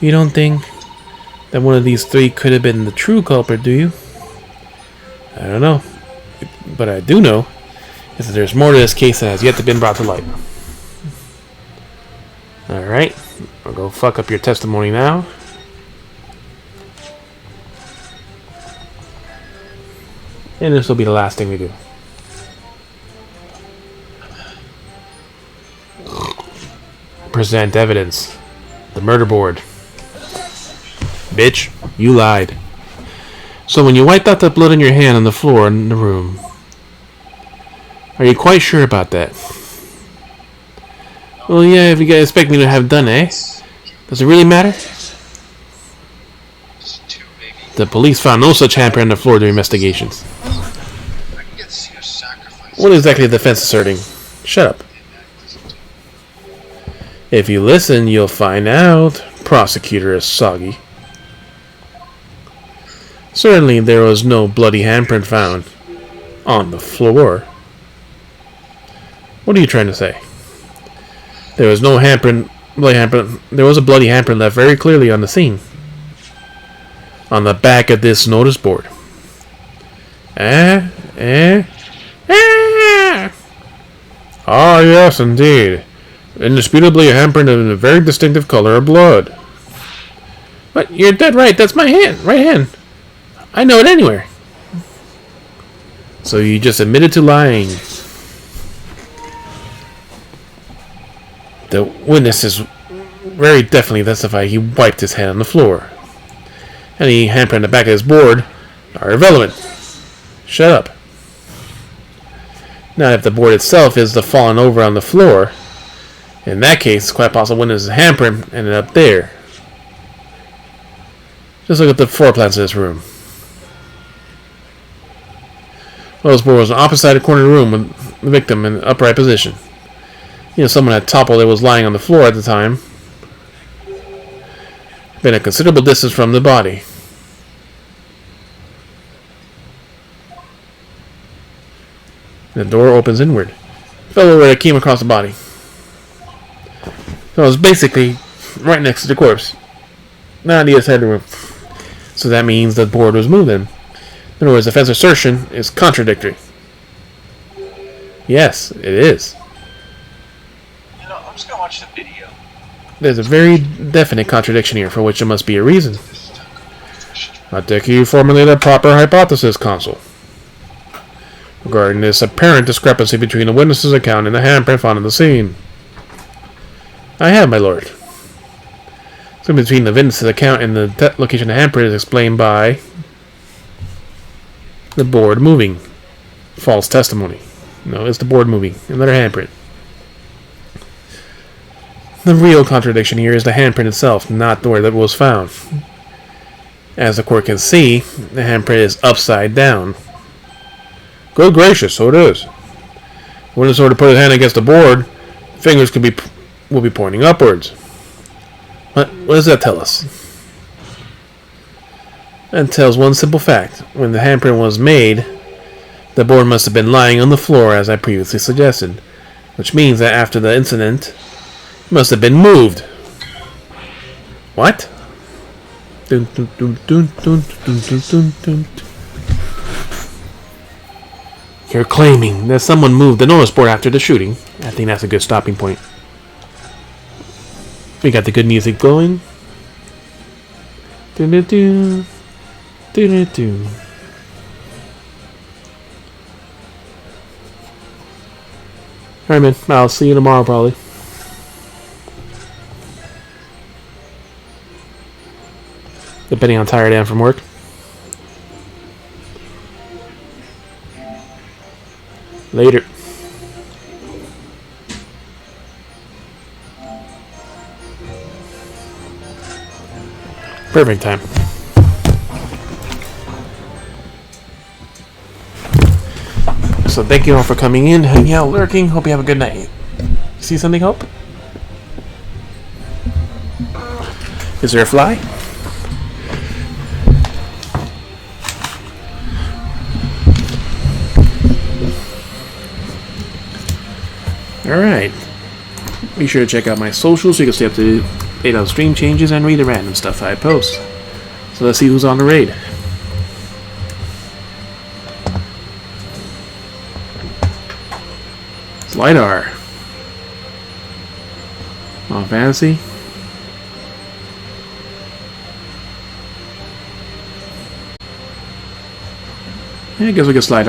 You don't think that one of these three could have been the true culprit, do you? I don't know. But I do know is that there's more to this case that has yet to been brought to light. Alright, I'll go fuck up your testimony now. And this will be the last thing we do. Present evidence. The murder board. Bitch, you lied. So when you wiped out the blood on your hand on the floor in the room, are you quite sure about that? Well, yeah, if you guys expect me to have done, eh? Does it really matter? The police found no such handprint on the floor during investigations. What exactly is the defense asserting? Shut up. If you listen, you'll find out, Prosecutor Asagi. Certainly there was no bloody handprint found on the floor. What are you trying to say? There was no handprint, bloody handprint. There was a bloody handprint left very clearly on the scene. On the back of this notice board. Ah, yes, indeed. Indisputably a handprint in a very distinctive color of blood. But you're dead right. That's my hand. Right hand. I know it anywhere. So you just admitted to lying. The witnesses very definitely testify he wiped his hand on the floor. Any handprint on the back of his board are irrelevant. Shut up. Now, if the board itself is the fallen over on the floor, in that case, it's quite possible witness's handprint ended up there. Just look at the floor plans of this room. Well, this board was on the opposite side of the corner of the room the victim in an upright position. Someone had toppled that was lying on the floor at the time. Been a considerable distance from the body. The door opens inward. Fell over and came across the body. So it was basically right next to the corpse. Not the headroom. So that means the board was moving. In other words, the defense assertion is contradictory. Yes, it is. I'm just gonna watch the video. There's a very definite contradiction here, for which there must be a reason. I think you formulated a proper hypothesis, Consul. Regarding this apparent discrepancy between the witness's account and the handprint found in the scene. I have, my lord. So between the witness's account and the location of the handprint is explained by the board moving. False testimony. No, it's the board moving. Another handprint. The real contradiction here is the handprint itself, not where that was found. As the court can see, the handprint is upside down. Good gracious, so it is. When it's sort of put his hand against the board, fingers will be pointing upwards. What does that tell us? That tells one simple fact. When the handprint was made, the board must have been lying on the floor as I previously suggested. Which means that after the incident, it must have been moved. What? Dun, dun, dun, dun, dun, dun, dun, dun, dun. You're claiming that someone moved the notice board after the shooting. I think that's a good stopping point. We got the good music going. Do-do-do. Do-do-do. Alright, man. I'll see you tomorrow, probably. Depending on how tired I am from work. Later. Perfect time. So thank you all for coming in, hanging out, lurking. Hope you have a good night. See something, Hope? Is there a fly? Alright. Be sure to check out my socials so you can stay up to date on stream changes and read the random stuff I post. So let's see who's on the raid. It's LiDAR. On Fantasy. Yeah, I guess we can slide.